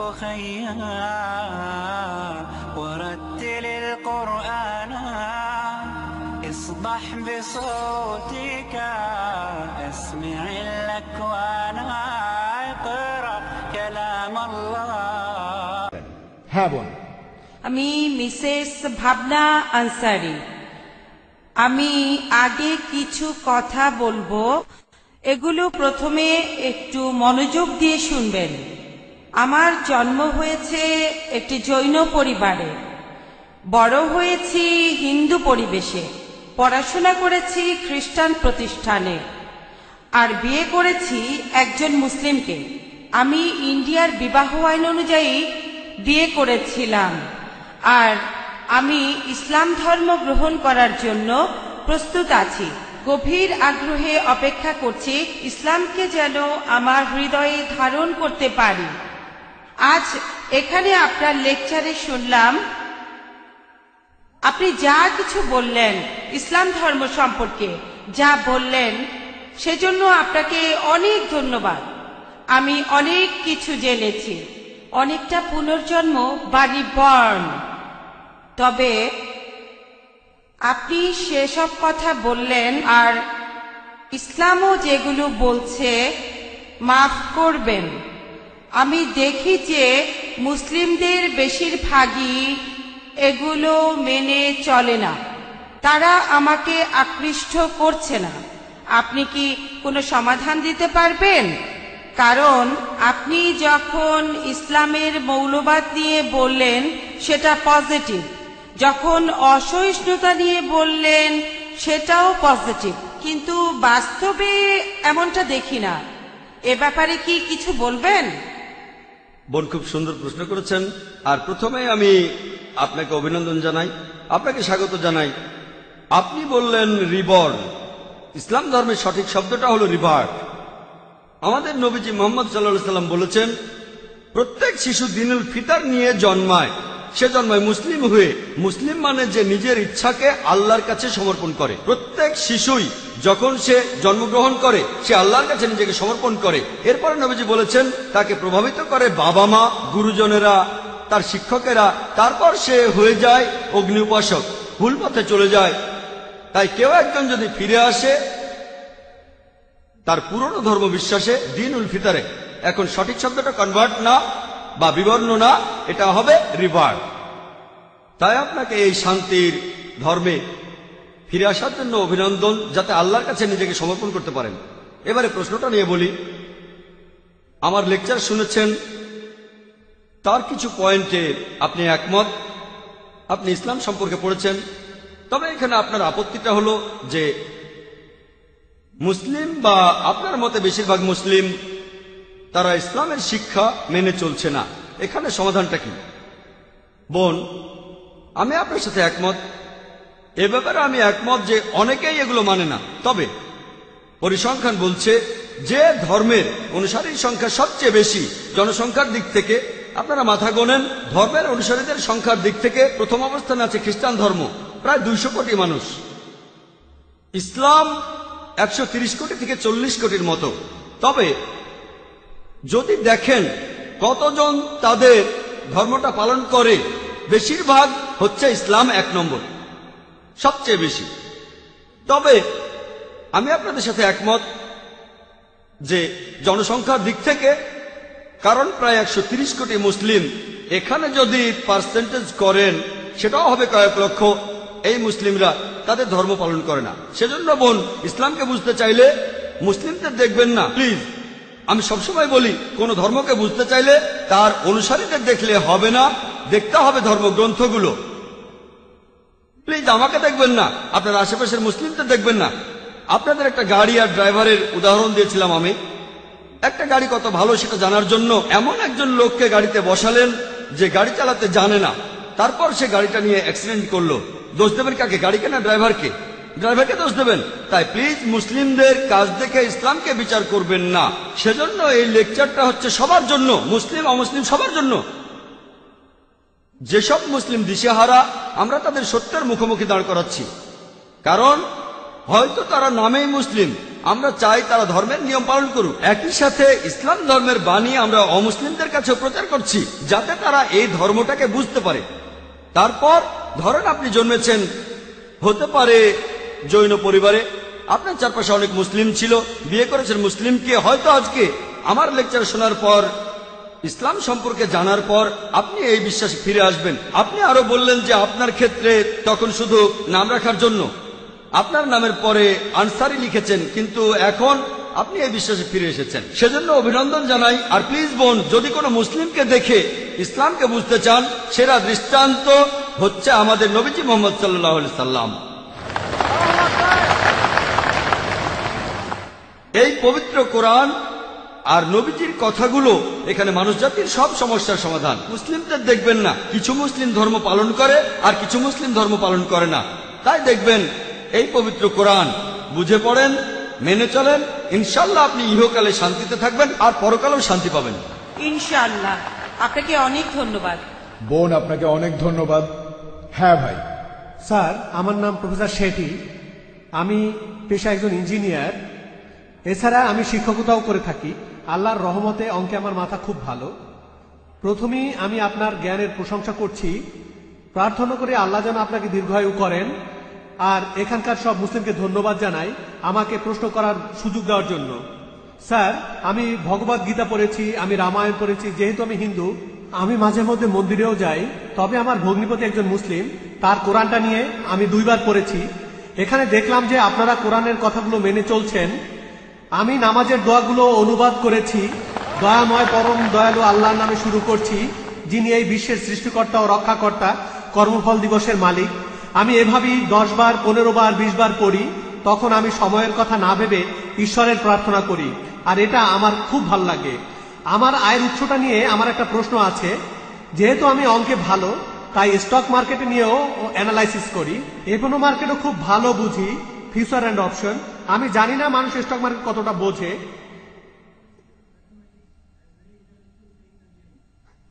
أخيا ورتل القرآن اصدح بصوتك اسمع الأكوان اقرأ كلام الله. হ্যাঁ বোন। আমি মিসেস ভাবনা আনসারি। আমি আগে কিছু কথা বলবো, এগুলো প্রথমে একটু মনোযোগ দিয়ে শুনবেন। আমার জন্ম হয়েছে একটি জৈন পরিবারে, বড় হয়েছি হিন্দু পরিবেশে, পড়াশোনা করেছি খ্রিস্টান প্রতিষ্ঠানে, আর বিয়ে করেছি একজন মুসলিমকে। আমি ইন্ডিয়ার বিবাহ আইন অনুযায়ী বিয়ে করেছিলাম, আর আমি ইসলাম ধর্ম গ্রহণ করার জন্য প্রস্তুত আছি। গভীর আগ্রহে অপেক্ষা করছি ইসলামকে যেন আমার হৃদয়ে ধারণ করতে পারি। আজ এখানে আপনার লেকচারে শুনলাম আপনি যা কিছু বললেন ইসলাম ধর্ম সম্পর্কে, যা বললেন সেজন্য আপনাকে অনেক ধন্যবাদ। আমি অনেক কিছু জেনেছি, অনেকটা পুনর্জন্ম বা রিবর্ন। তবে আপনি সেসব কথা বললেন, আর ইসলামও যেগুলো বলছে মাফ করবেন, আমি দেখি যে মুসলিমদের বেশিরভাগই এগুলো মেনে চলে না। তারা আমাকে আকৃষ্ট করছে না। আপনি কি কোনো সমাধান দিতে পারবেন? কারণ আপনি যখন ইসলামের মৌলবাদ নিয়ে বললেন সেটা পজিটিভ, যখন অসহিষ্ণুতা নিয়ে বললেন সেটাও পজিটিভ, কিন্তু বাস্তবে এমনটা দেখি না। এ ব্যাপারে কি কিছু বলবেন? বোন খুব সুন্দর প্রশ্ন করেছেন। আর প্রথমে আমি আপনাকে অভিনন্দন জানাই, আপনাকে স্বাগত জানাই। আপনি বললেন রিবর্ন। ইসলাম ধর্মের সঠিক শব্দটা হলো রিভার্ট। আমাদের নবীজি মুহাম্মদ সাল্লাল্লাহু আলাইহি সাল্লাম বলেছেন, প্রত্যেক শিশু দিনুল ফিতর নিয়ে জন্মায়। সে জন্মায় মুসলিম হয়ে। মুসলিম মানে যে নিজের ইচ্ছাকে আল্লাহর কাছে সমর্পণ করে। প্রত্যেক শিশুই যখন সে জন্মগ্রহণ করে সে আল্লাহর কাছে নিজেকে সমর্পণ করে। এরপরে নবীজি বলেছেন তাকে প্রভাবিত করে বাবা মা, গুরুজনেরা, তার শিক্ষকেরা। তারপর সে হয়ে যায় অগ্নি উপাসক, ভুল পথে চলে যায়। তাই কেউ একজন যদি ফিরে আসে তার পুরনো ধর্ম বিশ্বাসে দ্বীনুল ফিতরে, এখন সঠিক শব্দটা কনভার্ট না বা বিবর্ণ না, এটা হবে রিভার্ট। তাই আপনাকে এই শান্তির ধর্মে ফিরে আসার জন্য অভিনন্দন, যাতে আল্লাহর কাছে নিজেকে সমর্পণ করতে পারেন। এবারে প্রশ্নটা নিয়ে বলি। আমার লেকচার শুনেছেন, তার কিছু পয়েন্টে আপনি একমত, আপনি ইসলাম সম্পর্কে পড়েছেন। তবে এখানে আপনার আপত্তিটা হলো যে মুসলিম বা আপনার মতে বেশিরভাগ মুসলিম তারা ইসলামের শিক্ষা মেনে চলছে না। এখানে সমাধানটা কি? বোন, আমি আপনার সাথে একমত। এ ব্যাপারে আমি একমত যে অনেকেই এগুলো মানে না। তবে পরিসংখ্যান বলছে যে ধর্মের অনুসারীর সংখ্যা সবচেয়ে বেশি জনসংখ্যার দিক থেকে, আপনারা মাথা গোনেন, ধর্মের অনুসারীদের সংখ্যার দিক থেকে প্রথম অবস্থানে আছে খ্রিস্টান ধর্ম, প্রায় 200 কোটি মানুষ। ইসলাম 130 কোটি থেকে 40 কোটির মতো। তবে যদি দেখেন কতজন তাদের ধর্মটা পালন করে, বেশিরভাগ হচ্ছে ইসলাম 1 নম্বর, সবচেয়ে বেশি। তবে আমি আপনাদের সাথে একমত যে জনসংখ্যার দিক থেকে, কারণ প্রায় 130 কোটি মুসলিম, এখানে যদি পার্সেন্টেজ করেন সেটাও হবে কয়েক লক্ষ। এই মুসলিমরা তাদের ধর্ম পালন করে না। সেজন্য বোন, ইসলামকে বুঝতে চাইলে মুসলিমদের দেখবেন না প্লিজ। আমি সবসময় বলি, কোন ধর্মকে বুঝতে চাইলে তার অনুসারীদের দেখলে হবে না, দেখতে হবে ধর্মগ্রন্থগুলো। প্লিজ আমাকে দেখবেন না, আপনার আশেপাশের মুসলিমদের দেখবেন না। আপনাদের একটা গাড়ি আর ড্রাইভারের উদাহরণ দিয়েছিলাম আমি। একটা গাড়ি কত ভালো সেটা জানার জন্য এমন একজন লোককে গাড়িতে বসালেন যে গাড়ি চালাতে জানে না, তারপর সে গাড়িটা নিয়ে অ্যাক্সিডেন্ট করলো। দোষ দেবেন কাকে? গাড়িকে না ড্রাইভারকে? ড্রাইভারকে দোষ দেবেন। তাই প্লিজ মুসলিমদের কাজ দেখে ইসলামকে বিচার করবেন না। সেজন্য এই লেকচারটা হচ্ছে সবার জন্য, মুসলিম অমুসলিম সবার জন্য। যেসব মুসলিম দিশেহারা, আমরা তাদের সত্যের মুখোমুখি দাঁড় করাচ্ছি। কারণ হয়তো তারা নামেই মুসলিম, আমরা চাই তারা ধর্মের নিয়ম পালন করুক। একই সাথে ইসলাম ধর্মের বাণী আমরা অমুসলিমদের কাছে প্রচার করছি, যাতে তারা এই ধর্মটাকে বুঝতে পারে। তারপর ধরেন আপনি জন্মেছেন হতে পারে জৈন পরিবারে, আপনার চারপাশে অনেক মুসলিম ছিল, বিয়ে করেছেন মুসলিমকে, হয়তো আজকে আমার লেকচার শোনার পর, ইসলাম সম্পর্কে জানার পর আপনি এই বিশ্বাসে ফিরে আসবেন। আপনি আরো বললেন যে আপনার ক্ষেত্রে তখন শুধু নাম রাখার জন্য আপনার নামের পরে আনসারি লিখেছেন, কিন্তু এখন আপনি এই বিশ্বাসে ফিরে এসেছেন, সেজন্য অভিনন্দন জানাই। আর প্লিজ বোন, যদি কোনো মুসলিমকে দেখে ইসলামকে বুঝতে চান, সেরা দৃষ্টান্ত হচ্ছে আমাদের নবীজি মুহাম্মদ সাল্লাল্লাহু আলাইহি সাল্লাম। এই পবিত্র কোরআন আর নবীজির কথাগুলো এখানে মানুষ জাতির সব সমস্যার সমাধান। মুসলিমদের দেখবেন না, কিছু মুসলিম ধর্ম পালন করে আর কিছু মুসলিম ধর্ম পালন করে না। তাই দেখবেন এই পবিত্র কোরআন বুঝে পড়েন, মেনে চলেন, ইনশাল্লাহ আপনি ইহকালে শান্তিতে থাকবেন আর পরকালেও শান্তি পাবেন ইনশাআল্লাহ। আপনাকে অনেক ধন্যবাদ। বোন, আপনাকে অনেক ধন্যবাদ। হ্যাঁ ভাই। স্যার, আমার নাম প্রফেসর শেঠি। আমি পেশা একজন ইঞ্জিনিয়ার। এছাড়া আমি শিক্ষকতাও করে থাকি। আল্লাহর রহমতে অঙ্কে আমার মাথা খুব ভালো। প্রথমেই আমি আপনার জ্ঞানের প্রশংসা করছি। প্রার্থনা করি আল্লাহ যেন আপনাকে দীর্ঘায়ু করেন। আর এখানকার সব মুসলিমকে ধন্যবাদ জানাই আমাকে প্রশ্ন করার সুযোগ দেওয়ার জন্য। স্যার, আমি ভগবদ গীতা পড়েছি, আমি রামায়ণ পড়েছি। যেহেতু আমি হিন্দু, আমি মাঝে মধ্যে মন্দিরেও যাই। তবে আমার ভগ্নিপতি একজন মুসলিম, তার কোরআনটা নিয়ে আমি 2 বার পড়েছি। এখানে দেখলাম যে আপনারা কোরআনের কথাগুলো মেনে চলছেন। আমি নামাজের দোয়াগুলো অনুবাদ করেছি। দয়াময় পরম দয়ালু আল্লাহর নামে শুরু করছি, যিনি এই বিশ্বের সৃষ্টিকর্তা ও রক্ষাকর্তা, কর্মফল দিবসের মালিক। আমি এভাবেই 10 বার, 15 বার, 20 বার পড়ি। তখন আমি সময়ের কথা না ভেবে ঈশ্বরের প্রার্থনা করি, আর এটা আমার খুব ভাল লাগে। আমার আয়ের উৎসটা নিয়ে আমার একটা প্রশ্ন আছে। যেহেতু আমি অঙ্কে ভালো, তাই স্টক মার্কেটে নিয়েও অ্যানালাইসিস করি। এখনো মার্কেটও খুব ভালো বুঝি, ফিউচার অ্যান্ড অপশন। আমি জানি না মানুষ স্টক মার্কেট কতটা বোঝে।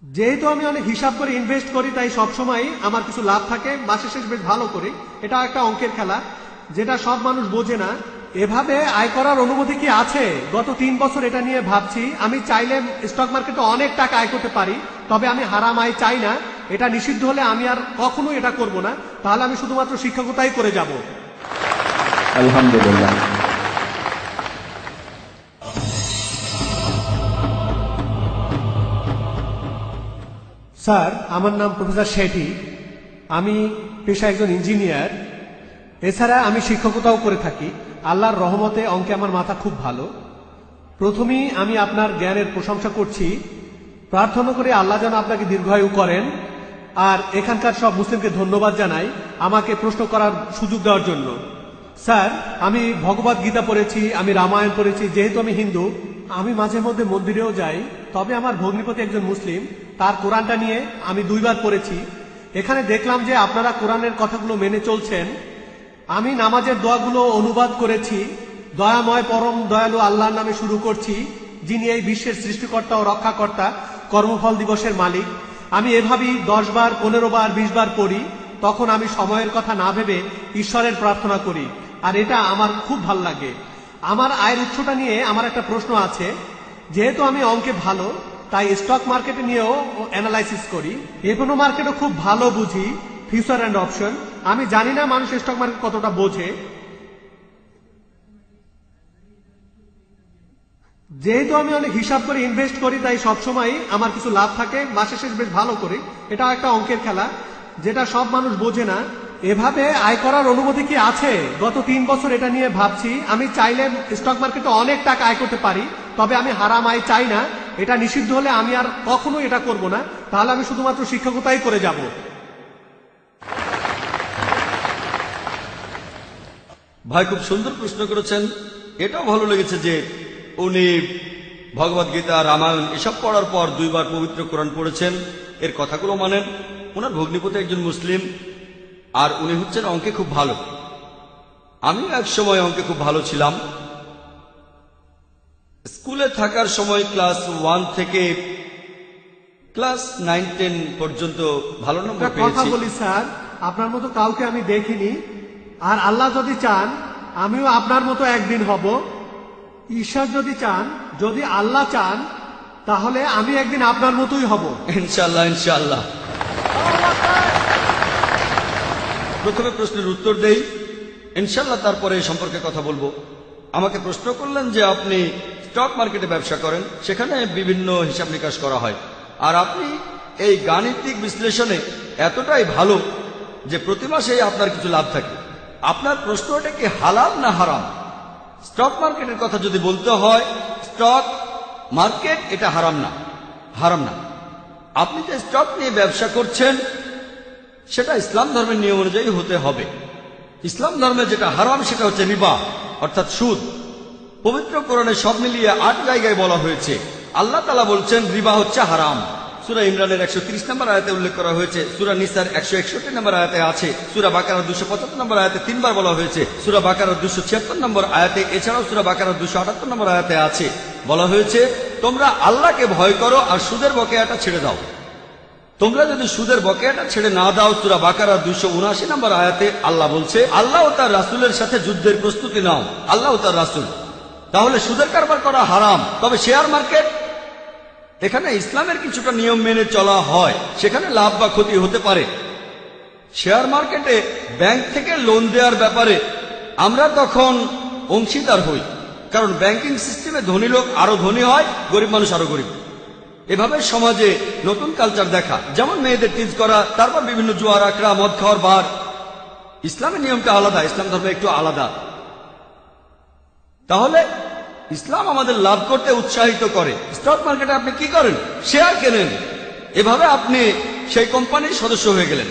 যেহেতু আমি অনেক হিসাব করে ইনভেস্ট করি, তাই সবসময় আমার কিছু লাভ থাকে। মাসের শেষ বেশ ভালো করি। এটা একটা অঙ্কের খেলা, যেটা সব মানুষ বোঝে না। এভাবে আয় করার অনুমতি কি আছে? গত 3 বছর এটা নিয়ে ভাবছি। আমি চাইলে স্টক মার্কেটে অনেক টাকা আয় করতে পারি, তবে আমি হারাম আয় চাই না। এটা নিষিদ্ধ হলে আমি আর কখনো এটা করব না। তাহলে আমি শুধুমাত্র শিক্ষকতাই করে যাব। আলহামদুলিল্লাহ। স্যার, আমার নাম প্রফেসর শেঠি। আমি পেশা একজন ইঞ্জিনিয়ার। এছাড়া আমি শিক্ষকতাও করে থাকি। আল্লাহর রহমতে অঙ্কে আমার মাথা খুব ভালো। প্রথমেই আমি আপনার জ্ঞানের প্রশংসা করছি। প্রার্থনা করি আল্লাহ যেন আপনাকে দীর্ঘায়ু করেন। আর এখানকার সব মুসলিমকে ধন্যবাদ জানাই আমাকে প্রশ্ন করার সুযোগ দেওয়ার জন্য। স্যার, আমি ভগবদ গীতা পড়েছি, আমি রামায়ণ পড়েছি। যেহেতু আমি হিন্দু, আমি মাঝে মধ্যে মন্দিরেও যাই। তবে আমার ভগ্নিপতি একজন মুসলিম, তার কোরআনটা নিয়ে আমি 2 বার পড়েছি। এখানে দেখলাম যে আপনারা কোরআনের কথাগুলো মেনে চলছেন। আমি নামাজের দোয়াগুলো অনুবাদ করেছি। দয়াময় পরম দয়ালু আল্লাহর নামে শুরু করছি, যিনি এই বিশ্বের সৃষ্টিকর্তা ও রক্ষাকর্তা, কর্মফল দিবসের মালিক। আমি এভাবেই 10 বার, 15 বার, 20 বার পড়ি। তখন আমি সময়ের কথা না ভেবে ঈশ্বরের প্রার্থনা করি, আর এটা আমার খুব ভাল লাগে। আমার আয়ের উৎসটা নিয়ে আমার একটা প্রশ্ন আছে। যেহেতু আমি অঙ্কে ভালো, তাই স্টক মার্কেটে নিয়েও অ্যানালাইসিস করি। এখনো মার্কেটও খুব ভালো বুঝি, ফিউচার অ্যান্ড অপশন। আমি জানি না মানুষ স্টক মার্কেট কতটা বোঝে। যেহেতু আমি অনেক হিসাব করে ইনভেস্ট করি, তাই সবসময় আমার কিছু লাভ থাকে। মাসের শেষ বেশ ভালো করি। এটা একটা অঙ্কের খেলা, যেটা সব মানুষ বোঝে না। এভাবে আয় করার অনুমতি কি আছে? গত 3 বছর এটা নিয়ে ভাবছি। আমি চাইলে স্টক মার্কেটে অনেক টাকা আয় করতে পারি, তবে আমি হারাম আয় চাই না। এটা নিষিদ্ধ হলে আমি আর কখনো এটা করব না। তাহলে আমি শুধুমাত্র শিক্ষকতাই করে যাব। ভাই, খুব সুন্দর প্রশ্ন করেছেন। এটাও ভালো লেগেছে যে উনি ভগবদ গীতা, রামায়ণ এসব পড়ার পর 2 বার পবিত্র কোরআন পড়েছেন। এর কথাগুলো মানেন। ওনার ভগ্নিপতি একজন মুসলিম, আর উনি হচ্ছেন অঙ্কে খুব ভালো। আমিও এক সময় অঙ্কে খুব ভালো ছিলাম। স্কুলে থাকার সময় ক্লাস 1 থেকে ক্লাস 9-10 পর্যন্ত ভালো নম্বর কথা পেয়েছি। বলি স্যার, আপনার মতো কাউকে আমি দেখিনি। আর আল্লাহ যদি চান, আমিও আপনার মতো একদিন হব। ঈশ্বর যদি চান, যদি আল্লাহ চান, তাহলে আমি একদিন আপনার মতোই হব। ইনশাল্লাহ ইনশাল্লাহ। প্রথমে প্রশ্নের উত্তর দেই, ইনশাল্লাহ তারপরে এই সম্পর্কে কথা বলবো। আমাকে প্রশ্ন করলেন যে আপনি স্টক মার্কেটে ব্যবসা করেন, সেখানে বিভিন্ন হিসাব নিকাশ করা হয়, আর আপনি এই গাণিতিক বিশ্লেষণে এতটাই ভালো যে প্রতি মাসেই আপনার কিছু লাভ থাকে। আপনার প্রশ্নটা কি হালাল না হারাম? স্টক মার্কেটের কথা যদি বলতে হয়, স্টক মার্কেট এটা হারাম না, হারাম না। আপনি যে স্টক নিয়ে ব্যবসা করছেন সেটা ইসলাম ধর্মের নিয়ম অনুযায়ী হতে হবে। ইসলাম ধর্মে যেটা হারাম সেটা হচ্ছে রিবা, অর্থাৎ সুদ। পবিত্র কোরআনে সব মিলিয়ে 8 জায়গায় বলা হয়েছে। আল্লাহ তাআলা বলছেন রিবা হচ্ছে হারাম। সূরা ইমরানের 130 নম্বর আয়াতে উল্লেখ করা হয়েছে, সূরা নিসার 161 নম্বর আয়াতে আছে, সূরা বাকারার 275 নম্বর আয়াতে 3 বার বলা হয়েছে, সূরা বাকারার 276 নম্বর আয়াতে, এছাড়াও সূরা বাকারার 278 নম্বর আয়াতে আছে, বলা হয়েছে তোমরা আল্লাহকে ভয় করো আর সুদের বকেয়াটা ছেড়ে দাও। তোমরা যদি সুদের বকেয়াটা ছেড়ে না দাও, সূরা বাকারার 279 নম্বর আয়াতে আল্লাহ বলছে আল্লাহ ও তার রাসূলের সাথে যুদ্ধের প্রস্তুতি নাও, আল্লাহ ও তার রাসূল। তাহলে সুদের কারবার করা হারাম। তবে শেয়ার মার্কেট, এখানে ইসলামের কিছুটা নিয়ম মেনে চলা হয়, সেখানে লাভ বা ক্ষতি হতে পারে। শেয়ার মার্কেটে ব্যাংক থেকে লোন দেওয়ার ব্যাপারে আমরা তখন অংশীদার হই, কারণ ব্যাংকিং সিস্টেমে ধনী লোক আরো ধনী হয়, গরিব মানুষ আরো গরিব। এভাবে সমাজে নতুন কালচার দেখা, যেমন মেয়েদের টিজ করা, তারপর বিভিন্ন জুয়া আখড়া, মদ খাওয়ার বার। ইসলামের নিয়মটা আলাদা, ইসলাম ধর্ম একটু আলাদা। তাহলে ইসলাম আমাদের লাভ করতে উৎসাহিত করে। স্টক মার্কেটে আপনি কি করেন? শেয়ার কেনেন। এভাবে আপনি সেই কোম্পানির সদস্য হয়ে গেলেন,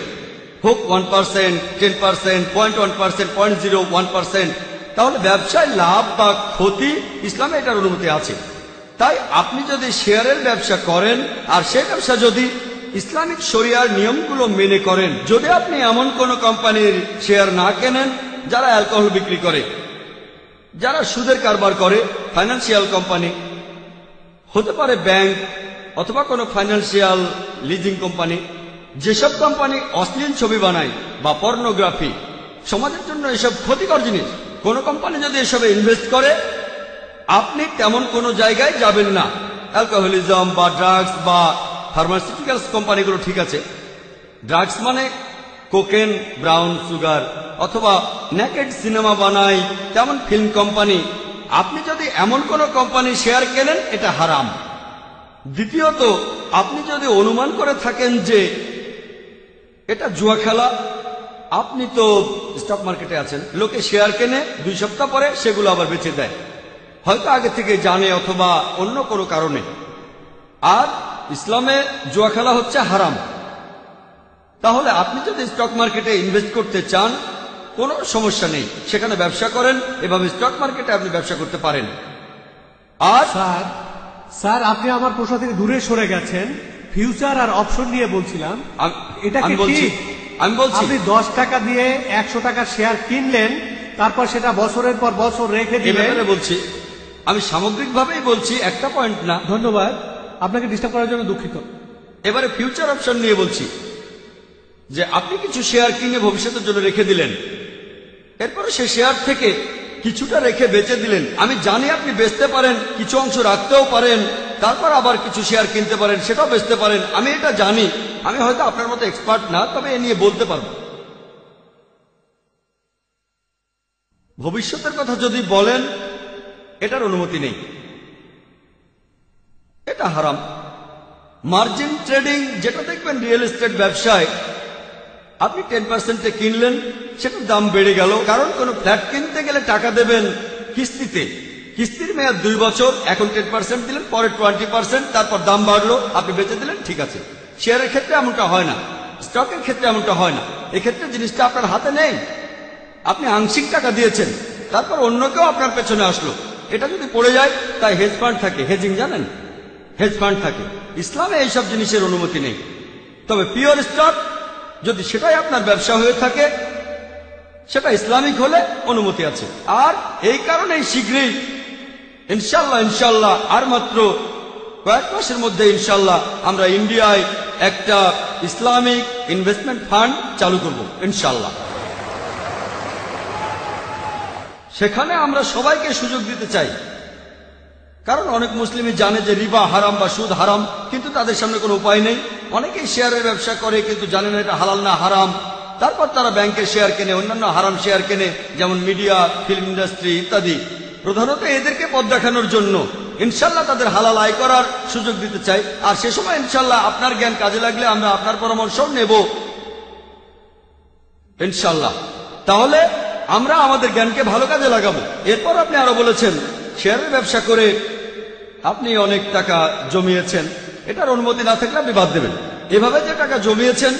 হোক 1%, 10%, 0.1%, 0.01%। তাহলে ব্যবসায় লাভ বা ক্ষতি ইসলামে এটার অনুমতি আছে। তাই আপনি যদি শেয়ারের ব্যবসা করেন আর সেই ব্যবসা যদি ইসলামিক শরিয়ার নিয়মগুলো মেনে করেন, যদি আপনি এমন কোন কোম্পানির শেয়ার না কেনেন যারা অ্যালকোহল বিক্রি করে, যারা সুদের কারবার করে, ফাইন্যান্সিয়াল কোম্পানি হতে পারে, ব্যাংক অথবা কোনো ফাইন্যান্সিয়াল লিজিং কোম্পানি, যেসব কোম্পানি অশ্লীল ছবি বানায় বা পর্নোগ্রাফি, সমাজের জন্য এসব ক্ষতিকর জিনিস। কোন কোম্পানি যদি এসবে ইনভেস্ট করে, আপনি তেমন কোনো জায়গায় যাবেন না। অ্যালকোহলিজম বা ড্রাগস বা ফার্মাসিউটিক্যালস কোম্পানিগুলো ঠিক আছে। ড্রাগস মানে কোকেন, ব্রাউন সুগার, অথবা নেকেড সিনেমা বানায় তেমন ফিল্ম কোম্পানি। আপনি যদি এমন কোন কোম্পানি শেয়ার কেনেন, এটা হারাম। দ্বিতীয়ত, আপনি যদি অনুমান করে থাকেন যে এটা জুয়া খেলা, আপনি তো স্টক মার্কেটে আছেন, লোকে শেয়ার কেনে, 2 সপ্তাহ পরে সেগুলো আবার বেচে দেয়, হয়তো আগে থেকে জানে অথবা অন্য কোনো কারণে। আর ইসলামে জুয়া খেলা হচ্ছে হারাম। তাহলে আপনি যদি স্টক মার্কেটে ইনভেস্ট করতে চান, কোনো সমস্যা নেই, সেখানে ব্যবসা করেন। এভাবে স্টক মার্কেটে আপনি ব্যবসা করতে পারেন। আর স্যার আপনি আমার প্রশ্ন থেকে দূরে সরে গেছেন। ফিউচার আর অপশন নিয়ে বলছিলাম, এটা কি ঠিক? আমি বলছি আপনি 10 টাকা দিয়ে 100 টাকার শেয়ার কিনলেন, তারপর সেটা বছরের পর বছর রেখে দিলেন। বলছি, আমি সামগ্রিকভাবেই বলছি, একটা পয়েন্ট না। ধন্যবাদ, আপনাকে ডিস্টার্ব করার জন্য দুঃখিত। এবারে ফিউচার অপশন নিয়ে বলছি যে আপনি কিছু শেয়ার কিনে ভবিষ্যতের জন্য রেখে দিলেন, এরপরে সে শেয়ার থেকে কিছুটা রেখে বেচে দিলেন। আমি জানি আপনি বেচতে পারেন, কিছু অংশ রাখতেও পারেন, তারপর আবার কিছু শেয়ার কিনতে পারেন, সেটাও বেচতে পারেন। আমি এটা জানি। আমি হয়তো আপনার মতো এক্সপার্ট না, তবে এ নিয়ে বলতে পারবো। ভবিষ্যতের কথা যদি বলেন, এটার অনুমতি নেই, এটা হারাম। মার্জিন ট্রেডিং, যেটা দেখবেন রিয়েল এস্টেট ব্যবসায়, আপনি 10%-এ কিনলেন, সেটার দাম বেড়ে গেল, কারণ কোন ফ্ল্যাট কিনতে গেলে টাকা দেবেন কিস্তিতে, কিস্তির মেয়াদ 2 বছর, এখন 10% দিলেন, পরে 20%, তারপর দাম বাড়লো, আপনি বেচে দিলেন, ঠিক আছে। শেয়ারের ক্ষেত্রে এমনটা হয় না, স্টকের ক্ষেত্রে এমনটা হয় না। এক্ষেত্রে জিনিসটা আপনার হাতে নেই, আপনি আংশিক টাকা দিয়েছেন, তারপর অন্য কেউ আপনার পেছনে আসলো, এটা যদি পড়ে যায়, তাই হেজ ফান্ড থাকে, হেজিং জানেন, হেজ ফান্ড থাকে। ইসলামে এইসব জিনিসের অনুমতি নেই। তবে পিওর স্টক, যদি সেটাই আপনার ব্যবসা হয়ে থাকে, সেটা ইসলামিক হলে অনুমতি আছে। আর এই কারণেই শীঘ্রই ইনশাল্লাহ আর মাত্র কয়েক মাসের মধ্যে ইনশাল্লাহ আমরা ইন্ডিয়ায় একটা ইসলামিক ইনভেস্টমেন্ট ফান্ড চালু করব ইনশাল্লাহ। সেখানে আমরা সবাইকে সুযোগ দিতে চাই কারণ অনেক মুসলিমই জানে যে রিবা হারাম বা সুদ হারাম, কিন্তু তাদের সামনে কোনো উপায় নেই। অনেকেই শেয়ারের ব্যবসা করে কিন্তু জানে না এটা হালাল না হারাম। তারপর তারা ব্যাংকের শেয়ার কেনে, অন্যান্য হারাম শেয়ার কেনে, যেমন মিডিয়া, ফিল্ম ইন্ডাস্ট্রি ইত্যাদি। প্রধানত এদেরকে পথ দেখানোর জন্য ইনশাল্লাহ তাদের হালাল আয় করার সুযোগ দিতে চাই। আর সে সময় ইনশাল্লাহ আপনার জ্ঞান কাজে লাগলে আমরা আপনার পরামর্শ নেব ইনশাল্লাহ। তাহলে আমরা আমাদের জ্ঞানকে ভালো কাজে লাগাবো। এরপর আপনি আরো বলেছেন শেয়ারের ব্যবসা করে আপনি অনেক টাকা জমিয়েছেন, এটার অনুমতি না থাকলে আপনি বাদ দেবেন। এভাবে যে টাকা জমিয়েছেন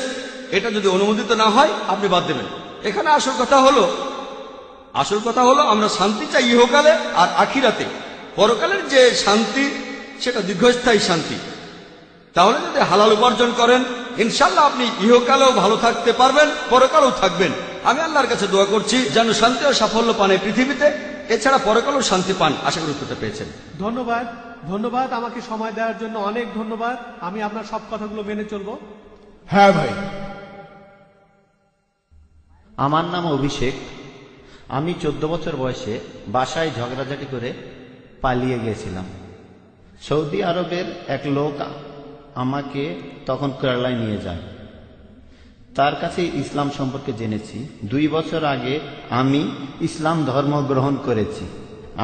এটা যদি অনুমোদিত না হয় আপনি বাদ দেবেন। এখানে আসল কথা হলো আমরা শান্তি চাই ইহকালে আর আখিরাতে। পরকালের যে শান্তি সেটা দীর্ঘস্থায়ী শান্তি। তাহলে যদি হালাল উপার্জন করেন ইনশাল্লাহ আপনি ইহকালেও ভালো থাকতে পারবেন, পরকালেও থাকবেন। আমি আল্লাহর কাছে দোয়া করছি যেন শান্তি ও সাফল্য পান এই পৃথিবীতে, এছাড়া পরকালেও শান্তি পান। আশা করি উত্তরটা পেয়েছেন। ধন্যবাদ আমাকে সময় দেওয়ার জন্য, অনেক ধন্যবাদ। আমি আপনার সব কথাগুলো মেনে চলবো। হ্যাঁ ভাই। আমার নাম অভিষেক। আমি 14 বছর বয়সে বাসায় ঝগড়াঝাটি করে পালিয়ে গিয়েছিলাম। সৌদি আরবের এক লোক আমাকে তখন কেরালায় নিয়ে যায়। তার কাছে ইসলাম সম্পর্কে জেনেছি। 2 বছর আগে আমি ইসলাম ধর্ম গ্রহণ করেছি।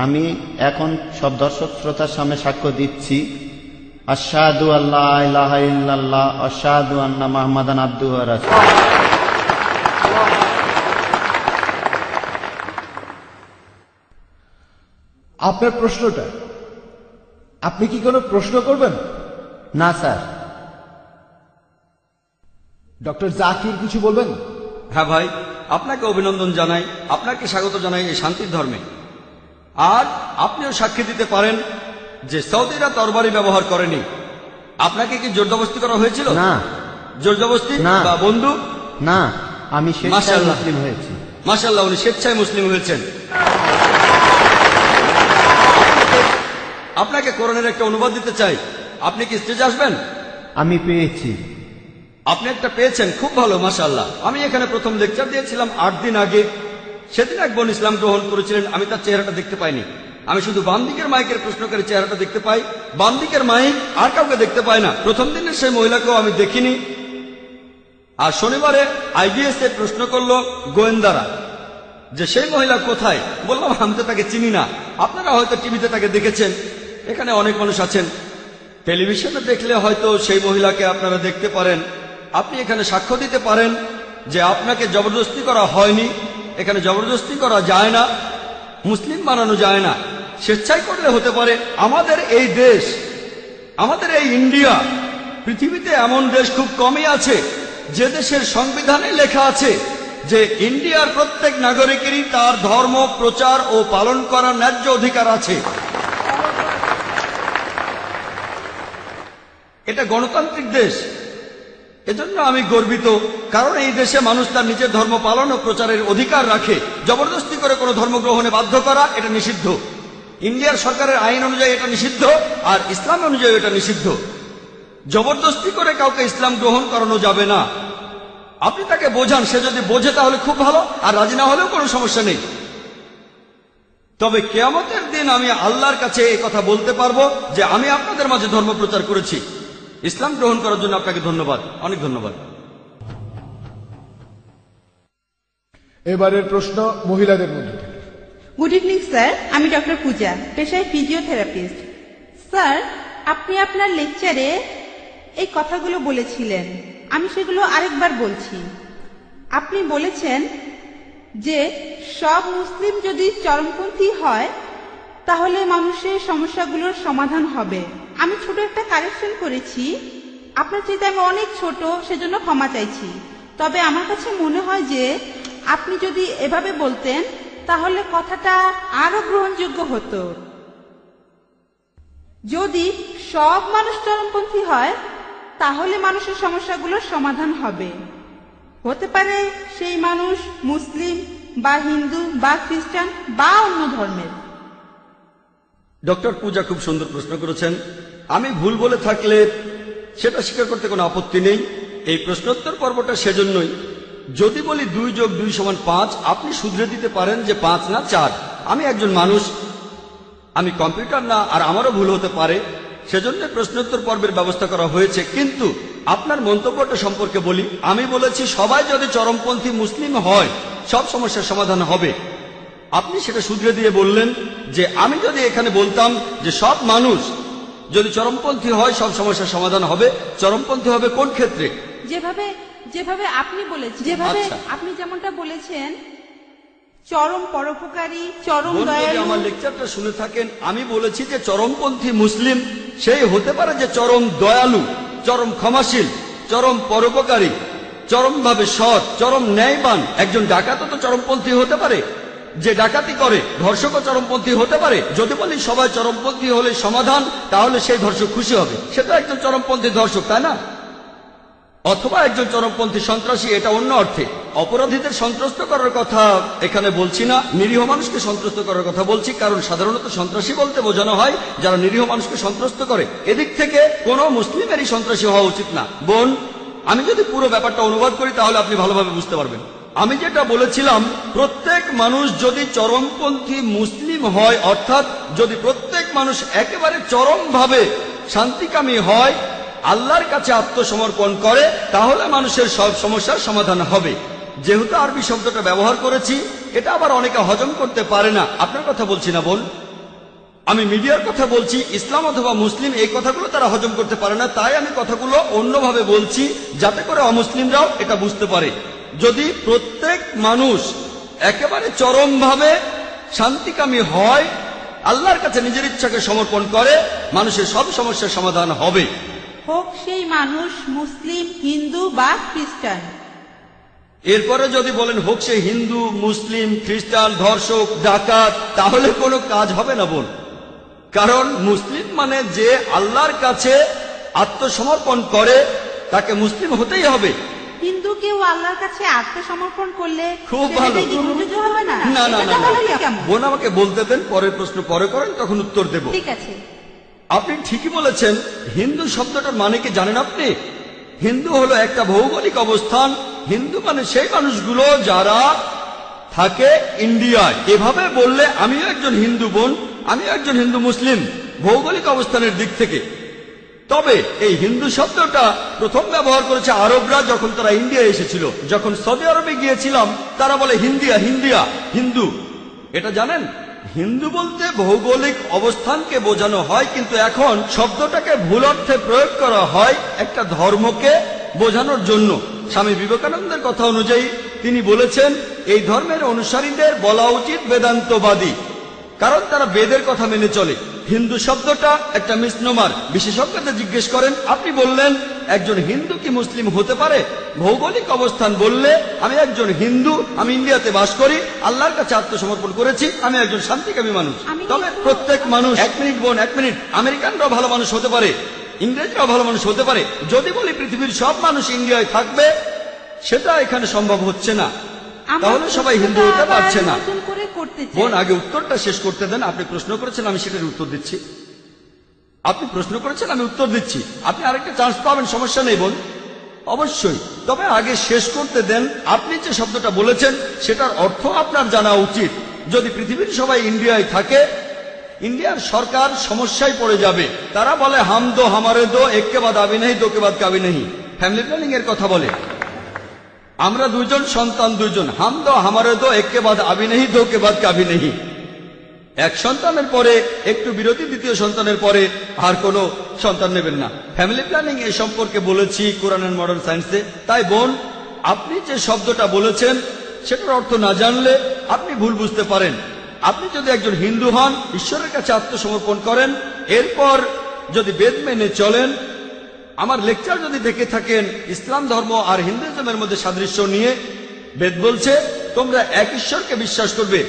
আমি এখন সব দর্শক শ্রোতার সামনে সাক্ষ্য দিচ্ছি, আশহাদু আল্লা ইলাহা ইল্লাল্লাহ আশহাদু আন্না মুহাম্মাদান আবদুহু ওয়া রাসূলুহু। আপনার প্রশ্নটা, আপনি কি কোনো প্রশ্ন করবেন? না স্যার। ডক্টর জাকির কিছু বলবেন? হ্যাঁ ভাই, আপনাকে অভিনন্দন জানাই, আপনাকে স্বাগত জানাই এই শান্তির ধর্মে। আর আপনিও সাক্ষী দিতে পারেন যে সৌদিরা তরবারি ব্যবহার করেনি। আপনাকে কি জোরজবস্তি করা হয়েছিল? না। জোরজবস্তি বা বন্দুক? না, আমি স্বেচ্ছায় মুসলিম হয়েছি। মাশাআল্লাহ, উনি স্বেচ্ছায় মুসলিম হয়েছেন। আপনাকে কোরআনের একটা অনুবাদ দিতে চাই, আপনি কি স্টেজে আসবেন? আমি পেয়েছি। আপনি একটা পেয়েছেন, খুব ভালো, মাশাআল্লাহ। আমি এখানে প্রথম লেকচার দিয়েছিলাম 8 দিন আগে। সেদিন এক বোন ইসলাম গ্রহণ করেছিলেন, আমি তার চেহারাটা দেখতে পাইনি। আমি শুধু বাম দিকের মাইকের প্রশ্নকারী চেহারাটা দেখতে পাই, বাম দিকের মাইক আর কাউকে দেখতে পাই না। প্রথম দিনের সেই মহিলাকেও আমি দেখিনি। আর শনিবারে IBS এ প্রশ্ন করলো গোয়েন্দারা যে সেই মহিলা কোথায়। বললাম আমি তো তাকে চিনি না। আপনারা হয়তো টিভিতে তাকে দেখেছেন, এখানে অনেক মানুষ আছেন, টেলিভিশনে দেখলে হয়তো সেই মহিলাকে আপনারা দেখতে পারেন। আপনি এখানে সাক্ষ্য দিতে পারেন যে আপনাকে জবরদস্তি করা হয়নি। এখানে জবরদস্তি করা যায় না, মুসলিম বানানো যায় না। স্বেচ্ছায় করলে হতে পারে। আমাদের এই দেশ, আমাদের এই ইন্ডিয়া, পৃথিবীতে এমন দেশ খুব কমই আছে যে দেশের সংবিধানে লেখা আছে যে ইন্ডিয়ার প্রত্যেক নাগরিকেরই তার ধর্ম প্রচার ও পালন করার ন্যায্য অধিকার আছে। এটা গণতান্ত্রিক দেশ, এজন্য আমি গর্বিত। কারণ এই দেশে মানুষ তার নিজের ধর্ম পালন ও প্রচারের অধিকার রাখে। জবরদস্তি করে কোনো ধর্ম গ্রহণে বাধ্য করা এটা নিষিদ্ধ। ইন্ডিয়ার সরকারের আইন অনুযায়ী এটা নিষিদ্ধ, আর ইসলাম অনুযায়ী এটা নিষিদ্ধ। জবরদস্তি করে কাউকে ইসলাম গ্রহণ করানো যাবে না। আপনি তাকে বোঝান, সে যদি বোঝে তাহলে খুব ভালো, আর রাজি না হলেও কোনো সমস্যা নেই। তবে কিয়ামতের দিন আমি আল্লাহর কাছে এই কথা বলতে পারবো যে আমি আপনাদের মাঝে ধর্ম প্রচার করেছি। ইসলাম গ্রহণ করার জন্য আপনাকে ধন্যবাদ, অনেক ধন্যবাদ। এবারের প্রশ্ন মহিলাদের মধ্যে থেকে। গুড ইভিনিং স্যার, আমি ডক্টর পূজা, পেশায় ফিজিওথেরাপিস্ট। স্যার, আপনি আপনার লেকচারে এই কথাগুলো বলেছিলেন, আমি সেগুলো আরেকবার বলছি। আপনি বলেছেন যে সব মুসলিম যদি চরমপন্থী হয় তাহলে মানুষের সমস্যাগুলোর সমাধান হবে। আমি ছোট একটা কারেকশন করেছি, আপনার চাইতে আমি অনেক ছোট, সেজন্য ক্ষমা চাইছি। তবে আমার কাছে মনে হয় যে আপনি যদি এভাবে বলতেন তাহলে কথাটা আরো গ্রহণযোগ্য হতো। যদি সব মানুষ চরমপন্থী হয় তাহলে মানুষের সমস্যাগুলোর সমাধান হবে। হতে পারে সেই মানুষ মুসলিম বা হিন্দু বা খ্রিস্টান বা অন্য ধর্মের। ডক্টর পূজা খুব সুন্দর প্রশ্ন করেছেন। আমি ভুল বলে থাকলে সেটা স্বীকার করতে কোনো আপত্তি নেই। এই প্রশ্নোত্তর পর্বটা সেজন্যই, যদি বলি 2 যোগ 2 সমান 5, আপনি শুধরে দিতে পারেন যে 5 না 4। আমি একজন মানুষ, আমি কম্পিউটার না, আর আমারও ভুল হতে পারে, সেজন্য প্রশ্নোত্তর পর্বের ব্যবস্থা করা হয়েছে। কিন্তু আপনার মন্তব্যটা সম্পর্কে বলি, আমি বলেছি সবাই যদি চরমপন্থী মুসলিম হয় সব সমস্যার সমাধান হবে। আপনি সেটা শুধরে দিয়ে বললেন যে আমি যদি এখানে বলতাম যে সব মানুষ যদি চরমপন্থী হয় সব সমস্যার সমাধান হবে, চরমপন্থী হবে কোন ক্ষেত্রে? যেভাবে যেভাবে আপনি বলেছেন, যেভাবে আচ্ছা। আপনি যেমনটা বলেছেন, চরম পরোপকারী, চরম বোন, যদি দয়ালু। আমার লেকচারটা শুনে থাকেন, আমি বলেছি যে চরমপন্থী মুসলিম সেই হতে পারে যে চরম দয়ালু, চরম ক্ষমাশীল, চরম পরোপকারী, চরমভাবে সৎ, চরম ন্যায়বান। একজন ডাকাতও তো চরমপন্থী হতে পারে, যে ডাকাতি করে। ধর্ষকও চরমপন্থী হতে পারে। যদি বলি সবাই চরমপন্থী হলে সমাধান, তাহলে সেই ধর্ষক খুশি হবে, সে তো একজন চরমপন্থী ধর্ষক, তাই না? অথবা একজন চরমপন্থী সন্ত্রাসী, এটা অন্য অর্থে। অপরাধীদের সন্ত্রস্ত করার কথা এখানে বলছি না, নিরীহ মানুষকে সন্ত্রস্ত করার কথা বলছি। কারণ সাধারণত সন্ত্রাসী বলতে বোঝানো হয় যারা নিরীহ মানুষকে সন্ত্রস্ত করে। এদিক থেকে কোনো মুসলিমেরই সন্ত্রাসী হওয়া উচিত না। বোন, আমি যদি পুরো ব্যাপারটা অনুবাদ করি তাহলে আপনি ভালোভাবে বুঝতে পারবেন। আমি যেটা বলেছিলাম, প্রত্যেক মানুষ যদি চরমপন্থী মুসলিম হয়, অর্থাৎ যদি প্রত্যেক মানুষ একেবারে চরমভাবে শান্তিকামী হয়, আল্লাহর কাছে আত্মসমর্পণ করে, তাহলে মানুষের সব সমস্যার সমাধান হবে। যেহেতু আরবি শব্দটা ব্যবহার করেছি, এটা আবার অনেকে হজম করতে পারে না। আপনার কথা বলছি না বোন, আমি মিডিয়ার কথা বলছি। ইসলাম অথবা মুসলিম, এই কথাগুলো তারা হজম করতে পারে না। তাই আমি কথাগুলো অন্যভাবে বলছি, যাতে করে অমুসলিমরাও এটা বুঝতে পারে। যদি প্রত্যেক মানুষ একেবারে চরমভাবে শান্তিকামী হয়, আল্লাহর কাছে নিজের ইচ্ছাকে সমর্পণ করে, মানুষের সব সমস্যার সমাধান হবে। হোক সেই মানুষ মুসলিম, হিন্দু বা খ্রিস্টান। এরপরে যদি বলেন হোক সে হিন্দু, মুসলিম, খ্রিস্টান, ধর্ষক, ডাকাত, তাহলে কোনো কাজ হবে না বোন। কারণ মুসলিম মানে যে আল্লাহর কাছে আত্মসমর্পণ করে, তাকে মুসলিম হতেই হবে। হিন্দু কেউ আল্লাহর কাছে আত্মসমর্পণ করলে খুব সেটা ভালো। কি গ্রহণযোগ্য হবে না? না না এটা না, তাহলে কেমন? বোন আমাকে বলতে দেন, পরের প্রশ্ন পরে করেন, তখন উত্তর দেব। ঠিক আছে। আপনি ঠিকই বলেছেন। হিন্দু শব্দটার মানে কি জানেন আপনি? হিন্দু হলো একটা ভৌগোলিক অবস্থান। হিন্দু মানে সেই মানুষগুলো যারা থাকে ইন্ডিয়ায়। এভাবে বললে আমিও একজন হিন্দু বোন, আমিও একজন হিন্দু মুসলিম ভৌগোলিক অবস্থানের দিক থেকে। তবে এই হিন্দু শব্দটা প্রথম ব্যবহার করেছে আরবরা যখন তারা ইন্ডিয়া এসেছিল। যখন সৌদি আরবে গিয়েছিলাম তারা বলে হিন্দিয়া, হিন্দিয়া, হিন্দু। এটা জানেন, হিন্দু বলতে ভৌগোলিক অবস্থানকে বোঝানো হয়, কিন্তু এখন শব্দটাকে ভুল অর্থে প্রয়োগ করা হয় একটা ধর্মকে বোঝানোর জন্য। স্বামী বিবেকানন্দের কথা অনুযায়ী তিনি বলেছেন এই ধর্মের অনুসারীদের বলা উচিত বেদান্তবাদী, কারণ তারা বেদের কথা মেনে চলে। হিন্দু শব্দটা একটা মিসনোমার। বিশেষজ্ঞদের জিজ্ঞেস করেন, আপনি বললেন একজন হিন্দু কি মুসলিম হতে পারে? ভৌগোলিক অবস্থান বললে আমি একজন হিন্দু, আমি ইন্ডিয়াতে বাস করি, আল্লাহর কাছে আত্মসমর্পণ করেছি, আমি একজন শান্তিকামী মানুষ। তবে প্রত্যেক মানুষ, এক মিনিট বোন, এক মিনিট, আমেরিকানরাও ভালো মানুষ হতে পারে, ইংরেজরাও ভালো মানুষ হতে পারে। যদি বলি পৃথিবীর সব মানুষ ইন্ডিয়ায় থাকবে, সেটা এখানে সম্ভব হচ্ছে না। তাহলে সবাই হিন্দু হতে পারছে না। বোন, আগে উত্তরটা শেষ করতে দেন। আপনি প্রশ্ন করেছেন, আমি সেটার উত্তর দিচ্ছি। আপনি প্রশ্ন করেছেন, আমি উত্তর দিচ্ছি। আপনি আরেকটা চান্স পাবেন, সমস্যা নেই বোন, অবশ্যই। তবে আগে শেষ করতে দেন। আপনি যে শব্দটা বলেছেন সেটার অর্থ আপনার জানা উচিত। যদি পৃথিবীর সবাই ইন্ডিয়ায় থাকে, ইন্ডিয়ার সরকার সমস্যায় পড়ে যাবে। তারা বলে হাম দো হামারে দো, এককে বাদ আবি নেই, দোকে বাদ কাবি নেই। ফ্যামিলি প্ল্যানিং এর কথা বলে। আমরা দুজন সন্তান, দুজন, হাম দো হামারে দো, এককে বাদ আবি নেই, দোকে বাদ কাবি নেই। এক সন্তানের পরে একটু বিরতি, দ্বিতীয় সন্তানের পরে আর কোনো সন্তান নেবেন না। ফ্যামিলি প্ল্যানিং এ সম্পর্কে বলেছি কোরআন এন্ড মডার্ন সায়েন্সে। তাই বোন, আপনি যে শব্দটা বলেছেন সেটার অর্থ না জানলে আপনি ভুল বুঝতে পারেন। আপনি যদি একজন হিন্দু হন, ঈশ্বরের কাছে আত্মসমর্পণ করেন, এরপর যদি বেদ মেনে চলেন, আমার লেকচার যদি দেখে থাকেন ইসলাম ধর্ম আর হিন্দুইজমের মধ্যে সাদৃশ্য নিয়ে, বেদ বলছে তোমরা এক ঈশ্বরকে বিশ্বাস করবে।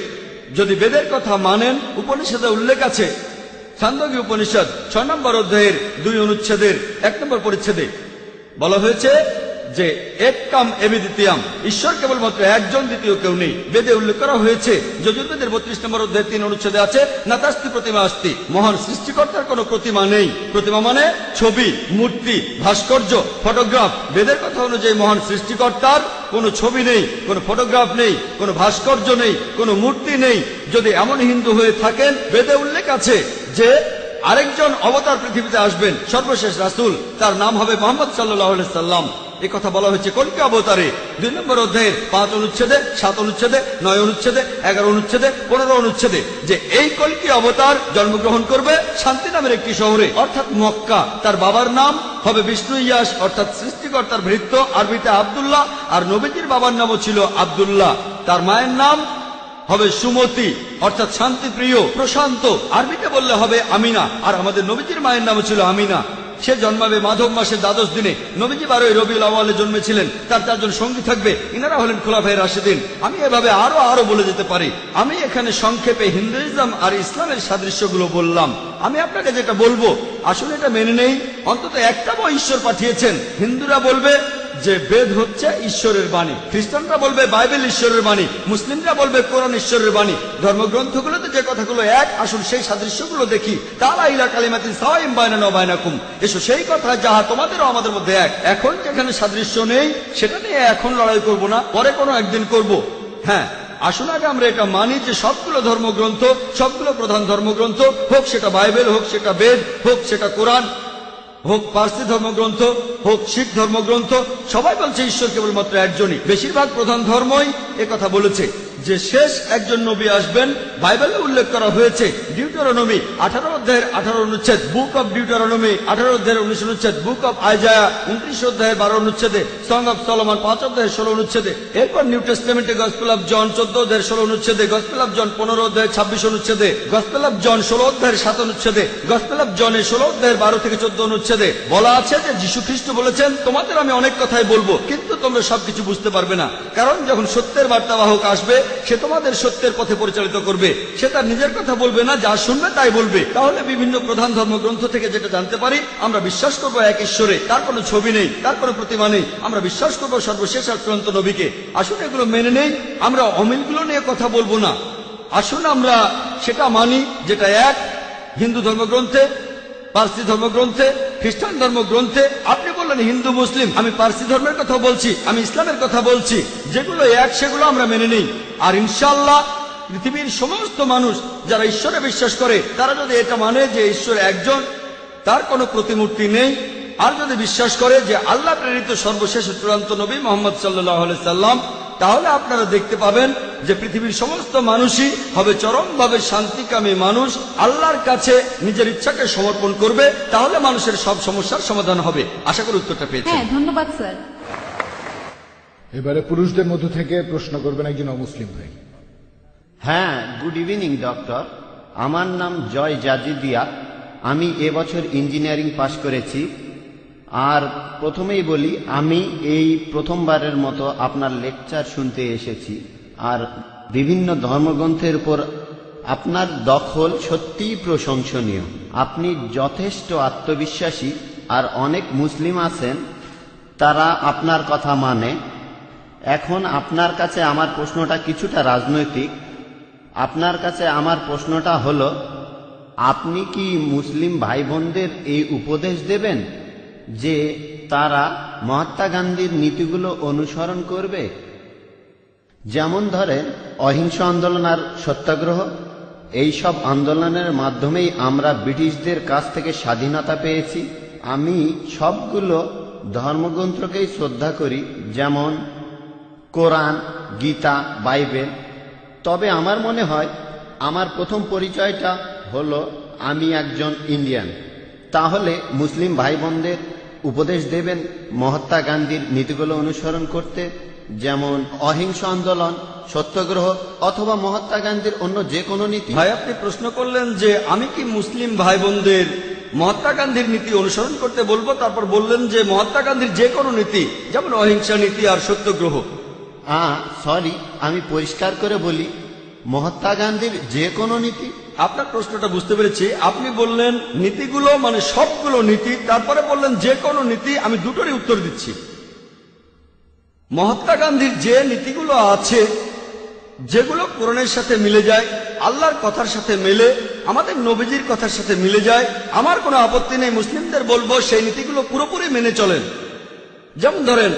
যদি বেদের কথা মানেন, উপনিষদে উল্লেখ আছে, ছান্দোগী উপনিষদ 6 নম্বর অধ্যায়ের 2 অনুচ্ছেদের 1 নম্বর পরিচ্ছেদে বলা হয়েছে যে এক কাম এবি দ্বিতীয়াম, ঈশ্বর কেবলমাত্র একজন, দ্বিতীয় কেউ নেই। বেদে উল্লেখ করা হয়েছে, যজুর্বেদের 32 নম্বর অধ্যায়ের 3 অনুচ্ছেদে আছে, নাতাস্তি প্রতিমা আস্তি, মহান সৃষ্টিকর্তার কোনো প্রতিমা নেই। প্রতিমা মানে ছবি, মূর্তি, ভাস্কর্য, ফটোগ্রাফ। বেদের কথা অনুযায়ী মহান সৃষ্টিকর্তার কোনো ছবি নেই, কোনো ফটোগ্রাফ নেই, কোনো ভাস্কর্য নেই, কোনো মূর্তি নেই। যদি এমন হিন্দু হয়ে থাকেন, বেদে উল্লেখ আছে যে আরেকজন অবতার পৃথিবীতে আসবেন, সর্বশেষ রাসূল, তার নাম হবে মুহাম্মদ সাল্লাল্লাহু আলাইহি সাল্লাম। এই কথা বলা হয়েছে কল্কি অবতারে 2 নম্বর অধ্যায়ের 5 অনুচ্ছেদে, 7 অনুচ্ছেদে, 9 অনুচ্ছেদে, 11 অনুচ্ছেদে, 15 অনুচ্ছেদে, যে এই কল্কি অবতার জন্মগ্রহণ করবে শান্তি নামের একটি শহরে, অর্থাৎ মক্কা। তার বাবার নাম হবে বিষ্ণু ইয়াস, অর্থাৎ সৃষ্টিকর্তার ভৃত্য, আরবিতে আব্দুল্লাহ। আর নবীজির বাবার নামও ছিল আব্দুল্লাহ। তার মায়ের নাম হবে সুমতি, অর্থাৎ শান্তিপ্রিয়, প্রশান্ত। আরবিতে বললে হবে আমিনা। আর আমাদের নবীজির মায়ের নামও ছিল আমিনা। সে জন্মাবে মাধব মাসের 12 দিনে। নবীজি 12 রবিউল আউয়ালে জন্মেছিলেন। তার 4 জন সঙ্গী থাকবে, ইনারা হলেন খোলাফায়ে রাশিদিন। আমি এভাবে আরো বলে যেতে পারি। আমি এখানে সংক্ষেপে হিন্দুইজম আর ইসলামের সাদৃশ্যগুলো বললাম। আমি আপনাকে যেটা বলবো, আসলে এটা মেনে নেই। অন্তত একটা বই ঈশ্বর পাঠিয়েছেন। হিন্দুরা বলবে যে বেদ হচ্ছে ঈশ্বরের বাণী, খ্রিস্টানরা বলবে বাইবেল ঈশ্বরের বাণী, মুসলিমরা বলবে কোরআন ঈশ্বরের বাণী। ধর্মগ্রন্থগুলোতে যে কথাগুলো এক, আসল সেই সাদৃশ্যগুলো দেখি। তাআলা ইলা কালিমাতিন সাওয়াইন বাইনানা ওয়া বাইনাকুম, এসো সেই কথা যাহা তোমাদেরও আমাদের মধ্যে এক। এখন যেখানে সাদৃশ্য নেই, সেটা নিয়ে এখন লড়াই করব না, পরে কোনো একদিন করব। হ্যাঁ, আসুন আগে আমরা এটা মানি যে সবগুলো ধর্মগ্রন্থ, সবগুলো প্রধান ধর্মগ্রন্থ, হোক সেটা বাইবেল, হোক সেটা বেদ, হোক সেটা কোরআন, হোক পার্সি ধর্মগ্রন্থ, হোক শিখ ধর্মগ্রন্থ, সবাই বলছে ঈশ্বর কেবলমাত্র একজনই। বেশিরভাগ প্রধান ধর্মই একথা বলেছে যে শেষ একজন নবী আসবেন। বাইবেলে উল্লেখ করা হয়েছে ডিউটেরোনমি 18 অধ্যায়ের 18 অনুচ্ছেদ, বুক অব ডিউটেরোনমি 18 অধ্যায়ের 19 অনুচ্ছেদ, বুক অব আইজায়া 29 অধ্যায়ের 12 অনুচ্ছেদে, সং অব সলোমন 5 অধ্যায়ের 16 অনুচ্ছেদে। এরপর নিউ টেস্টামেন্টে গসপেল অব জন 14 অধ্যায়ের 16 অনুচ্ছেদে, গসপেল অব জন 15 অধ্যায়ের 26 অনুচ্ছেদে, গসপেল অব জন 16 অধ্যায়ের 7 অনুচ্ছেদে, গসপেল অব জনে 16 অধ্যায়ের 12 থেকে 14 অনুচ্ছেদে বলা আছে যে যীশু খ্রিস্ট বলেছেন, তোমাদের আমি অনেক কথাই বলবো, কিন্তু তোমরা সবকিছু বুঝতে পারবে না। কারণ যখন সত্যের বার্তাবাহক আসবে, সে তোমাদের সত্যের পথে পরিচালিত করবে। সে তার নিজের কথা বলবে না, যা শুনবে তাই বলবে। তাহলে বিভিন্ন প্রধান ধর্মগ্রন্থ থেকে যেটা জানতে পারি, আমরা বিশ্বাস করবো এক ঈশ্বরে, তার কোনো ছবি নেই, তার কোনো প্রতিমা নেই। আমরা বিশ্বাস করবো সর্বশেষ আর চূড়ান্ত নবীকে। আসুন এগুলো মেনে নেই, আমরা অমিলগুলো নিয়ে কথা বলবো না। আসুন আমরা সেটা মানি যেটা এক, হিন্দু ধর্মগ্রন্থে, পার্সি ধর্মগ্রন্থে, খ্রিস্টান ধর্মগ্রন্থে। আপনি বললেন হিন্দু মুসলিম, আমি পার্সি ধর্মের কথা বলছি, আমি ইসলামের কথা বলছি। যেগুলো এক সেগুলো আমরা মেনে নিই। আর ইনশাআল্লাহ পৃথিবীর সমস্ত মানুষ যারা ঈশ্বরে বিশ্বাস করে, তারা যদি এটা মানে যে ঈশ্বর একজন, তার কোনো প্রতিমূর্তি নেই, আর যদি বিশ্বাস করে যে আল্লাহ প্রেরিত সর্বশেষ চূড়ান্ত নবী মুহাম্মদ সাল্লাল্লাহু আলাইহি সাল্লাম, তাহলে আপনারা দেখতে পাবেন যে পৃথিবীর সমস্ত মানুষই হবে চরমভাবে শান্তিকামী মানুষ, আল্লাহর কাছে নিজের ইচ্ছাকে সমর্পণ করবে। তাহলে মানুষের সব সমস্যার সমাধান হবে। আশা করি উত্তরটা পেয়েছেন। হ্যাঁ, ধন্যবাদ স্যার। এবারে পুরুষদের মধ্য থেকে প্রশ্ন করবেন একজন অমুসলিম ভাই। হ্যাঁ, গুড ইভিনিং ডক্টর। আমার নাম জয় জাজিদিয়া। আমি এবছর ইঞ্জিনিয়ারিং পাশ করেছি। আর প্রথমেই বলি, আমি এই প্রথমবারের মতো আপনার লেকচার শুনতে এসেছি। আর বিভিন্ন ধর্মগ্রন্থের উপর আপনার দখল সত্যিই প্রশংসনীয়। আপনি যথেষ্ট আত্মবিশ্বাসী। আর অনেক মুসলিম আছেন, তারা আপনার কথা মানে। এখন আপনার কাছে আমার প্রশ্নটা কিছুটা রাজনৈতিক। আপনার কাছে আমার প্রশ্নটা হলো, আপনি কি মুসলিম ভাই বোনদের এই উপদেশ দেবেন যে তারা মহাত্মা গান্ধীর নীতিগুলো অনুসরণ করবে? যেমন ধরেন অহিংস আন্দোলন আর সত্যাগ্রহ, এই সব আন্দোলনের মাধ্যমেই আমরা ব্রিটিশদের কাছ থেকে স্বাধীনতা পেয়েছি। আমি সবগুলো ধর্মগ্রন্থকেই শ্রদ্ধা করি, যেমন কোরআন, গীতা, বাইবেল। তবে আমার মনে হয় আমার প্রথম পরিচয়টা হলো আমি একজন ইন্ডিয়ান। তাহলে মুসলিম ভাই বোনদের উপদেশ দেবেন মহাত্মা গান্ধীর নীতিগুলো অনুসরণ করতে, যেমন অহিংস আন্দোলন, সত্যাগ্রহ, অথবা মহাত্মা গান্ধীর অন্য যে কোনো নীতি? ভাই, আপনি প্রশ্ন করলেন যে আমি কি মুসলিম ভাই বোনদের মহাত্মা গান্ধীর নীতি অনুসরণ করতে বলবো, তারপর বললেন যে মহাত্মা গান্ধীর যে কোনো নীতি, যেমন অহিংসা নীতি আর সত্যাগ্রহ। সরি, আমি পরিষ্কার করে বলি, মহাত্মা গান্ধীর যে কোনো নীতি। আপনার প্রশ্নটা বুঝতে পেরেছি। আপনি বললেন নীতিগুলো মানে সবগুলো নীতি, তারপরে বললেন যে কোনো নীতি। আমি দুটোরই উত্তর দিচ্ছি। মহাত্মা গান্ধীর যে নীতিগুলো আছে, যেগুলো কোরআনের সাথে মিলে যায়, আল্লাহর কথার সাথে মেলে, আমাদের নবীজির কথার সাথে মিলে যায়, আমার কোনো আপত্তি নেই। মুসলিমদের বলবো সেই নীতিগুলো পুরোপুরি মেনে চলেন। যেমন ধরেন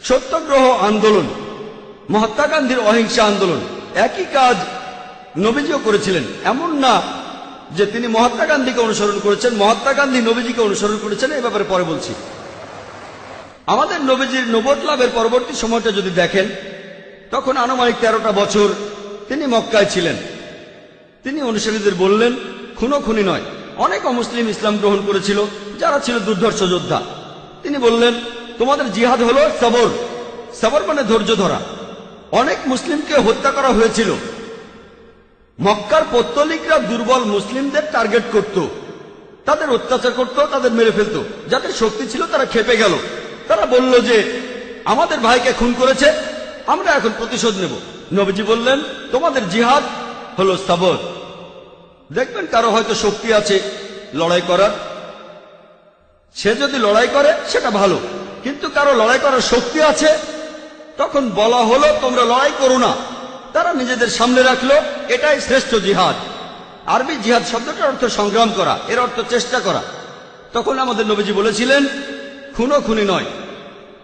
সত্যাগ্রহ আন্দোলন, মহাত্মা গান্ধীর অহিংসা আন্দোলন, একই কাজ নবীজিও করেছিলেন। এমন না যে তিনি মহাত্মা গান্ধীকে অনুসরণ করেছেন, মহাত্মা গান্ধী নবীজিকে অনুসরণ করেছেন, এই ব্যাপারে পরে বলছি। আমাদের নবীজির নবুয়ত লাভের পরবর্তী সময়টা যদি দেখেন, তখন আনুমানিক 13টা বছর তিনি মক্কায় ছিলেন। তিনি অনুসারীদের বললেন, খুনোখুনি নয়। অনেক অমুসলিম ইসলাম গ্রহণ করেছিল যারা ছিল দুর্ধর্ষ যোদ্ধা। তিনি বললেন, তোমাদের জিহাদ হলো সবর। সবর মানে ধৈর্য ধরা। অনেক মুসলিমকে হত্যা করা হয়েছিল। মক্কার পৌত্তলিকরা দুর্বল মুসলিমদের টার্গেট করত, তাদের অত্যাচার করত, তাদের মেরে ফেলত। যাদের শক্তি ছিল তারা খেপে গেল। তারা বলল যে আমাদের ভাইকে খুন করেছে, আমরা এখন প্রতিশোধ নেব। নবীজি বললেন, তোমাদের জিহাদ হলো সবর। দেখবেন কারো হয়তো শক্তি আছে লড়াই করার, সে যদি লড়াই করে সেটা ভালো, কিন্তু কারো লড়াই করার শক্তি আছে, তখন বলা হলো তোমরা লড়াই করো না। তারা নিজেদের সামনে রাখলো, এটাই শ্রেষ্ঠ জিহাদ। আরবি জিহাদ শব্দটার অর্থ সংগ্রাম করা, এর অর্থ চেষ্টা করা। তখন আমাদের নবীজি বলেছিলেন, খুনোখুনি নয়।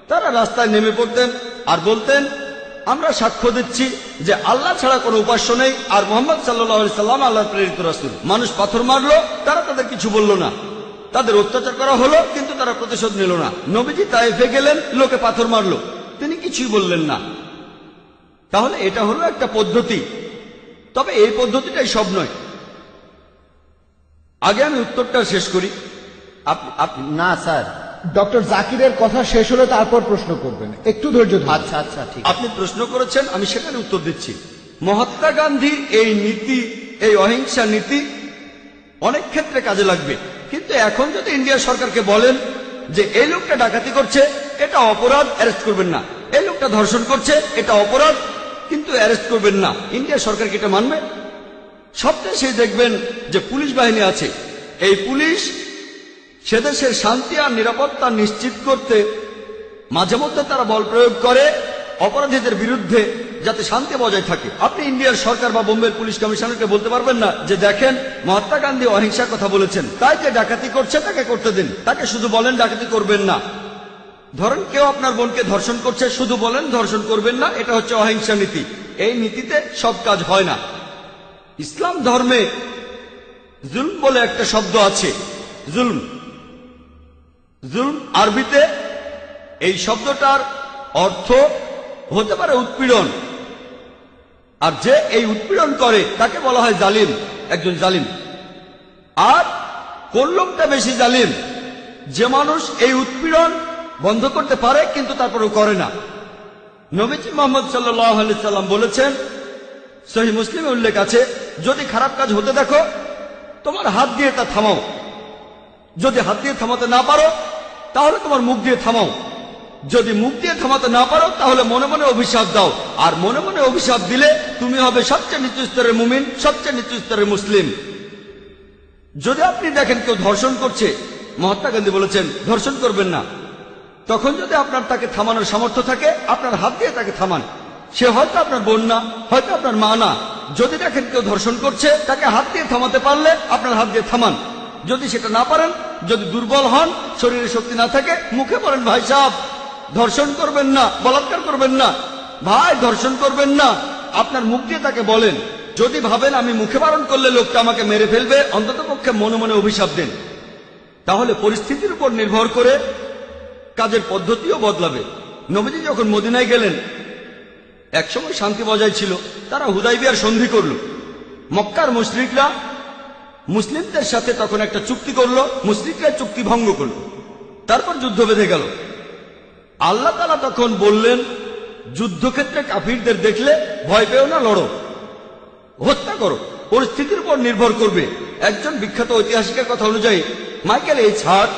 তারা রাস্তায় নেমে পড়তেন আর বলতেন, আমরা সাক্ষ্য দিচ্ছি যে আল্লাহ ছাড়া কোনো উপাস্য নেই, আর মুহাম্মদ সাল্লাল্লাহু আলাইহি সাল্লাম আল্লাহর প্রেরিত রাসূল। মানুষ পাথর মারলো, তারা তাদের কিছু বলল না। তাদের অত্যাচার করা হলো, কিন্তু তারা প্রতিশোধ নিল না। নবীজি তায়েফে গেলেন, লোকে পাথর মারলো, তিনি কিছুই বললেন না। তাহলে এটা হলো একটা পদ্ধতি, তবে এই পদ্ধতিটাই সব নয়। আগে আমি উত্তরটা শেষ করি। না স্যার, ডক্টর জাকিরের কথা শেষ হলে তারপর প্রশ্ন করবেন, একটু ধৈর্য ধরুন। আচ্ছা আচ্ছা ঠিক। আপনি প্রশ্ন করেছেন, আমি সেখানে উত্তর দিচ্ছি। মহাত্মা গান্ধীর এই নীতি, এই অহিংসা নীতি অনেক ক্ষেত্রে কাজে লাগবে, কিন্তু এখন যদি ইন্ডিয়া সরকারকে বলেন যে এই লোকটা ডাকাতি করছে, এটা অপরাধ, অ্যারেস্ট করবেন না। এই লোকটা ধর্ষণ করছে, এটা অপরাধ, কিন্তু অ্যারেস্ট করবেন না, ইন্ডিয়া সরকার কি এটা মানবে? সবচেয়ে সেই দেখবেন যে পুলিশ বাহিনী আছে, এই পুলিশ সে দেশের শান্তি আর নিরাপত্তা নিশ্চিত করতে মাঝে মধ্যে তারা বল প্রয়োগ করে অপরাধীদের বিরুদ্ধে, যাতে শান্তি বজায় থাকে। আপনি ইন্ডিয়ার সরকার বা বোম্বের পুলিশ কমিশনারকে বলতে পারবেন না যে দেখেন মহাত্মা গান্ধী অহিংসার কথা বলেছেন, তাই যে ডাকাতি করছে তাকে করতে দিন। তাকে শুধু বলেন ডাকাতি করবেন না। ধরেন কেউ আপনার বোনকে ধর্ষণ করছে, শুধু বলেন ধর্ষণ করবেন না, এটা হচ্ছে অহিংসা নীতি। এই নীতিতে সব কাজ হয় না। ইসলাম ধর্মে জুলম বলে একটা শব্দ আছে, জুলম। জুলম আরবিতে এই শব্দটার অর্থ হতে পারে উৎপীড়ন, আর যে এই উৎপীড়ন করে তাকে বলা হয় জালিম, একজন জালিম। আর কোন লোকটা বেশি জালিম? যে মানুষ এই উৎপীড়ন বন্ধ করতে পারে কিন্তু তারপরেও করে না। নবীজি মুহাম্মদ সাল্লাল্লাহু আলাইহি সাল্লাম বলেছেন, সহিহ মুসলিমে উল্লেখ আছে, যদি খারাপ কাজ হতে দেখো তোমার হাত দিয়ে তা থামাও। যদি হাত দিয়ে থামাতে না পারো তাহলে তোমার মুখ দিয়ে থামাও। যদি মুখ দিয়ে থামাতে না পারো তাহলে মনে মনে অভিশাপ দাও, আর মনে মনে অভিশাপ দিলে তুমি হবে সবচেয়ে নিচু স্তরের মুমিন, সবচেয়ে নিচু স্তরের মুসলিম। যদি আপনি দেখেন কেউ ধর্ষণ করছে, মহাত্মা গান্ধী বলেছেন ধর্ষণ করবেন না, তখন যদি আপনার তাকে থামানোর সামর্থ্য থাকে আপনার হাত দিয়ে তাকে থামান। সে হয়তো আপনার বোন না, হয়তো আপনার মা না। যদি দেখেন কেউ ধর্ষণ করছে, তাকে হাত দিয়ে থামাতে পারলে আপনার হাত দিয়ে থামান। যদি সেটা না পারেন, যদি দুর্বল হন, শরীরে শক্তি না থাকে, মুখে বলেন ভাই সাহেব ধর্ষণ করবেন না, বলাৎকার করবেন না, ভাই ধর্ষণ করবেন না। আপনার মুখ দিয়ে তাকে বলেন। যদি ভাবেন আমি মুখে বারণ করলে লোকটা আমাকে মেরে ফেলবে, অন্তত পক্ষে মনে মনে অভিশাপ দেন। তাহলে পরিস্থিতির উপর নির্ভর করে কাজের পদ্ধতিও বদলাবে। নবীজি যখন মদিনায় গেলেন, একসময় শান্তি বজায় ছিল, তারা হুদাইবিয়ার সন্ধি করল। মক্কার মুশরিকরা মুসলিমদের সাথে তখন একটা চুক্তি করলো, মুশরিকরা চুক্তি ভঙ্গ করল, তারপর যুদ্ধ বেঁধে গেল। আল্লাহ তাআলা তখন বললেন, যুদ্ধক্ষেত্রে কাফিরদের দেখলে ভয় পেও না, লড়ো, হত্যা করো, পরিস্থিতির উপর নির্ভর করবে। একজন বিখ্যাত ঐতিহাসিকের কথা অনুযায়ী মাইকেল এইচ হার্ট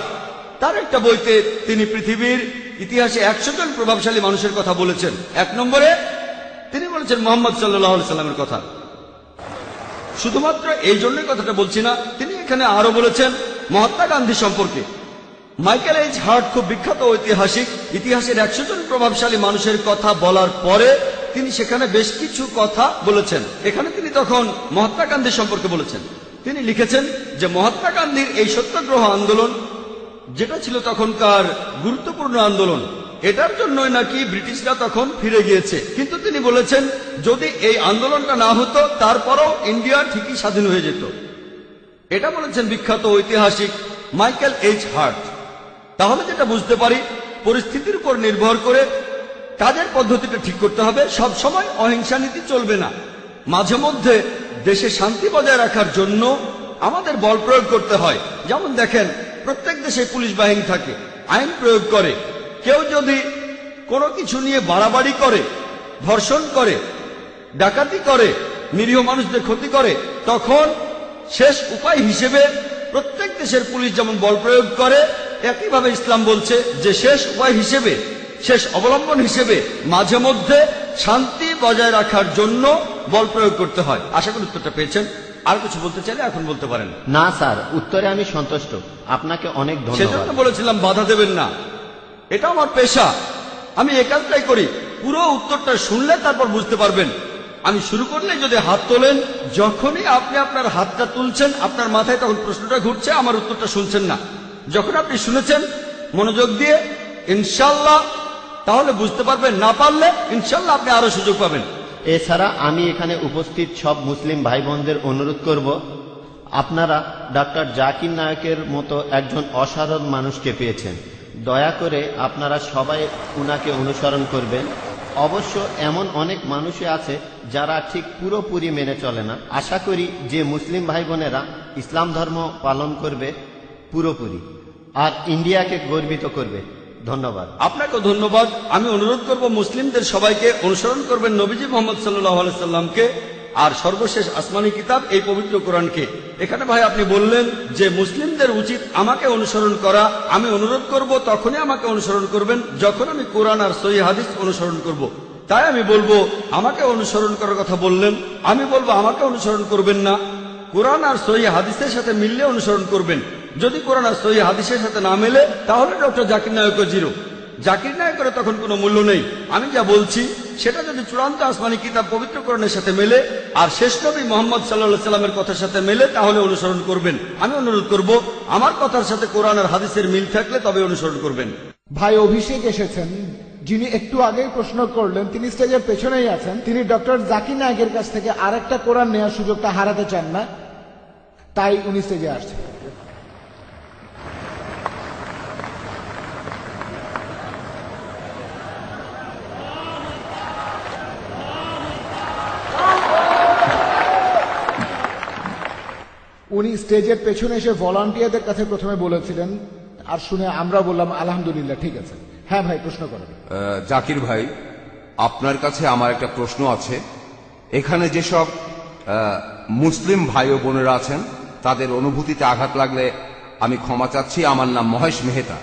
তার একটা বইতে তিনি পৃথিবীর ইতিহাসে 100 জন প্রভাবশালী মানুষের কথা বলেছেন। 1 নম্বরে তিনি বলেছেন মুহাম্মদ সাল্লাল্লাহু আলাইহি সাল্লামের কথা। শুধুমাত্র এই জন্যই কথাটা বলছি না, তিনি এখানে আরো বলেছেন মহাত্মা গান্ধী সম্পর্কে। মাইকেল এইচ হার্ট খুব বিখ্যাত ঐতিহাসিক, ইতিহাসের 100 জন প্রভাবশালী মানুষের কথা বলার পরে তিনি সেখানে বেশ কিছু কথা বলেছেন। এখানে তিনি তখন মহাত্মা গান্ধী সম্পর্কে বলেছেন। তিনি লিখেছেন যে মহাত্মা গান্ধীর এই সত্যাগ্রহ আন্দোলন, যেটা ছিল তখনকার গুরুত্বপূর্ণ আন্দোলন, এটার জন্যই নাকি ব্রিটিশরা তখন ফিরে গিয়েছে। কিন্তু তিনি বলেছেন যদি এই আন্দোলনটা না হতো তারপরও ইন্ডিয়া ঠিকই স্বাধীন হয়ে যেত। এটা বলেছেন বিখ্যাত ঐতিহাসিক মাইকেল এইচ হার্ট। তাহলে যেটা বুঝতে পারি, পরিস্থিতির উপর নির্ভর করে কাজের পদ্ধতিটা ঠিক করতে হবে। সব সময় অহিংসা নীতি চলবে না। মাঝে মধ্যে দেশে শান্তি বজায় রাখার জন্য আমাদের বল প্রয়োগ করতে হয়। যেমন দেখেন, প্রত্যেক দেশে পুলিশ বাহিনী থাকে, আইন প্রয়োগ করে। কেউ যদি কোনো কিছু নিয়ে বাড়াবাড়ি করে, ধর্ষণ করে, ডাকাতি করে, নিরীহ মানুষদের ক্ষতি করে, তখন শেষ উপায় হিসেবে প্রত্যেক দেশের পুলিশ যেমন বল প্রয়োগ করে, একইভাবে ইসলাম বলছে যে শেষ উপায় হিসেবে, শেষ অবলম্বন হিসেবে মাঝে মধ্যে শান্তি বজায় রাখার জন্য বল প্রয়োগ করতে হয়। আশা করি উত্তরটা পেয়েছেন। আর কিছু বলতে চাইলে এখন বলতে পারেন। না স্যার, উত্তরে আমি সন্তুষ্ট। আপনাকে অনেক ধন্যবাদ। সেজন্য বলেছিলাম বাধা দেবেন না, এটা আমার পেশা, আমি এ কাজটাই করি। পুরো উত্তরটা শুনলে তারপর বুঝতে পারবেন। আমি শুরু করলে যদি হাত তোলেন, যখনই আপনি আপনার হাতটা তুলছেন আপনার মাথায় তখন প্রশ্নটা ঘুরছে, আমার উত্তরটা শুনছেন না। যখন আপনি শুনেছেন মনোযোগ দিয়ে ইনশাল্লাহ, তাহলে বুঝতে পারবেন। না পারলে ইনশাল্লাহ আপনি আরো সুযোগ পাবেন। এছাড়া আমি এখানে উপস্থিত সব মুসলিম ভাই বোনদের অনুরোধ করব, আপনারা ডক্টর জাকির নায়কের মতো একজন অসাধারণ মানুষকে পেয়েছেন। দয়া করে আপনারা সবাই উনাকে অনুসরণ করবেন। অবশ্য এমন অনেক মানুষই আছে যারা ঠিক পুরোপুরি মেনে চলে না। আশা করি যে মুসলিম ভাই বোনেরা ইসলাম ধর্ম পালন করবে পুরোপুরি, আর ইন্ডিয়াকে গর্বিত করবে। ধন্যবাদ। আপনাকেও ধন্যবাদ। আমি অনুরোধ করব মুসলিমদের সবাইকে অনুসরণ করবেন নবীজি মোহাম্মদ সাল্লাল্লাহু আলাইহি সাল্লামকে, আর সর্বশেষ আসমানি কিতাব এই পবিত্র কোরআনকে। এখানে ভাই আপনি বললেন যে মুসলিমদের উচিত আমাকে অনুসরণ করা। আমি অনুরোধ করব তখনই আমাকে অনুসরণ করবেন যখন আমি কোরআন আর সহিহ হাদিস অনুসরণ করব। তাই আমি বলবো আমাকে অনুসরণ করার কথা বললেন, আমি বলবো আমাকে অনুসরণ করবেন না, কোরআন আর সহিহ হাদিসের সাথে মিললে অনুসরণ করবেন। যদি কোরআন আর সহিহ হাদিসের সাথে না মেলে তাহলে ডক্টর জাকির নায়কও জিরো। জাকির নায়কের তখন কোনো মূল্য নেই। আমি যা বলছি সেটা যদি চূড়ান্ত আসমানি কিতাব পবিত্র কোরআনের সাথে মেলে আর শেষ নবী মুহাম্মদ সাল্লাল্লাহু আলাইহি সাল্লামের কথার সাথে মেলে তাহলে অনুসরণ করবেন। আমি অনুরোধ করব আমার কথার সাথে কোরআন আর হাদিসের মিল থাকলে তবে অনুসরণ করবেন। ভাই অভিষেক এসেছেন, যিনি একটু আগেই প্রশ্ন করলেন, তিনি স্টেজের পেছনেই আছেন। তিনি ডক্টর জাকির নায়কের কাছ থেকে আরেকটা কোরআন নেওয়ার সুযোগটা হারাতে চান না, তাই উনি স্টেজে আসছেন। উনি স্টেজের পেছনে এসে ভলান্টিয়ারদের কাছে প্রথমে বলেছিলেন, আর শুনে আমরা বললাম আলহামদুলিল্লাহ, ঠিক আছে। হ্যাঁ ভাই, প্রশ্ন করেন। জাকির ভাই, আপনার কাছে আমার একটা প্রশ্ন আছে। এখানে যেসব মুসলিম ভাই ও বোনেরা আছেন তাদের অনুভূতিতে আঘাত লাগলে আমি ক্ষমা চাচ্ছি। আমার নাম মহেশ মেহতা,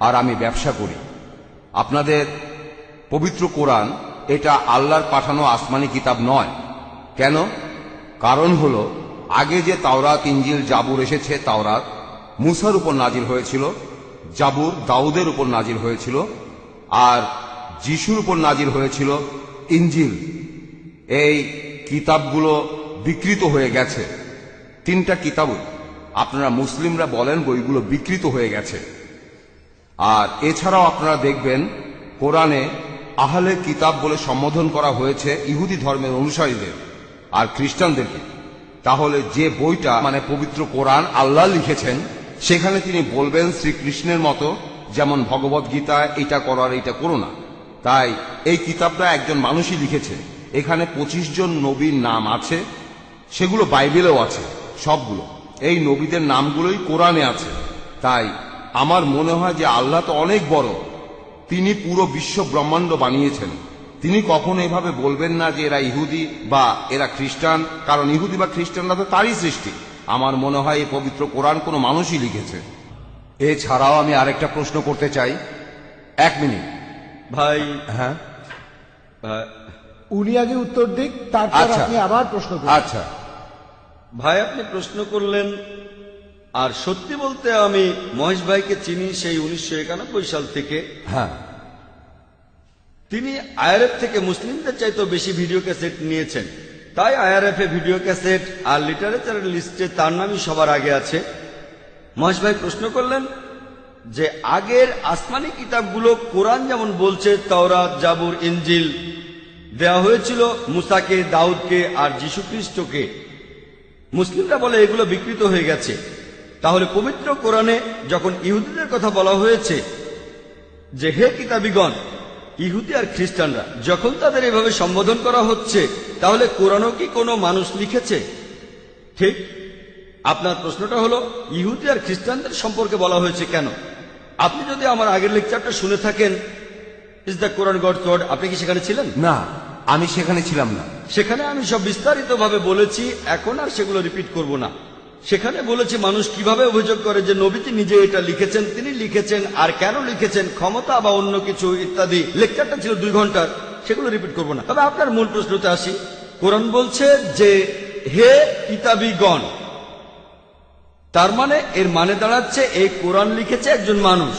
আর আমি ব্যবসা করি। আপনাদের পবিত্র কোরআন এটা আল্লাহর পাঠানো আসমানি কিতাব নয়। কেন? কারণ হলো আগে যে তাওরাত, ইঞ্জিল, জাবুর এসেছে, তাওরাত মুসার উপর নাজিল হয়েছিল, জাবুর দাউদের উপর নাজিল হয়েছিল, আর যিশুর উপর নাজিল হয়েছিল ইঞ্জিল। এই কিতাবগুলো বিকৃত হয়ে গেছে। তিনটা কিতাবই আপনারা মুসলিমরা বলেন বইগুলো বিকৃত হয়ে গেছে। আর এছাড়াও আপনারা দেখবেন কোরআনে আহলে কিতাব বলে সম্বোধন করা হয়েছে ইহুদি ধর্মের অনুসারীদের আর খ্রিস্টানদেরকে। তাহলে যে বইটা মানে পবিত্র কোরআন আল্লাহ লিখেছেন, সেখানে তিনি বলবেন শ্রীকৃষ্ণের মতো, যেমন ভগবত গীতায় এটা করো আর এটা করো না। তাই এই কিতাবটা একজন মানুষই লিখেছে। এখানে 25 জন নবীর নাম আছে, সেগুলো বাইবেলেও আছে সবগুলো। এই নবীদের নামগুলোই কোরআনে আছে। তাই আমার মনে হয় যে আল্লাহ তো অনেক বড়, তিনি পুরো বিশ্ব ব্রহ্মাণ্ড বানিয়েছেন। তিনি কখনো এভাবে বলবেন না যে এরা ইহুদি বা এরা খ্রিস্টান, কারণ ইহুদি বা খ্রিস্টানরা তো তারই সৃষ্টি। আমার মনে হয় এই পবিত্র কোরআন কোনো মানুষই লিখেছে। এছাড়াও আমি আরেকটা প্রশ্ন করতে চাই। 1 মিনিট ভাই। হ্যাঁ, উনি আগে উত্তর দিক, তারপর আপনি আবার প্রশ্ন করুন। আচ্ছা ভাই, আপনি প্রশ্ন করলেন, আর সত্যি বলতে আমি মহেশ ভাইকে চিনি সেই 1991 সাল থেকে। হ্যাঁ, তিনি আইআরএফ থেকে মুসলিমদের চাইতেও বেশি ভিডিও ক্যাসেট নিয়েছেন। তাই আইআরএফ এ ভিডিও ক্যাসেট আর লিটারেচারের লিস্টে তার নামই সবার আগে আছে। মহেশ ভাই প্রশ্ন করলেন যে আগের আসমানি কিতাবগুলো কোরআন যেমন বলছে তাওরাত, জাবুর, ইনজিল দেওয়া হয়েছিল মুসাকে, দাউদকে আর যীশু খ্রিস্টকে, মুসলিমরা বলে এগুলো বিকৃত হয়ে গেছে। তাহলে পবিত্র কোরআনে যখন ইহুদিদের কথা বলা হয়েছে যে হে কিতাবীগণ, ইহুদি আর খ্রিস্টানরা, যখন তাদের এভাবে সম্বোধন করা হচ্ছে, তাহলে কোরআনও কি কোনো মানুষ লিখেছে? ঠিক। আপনার প্রশ্নটা হলো ইহুদি আর খ্রিস্টানদের সম্পর্কে বলা হয়েছে কেন? আপনি যদি আমার আগের লেকচারটা শুনে থাকেন, is the Quran God's word, আপনি কি সেখানে ছিলেন? না, আমি সেখানে ছিলাম না। সেখানে আমি সব বিস্তারিতভাবে বলেছি, এখন আর সেগুলো রিপিট করব না। সেখানে বলেছি মানুষ কিভাবে অভিযোগ করে যে নবীজি নিজে এটা লিখেছেন, তিনি লিখেছেন, আর কেন লিখেছেন, ক্ষমতা বা অন্য কিছু ইত্যাদি। লেকচারটা ছিল 2 ঘন্টার, সেগুলো রিপিট করব না। তবে আপনার মূল প্রশ্নতে আসি। কোরআন বলছে যে হে কিতাবীগণ, তার মানে এর মানে দাঁড়াচ্ছে এই কোরআন লিখেছে একজন মানুষ।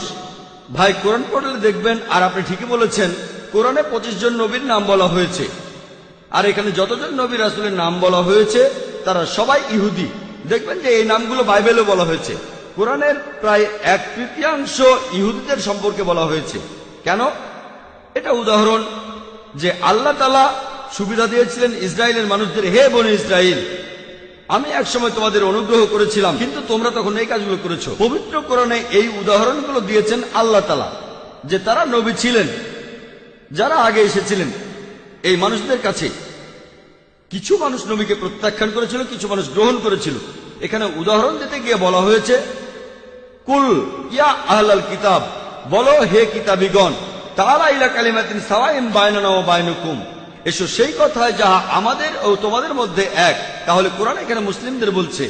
ভাই, কোরআন পড়লে দেখবেন, আর আপনি ঠিকই বলেছেন, কোরআনে 25 জন নবীর নাম বলা হয়েছে, আর এখানে যতজন নবী রাসূলের নাম বলা হয়েছে তারা সবাই ইহুদি। দেখবেন যে এই নামগুলো বাইবেলে বলা হয়েছে। কোরআনের প্রায় 1/3 ইহুদিদের সম্পর্কে বলা হয়েছে। কেন? এটা উদাহরণ যে আল্লাহ তাআলা সুবিধা দিয়েছিলেন ইসরায়েলের মানুষদের, হে বনি ইসরায়েল, আমি একসময় তোমাদের অনুগ্রহ করেছিলাম, কিন্তু তোমরা তখন এই কাজগুলো করেছো। পবিত্র কোরআনে এই উদাহরণগুলো দিয়েছেন আল্লাহ তাআলা, যে তারা নবী ছিলেন যারা আগে এসেছিলেন এই মানুষদের কাছে। কিছু মানুষ নবীকে প্রত্যাখ্যান করেছিল, কিছু মানুষ গ্রহণ করেছিল। এখানে উদাহরণ দিতে গিয়ে বলা হয়েছে, কুল ইয়া আহলাল কিতাব, বলো হে কিতাবীগণ, তাআলা ইলা কালিমাতিন সাওয়াইন বাইনানা ওয়া বাইনাকুম, এসো সেই কথায় যাহা আমাদের ও তোমাদের মধ্যে এক। তাহলে কোরআন এখানে মুসলিমদের বলছে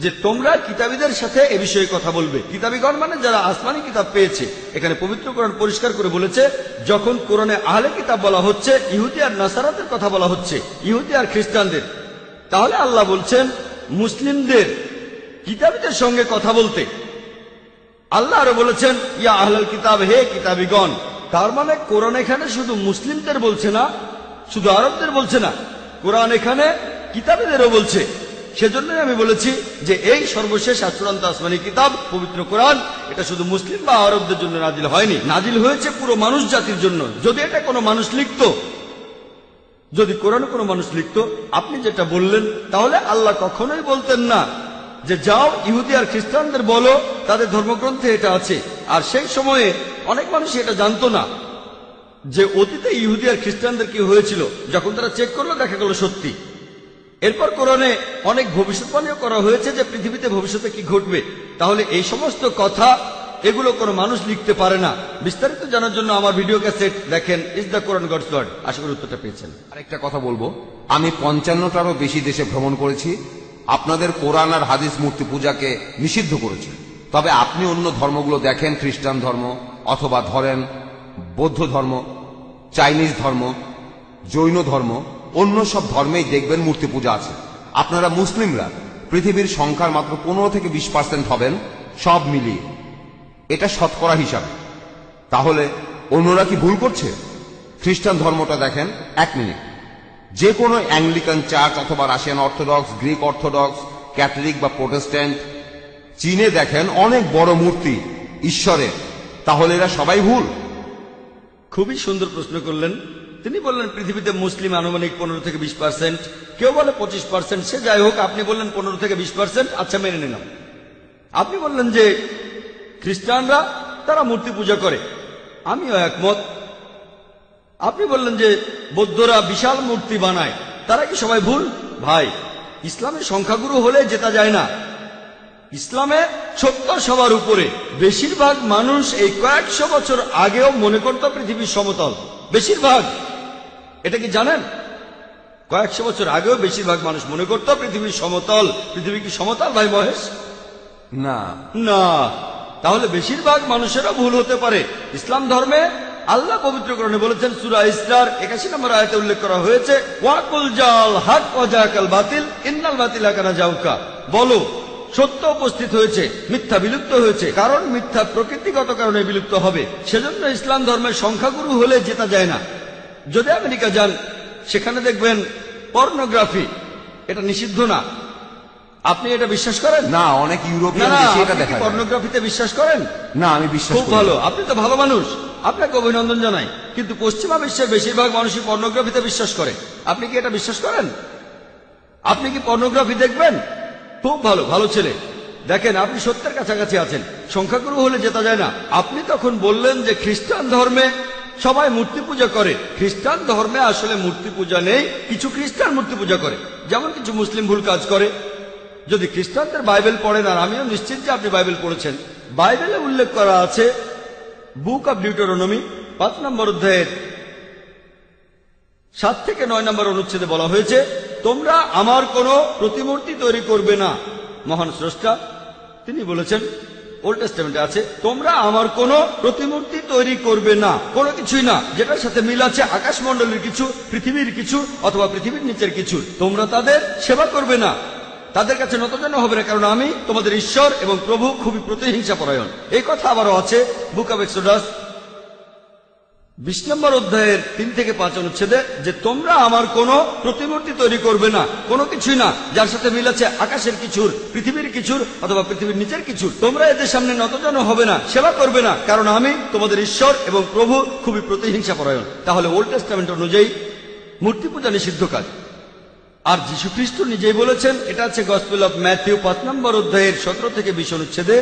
যে তোমরা কিতাবীদের সাথে এ বিষয়ে কথা বলবে। কিতাবীগণ মানে যারা আসমানি কিতাব পেয়েছে। এখানে পবিত্র কোরআন পরিষ্কার করে বলেছে, যখন কোরআনে আহলে কিতাব বলা হচ্ছে, ইহুদি আর নাসারাদের কথা বলা হচ্ছে, ইহুদি আর খ্রিস্টানদের, তাহলে আল্লাহ বলছেন মুসলিমদের কিতাবীদের সঙ্গে কথা বলতে। আল্লাহ আরো বলেছেন ইয়া আহলাল কিতাব, হে কিতাবীগণ। তার মানে কোরআন এখানে শুধু মুসলিমদের বলছে না, শুধু আরবদের বলছে না, কোরআন এখানে কিতাবীদেরও বলছে। সেজন্যই আমি বলেছি যে এই সর্বশেষ আর চূড়ান্ত আসমানি কিতাব পবিত্র কোরআন, এটা শুধু মুসলিম বা আরবদের জন্য নাজিল হয়নি, নাজিল হয়েছে পুরো মানুষ জাতির জন্য। যদি এটা কোনো মানুষ লিখত, যদি কোরআনে কোনো মানুষ লিখত, আপনি যেটা বললেন, তাহলে আল্লাহ কখনোই বলতেন না যে যাও ইহুদি আর খ্রিস্টানদের বলো, তাদের ধর্মগ্রন্থে এটা আছে। আর সেই সময়ে অনেক মানুষ এটা জানতো না যে অতীতে ইহুদি আর খ্রিস্টানদের কি হয়েছিল। যখন তারা চেক করলো, দেখা গেল সত্যি। এরপর কোরআনে অনেক ভবিষ্যৎবাণীও করা হয়েছে যে পৃথিবীতে ভবিষ্যতে কি ঘটবে। তাহলে এই সমস্ত কথা এগুলো কোনো মানুষ লিখতে পারে না। বিস্তারিত জানার জন্য আমার ভিডিও ক্যাসেট দেখেন, is the Quran God's word. আশা করি উত্তরটা পেয়েছেন। আরেকটা কথা বলবো, আমি 55টারও বেশি দেশে ভ্রমণ করেছি। আপনাদের কোরআন আর হাদিস মূর্তি পূজাকে নিষিদ্ধ করেছে। তবে আপনি অন্য ধর্মগুলো দেখেন, খ্রিস্টান ধর্ম অথবা ধরেন বৌদ্ধ ধর্ম, চাইনিজ ধর্ম, জৈন ধর্ম, অন্য সব ধর্মেই দেখবেন মূর্তি পূজা আছে। আপনারা মুসলিমরা পৃথিবীর সংখ্যার মাত্র 15 থেকে 20% হবেন সব মিলিয়ে, এটা শতকরা হিসাবে। তাহলে অন্যরা কি ভুল করছে? খ্রিস্টান ধর্মটা দেখেন, 1 মিনিট, যে কোনো অ্যাংলিকান চার্চ অথবা Russian orthodox, Greek orthodox, Catholic বা প্রোটেস্ট্যান্ট, চীনে দেখেন অনেক বড় মূর্তি ঈশ্বরের। তাহলে এরা সবাই ভুল? খুবই সুন্দর প্রশ্ন করলেন। তিনি বললেন পৃথিবীতে মুসলিম আনুমানিক 15 থেকে 20%, কেউ বলে 25%, সে যাই হোক, আপনি বললেন 15 থেকে 20%, আচ্ছা মেনে নিলাম। আপনি বললেন যে খ্রিস্টানরা তারা মূর্তি পূজা করে, আমিও একমত। আপনি বললেন যে বৌদ্ধরা বিশাল মূর্তি বানায়, তারা কি সবাই ভুল? ভাই, ইসলামের সংখ্যাগুরু হলে জেতা যায় না। ইসলামে সত্য সবার উপরে। বেশিরভাগ মানুষ এই কয়েকশো বছর আগেও মনে করত পৃথিবীর সমতল। বেশিরভাগ, এটা কি জানেন? কয়েকশো বছর আগেও বেশিরভাগ মানুষ মনে করত পৃথিবীর সমতল। পৃথিবী কি সমতল ভাই মহেশ? না না। তাহলে বেশিরভাগ মানুষেরা ভুল হতে পারে। ইসলাম ধর্মে আল্লাহ পবিত্র কোরআনে বলেছেন, সূরা ইসরার 81 নম্বর আয়াতে উল্লেখ করা হয়েছে, ওয়াকুল জাল হক ওয়া জাকাল বাতিল ইন্নাল বাতিলা কানা জাউকা, বলো সত্য উপস্থিত হয়েছে, মিথ্যা বিলুপ্ত হয়েছে, কারণ মিথ্যা প্রকৃতিগত কারণে বিলুপ্ত হবে। সেজন্য ইসলাম ধর্মের সংখ্যাগুরু হলে জেতা যায় না। যদি আমেরিকা যান, সেখানে দেখবেন পর্নোগ্রাফি, এটা নিষিদ্ধ না। আপনি এটা বিশ্বাস করেন? না, অনেক না ইউরোপিয়ান না, দেশে এটা আপনি কি দেখা যায়। পর্নোগ্রাফিতে বিশ্বাস করেন? না, আমি বিশ্বাস খুব করি না। ভালো, আপনি তো ভালো মানুষ, আপনাকে অভিনন্দন জানাই। কিন্তু পশ্চিমা বিশ্বের বেশিরভাগ মানুষই পর্নোগ্রাফিতে বিশ্বাস করে। আপনি কি এটা বিশ্বাস করেন? আপনি কি পর্নোগ্রাফি দেখবেন? খুব ভালো, ভালো ছেলে। দেখেন, আপনি সত্যের কাছাকাছি আছেন। সংখ্যাগুরু হলে জেতা যায় না। আপনি তখন বললেন যে খ্রিস্টান ধর্মে সবাই মূর্তি পূজা করে। খ্রিস্টান ধর্মে আসলে মূর্তি পূজা নেই, কিছু খ্রিস্টান মূর্তি পূজা করে, যেমন কিছু মুসলিম ভুল কাজ করে। যদি খ্রিস্টানদের বাইবেল পড়েন, আর আমিও নিশ্চিত যে আপনি বাইবেল পড়েছেন, বাইবেলে উল্লেখ করা আছে, বুক অব ডিউটেরোনমি 5 নম্বর অধ্যায়ের 7 থেকে 9 নম্বর অনুচ্ছেদে বলা হয়েছে, তোমরা আমার কোনো প্রতিমূর্তি তৈরি করবে না। মহান স্রষ্টা তিনি বলেছেন, ওল্ড টেস্টামেন্টে আছে, তোমরা আমার কোনো প্রতিমূর্তি তৈরি করবে না, কোনো কিছুই না যেটার সাথে মিল আছে আকাশমণ্ডলের কিছু, পৃথিবীর কিছু, অথবা পৃথিবীর নিচের কিছু। তোমরা তাদের সেবা করবে না, তাদের কাছে নতজানু হবে না, কারণ আমি তোমাদের ঈশ্বর এবং প্রভু খুবই প্রতিহিংসা পরায়ণ। এই কথা আবারও আছে বুক অব এক্সোডাস 20 নম্বর অধ্যায়ের 3 থেকে 5 অনুচ্ছেদে, যে তোমরা আমার কোনো প্রতিমূর্তি তৈরি করবে না, কোনো কিছুই না যার সাথে মিল আছে আকাশের কিছুর, পৃথিবীর কিছুর, অথবা পৃথিবীর নিচের কিছুর। তোমরা এদের সামনে নতজানু হবে না, সেবা করবে না, কারণ আমি তোমাদের ঈশ্বর এবং প্রভু খুবই প্রতিহিংসা পরায়ণ। তাহলে ওল্ড টেস্টামেন্ট অনুযায়ী মূর্তি পূজা নিষিদ্ধ কাজ। আর যীশু খ্রিস্ট নিজেই বলেছেন, এটা আছে গসপেল অফ ম্যাথিউ 5 নম্বর অধ্যায়ের 17 থেকে 20 অনুচ্ছেদে,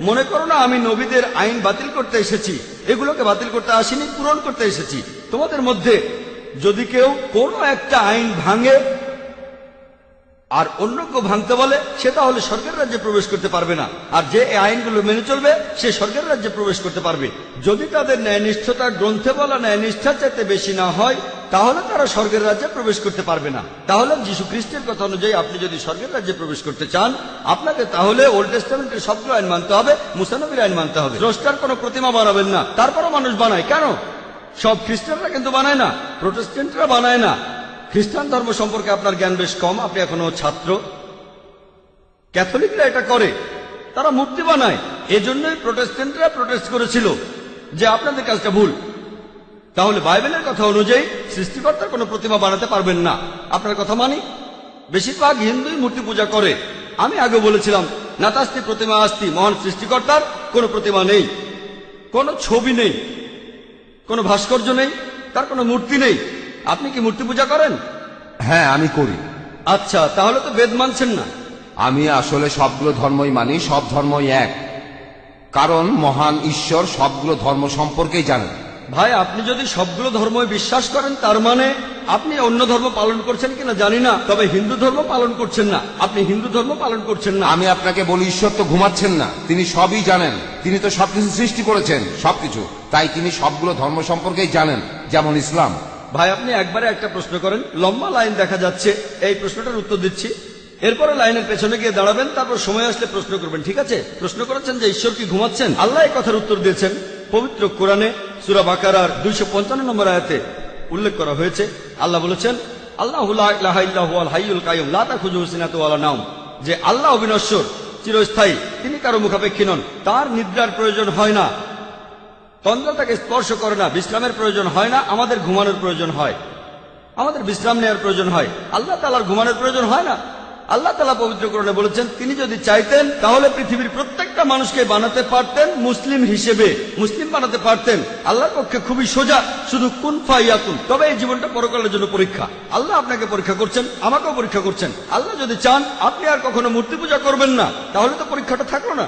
মনে করো না আমি নবীদের আইন বাতিল করতে এসেছি, এগুলোকে বাতিল করতে আসিনি, পূরণ করতে এসেছি। তোমাদের মধ্যে যদি কেউ কোনো একটা আইন ভাঙে আর অন্য কেউ ভাঙতে বলে, সে তাহলে স্বর্গের রাজ্যে প্রবেশ করতে পারবে না, আর যে এই আইনগুলো মেনে চলবে সে স্বর্গের রাজ্যে প্রবেশ করতে পারবে। যদি তাদের ন্যায়নিষ্ঠতা গ্রন্থে বলা ন্যায়নিষ্ঠার চাইতে বেশি না হয়, তাহলে তারা স্বর্গের রাজ্যে প্রবেশ করতে পারবে না। তাহলে যীশু খ্রিস্টের কথা অনুযায়ী আপনি যদি স্বর্গের রাজ্যে প্রবেশ করতে চান, আপনাকে তাহলে ওল্ড টেস্টামেন্টের সবগুলো আইন মানতে হবে, মুসা নবীর আইন মানতে হবে। স্রষ্টার কোনো প্রতিমা বানাবেন না। তারপরও মানুষ বানায়, কেন? সব খ্রিস্টানরা কিন্তু বানায় না, প্রোটেস্ট্যান্টরা বানায় না। খ্রিস্টান ধর্ম সম্পর্কে আপনার জ্ঞান বেশ কম, আপনি এখনো ছাত্র। ক্যাথলিকরা এটা করে, তারা মূর্তি বানায়। এজন্যই প্রোটেস্ট্যান্টরা প্রোটেস্ট করেছিল যে আপনাদের কাজটা ভুল। তাহলে বাইবেলের কথা অনুযায়ী সৃষ্টিকর্তার কোনো প্রতিমা বানাতে পারবেন না। আপনার কথা মানি, বেশিরভাগ হিন্দুই মূর্তি পূজা করে। আমি আগে বলেছিলাম, নাতাস্তি প্রতিমা আস্তি, মহান সৃষ্টিকর্তার কোনো প্রতিমা নেই, কোনো ছবি নেই, কোনো ভাস্কর্য নেই, তার কোনো মূর্তি নেই। আপনি কি মূর্তি পূজা করেন? হ্যাঁ, আমি করি। আচ্ছা, তাহলে তো বেদ মানছেন না। আমি আসলে সবগুলো ধর্মই মানি, সব ধর্মই এক, কারণ মহান ঈশ্বর সবগুলো ধর্ম সম্পর্কেই জানেন। ভাই, আপনি যদি সবগুলো ধর্মই বিশ্বাস করেন, তার মানে আপনি অন্য ধর্ম পালন করছেন কিনা জানি না, তবে হিন্দু ধর্ম পালন করছেন না। আপনি হিন্দু ধর্ম পালন করছেন না। আমি আপনাকে বলি, ঈশ্বর তো ঘুমাচ্ছেন না, তিনি সবই জানেন। তিনি তো সবকিছু সৃষ্টি করেছেন, সবকিছু, তাই তিনি সবগুলো ধর্ম সম্পর্কেই জানেন, যেমন ইসলাম। ভাই, আপনি একবারে একটা প্রশ্ন করেন, লম্বা লাইন দেখা যাচ্ছে, এই প্রশ্নটার উত্তর দিচ্ছি, এরপরে লাইনের পেছনে গিয়ে দাঁড়াবেন, তারপর সময় আসলে প্রশ্ন করবেন, ঠিক আছে? প্রশ্ন করেছেন যে ঈশ্বর কি ঘুমাচ্ছেন? আল্লাহ এই কথার উত্তর দিয়েছেন পবিত্র কোরআনে সূরা বাকারার 255 নম্বর আয়াতে উল্লেখ করা হয়েছে। আল্লাহ বলেছেন, আল্লাহু লা ইলাহা ইল্লা হুয়াল হাইয়ুল কাইয়ুম লা তাখুযুহু সিনাতুন ওয়ালা নাওম, যে আল্লাহ অবিনশ্বর, চিরস্থায়ী, তিনি কারো মুখাপেক্ষী নন, তার নিদ্রার প্রয়োজন হয় না, তন্দ্রা তাকে স্পর্শ করে না, বিশ্রামের প্রয়োজন হয় না। আমাদের ঘুমানোর প্রয়োজন হয়, আমাদের বিশ্রাম নেওয়ার প্রয়োজন হয়, আল্লাহ তাআলার ঘুমানোর প্রয়োজন হয় না। আল্লাহ তাআলা পবিত্র কোরআনে বলেছেন, তিনি যদি চাইতেন তাহলে পৃথিবীর প্রত্যেকটা মানুষকে বানাতে পারতেন মুসলিম হিসেবে, মুসলিম বানাতে পারতেন। আল্লাহর পক্ষে খুবই সোজা, শুধু কুন ফায়াকুন। তবে এই জীবনটা পরকালের জন্য পরীক্ষা। আল্লাহ আপনাকে পরীক্ষা করছেন, আমাকেও পরীক্ষা করছেন। আল্লাহ যদি চান আপনি আর কখনো মূর্তি পূজা করবেন না, তাহলে তো পরীক্ষাটা থাকলো না।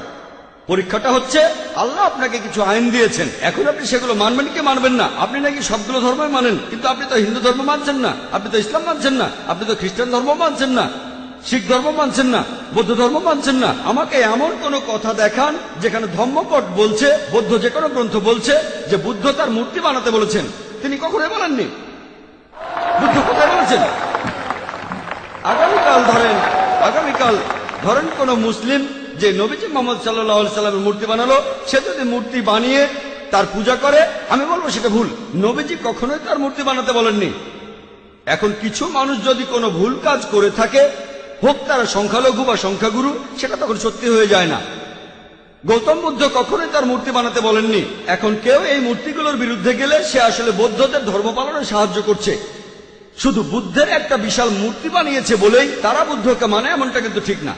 পরীক্ষাটা হচ্ছে, আল্লাহ আপনাকে কিছু আইন দিয়েছেন, এখন আপনি সেগুলো মানবেন কি মানবেন না। আপনি নাকি সবগুলো ধর্মই মানেন, কিন্তু আপনি তো হিন্দু ধর্ম মানছেন না, আপনি তো ইসলাম মানছেন না, আপনি তো খ্রিস্টান ধর্ম মানছেন না, শিখ ধর্ম মানছেন না, বৌদ্ধ ধর্ম মানছেন না। আমাকে এমন কোন কথা দেখান যেখানে ধম্মপট বলছে, বৌদ্ধ যে কোনো গ্রন্থ বলছে যে বুদ্ধ তার মূর্তি বানাতে বলেছেন। তিনি কখনোই বলেননি। বুদ্ধ কোথায় বলেছেন? আগামীকাল ধরেন কোন মুসলিম যে নবীজি মুহাম্মদ সাল্লাল্লাহু আলাইহি সাল্লামের মূর্তি বানালো, সে যদি মূর্তি বানিয়ে তার পূজা করে, আমি বলবো সেটা ভুল। নবীজি কখনোই তার মূর্তি বানাতে বলেননি। এখন কিছু মানুষ যদি কোনো ভুল কাজ করে থাকে, হোক তারা সংখ্যালঘু বা সংখ্যাগুরু, সেটা তখন সত্যি হয়ে যায় না। গৌতম বুদ্ধ কখনোই তার মূর্তি বানাতে বলেননি। এখন কেউ এই মূর্তিগুলোর বিরুদ্ধে গেলে সে আসলে বৌদ্ধদের ধর্ম পালনে সাহায্য করছে। শুধু বুদ্ধের একটা বিশাল মূর্তি বানিয়েছে বলেই তারা বুদ্ধকে মানে, এমনটা কিন্তু ঠিক না।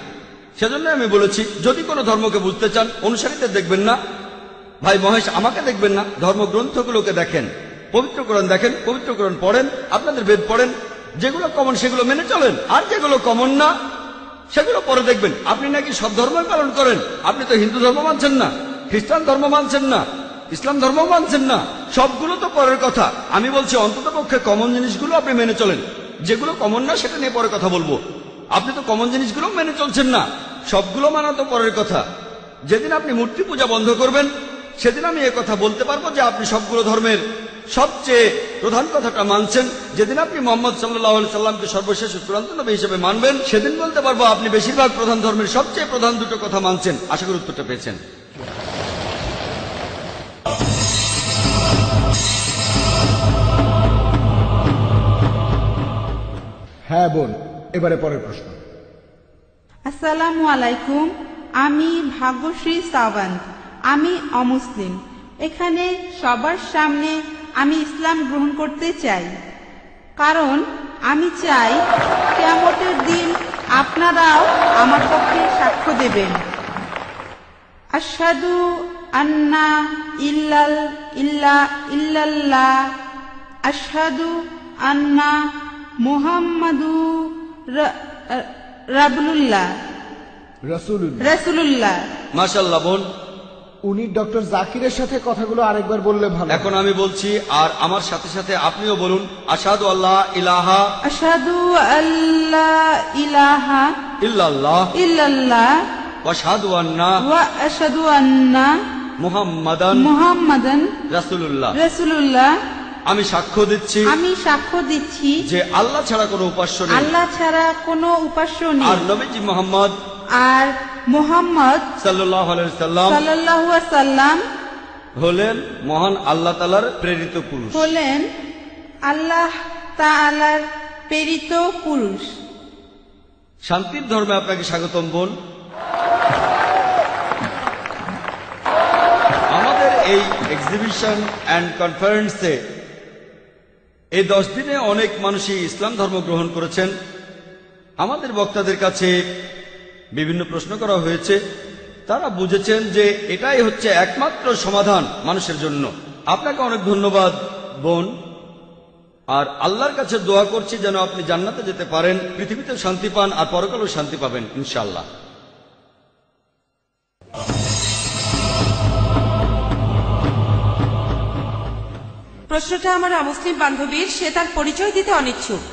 সেজন্য আমি বলেছি যদি কোনো ধর্মকে বুঝতে চান অনুসারীদের দেখবেন না, ভাই মহেশ আমাকে দেখবেন না, ধর্মগ্রন্থগুলোকে দেখেন, পবিত্র কোরআন দেখেন, পবিত্র কোরআন পড়েন, আপনাদের বেদ পড়েন, যেগুলো কমন সেগুলো মেনে চলেন, আর যেগুলো কমন না সেগুলো পরে দেখবেন। আপনি নাকি সব ধর্মই পালন করেন, আপনি তো হিন্দু ধর্ম মানছেন না, খ্রিস্টান ধর্ম মানছেন না, ইসলাম ধর্ম মানছেন না, সবগুলো তো পরের কথা। আমি বলছি অন্তত পক্ষে কমন জিনিসগুলো আপনি মেনে চলেন, যেগুলো কমন না সেটা নিয়ে পরে কথা বলবো। আপনি তো কমন জিনিসগুলো মেনে চলছেন না, সবগুলো মানা তো পরের কথা। যেদিন আপনি মূর্তি পূজা বন্ধ করবেন সেদিন আমি কথা বলতে পারবো যে আপনি সবগুলো ধর্মের সবচেয়ে প্রধান কথাটা মানছেন। যেদিন আপনি মোহাম্মদ সাল্লাল্লাহু আলাইহি সাল্লামকে সর্বশেষ চূড়ান্ত নবী হিসেবে মানবেন সেদিন বলতে পারবো আপনি বেশিরভাগ প্রধান ধর্মের সবচেয়ে প্রধান দুটো কথা মানছেন। আশা করি উত্তরটা পেয়েছেন। হ্যাঁ বোন, এবারে পরের প্রশ্ন। আসসালামু আলাইকুম, আমি ভাগ্যশ্রী সাওয়ান্ত, আমি অমুসলিম। এখানে সবার সামনে আমি ইসলাম গ্রহণ করতে চাই, কারণ আমি চাই কিয়ামতের দিন আপনারাও আমার পক্ষে সাক্ষ্য দেবেন। আশহাদু আন্না ইল্লাল্লাহ, আশহাদু আন্না মুহাম্মাদু রাসূলুল্লাহ। মাশাআল্লাহ বোন, উনি ডক্টর জাকিরের সাথে কথাগুলো আরেকবার বললে ভালো। এখন আমি বলছি আর আমার সাথে সাথে আপনিও বলুন। আশহাদু আল্লাহ ইলাহা, আশহাদু আল্লা ইলাহা ইল্লাল্লাহ ওয়া আশহাদু আন্না মুহাম্মাদান রাসূলুল্লাহ। আমি সাক্ষ্য দিচ্ছি যে আল্লাহ ছাড়া কোনো উপাস্য নেই, আর নবীজি মুহাম্মদ সাল্লাল্লাহু আলাইহি সাল্লাম হলেন মহান আল্লাহ তাআলার প্রেরিত পুরুষ। শান্তির ধর্মে আপনাকে স্বাগতম বোন। আমাদের এই এক্সিবিশন অ্যান্ড কনফারেন্সে এই 10 দিনে অনেক মানুষই ইসলাম ধর্ম গ্রহণ করেছেন। আমাদের বক্তাদের কাছে বিভিন্ন প্রশ্ন করা হয়েছে, তারা বুঝেছেন যে এটাই হচ্ছে একমাত্র সমাধান মানুষের জন্য। আপনাকে অনেক ধন্যবাদ বোন, আর আল্লাহর কাছে দোয়া করছি যেন আপনি জান্নাতে যেতে পারেন, পৃথিবীতেও শান্তি পান আর পরকালেও শান্তি পাবেন ইনশাআল্লাহ। প্রশ্নটা আমার অমুসলিম বান্ধবীর, সে তার পরিচয় দিতে অনিচ্ছুক।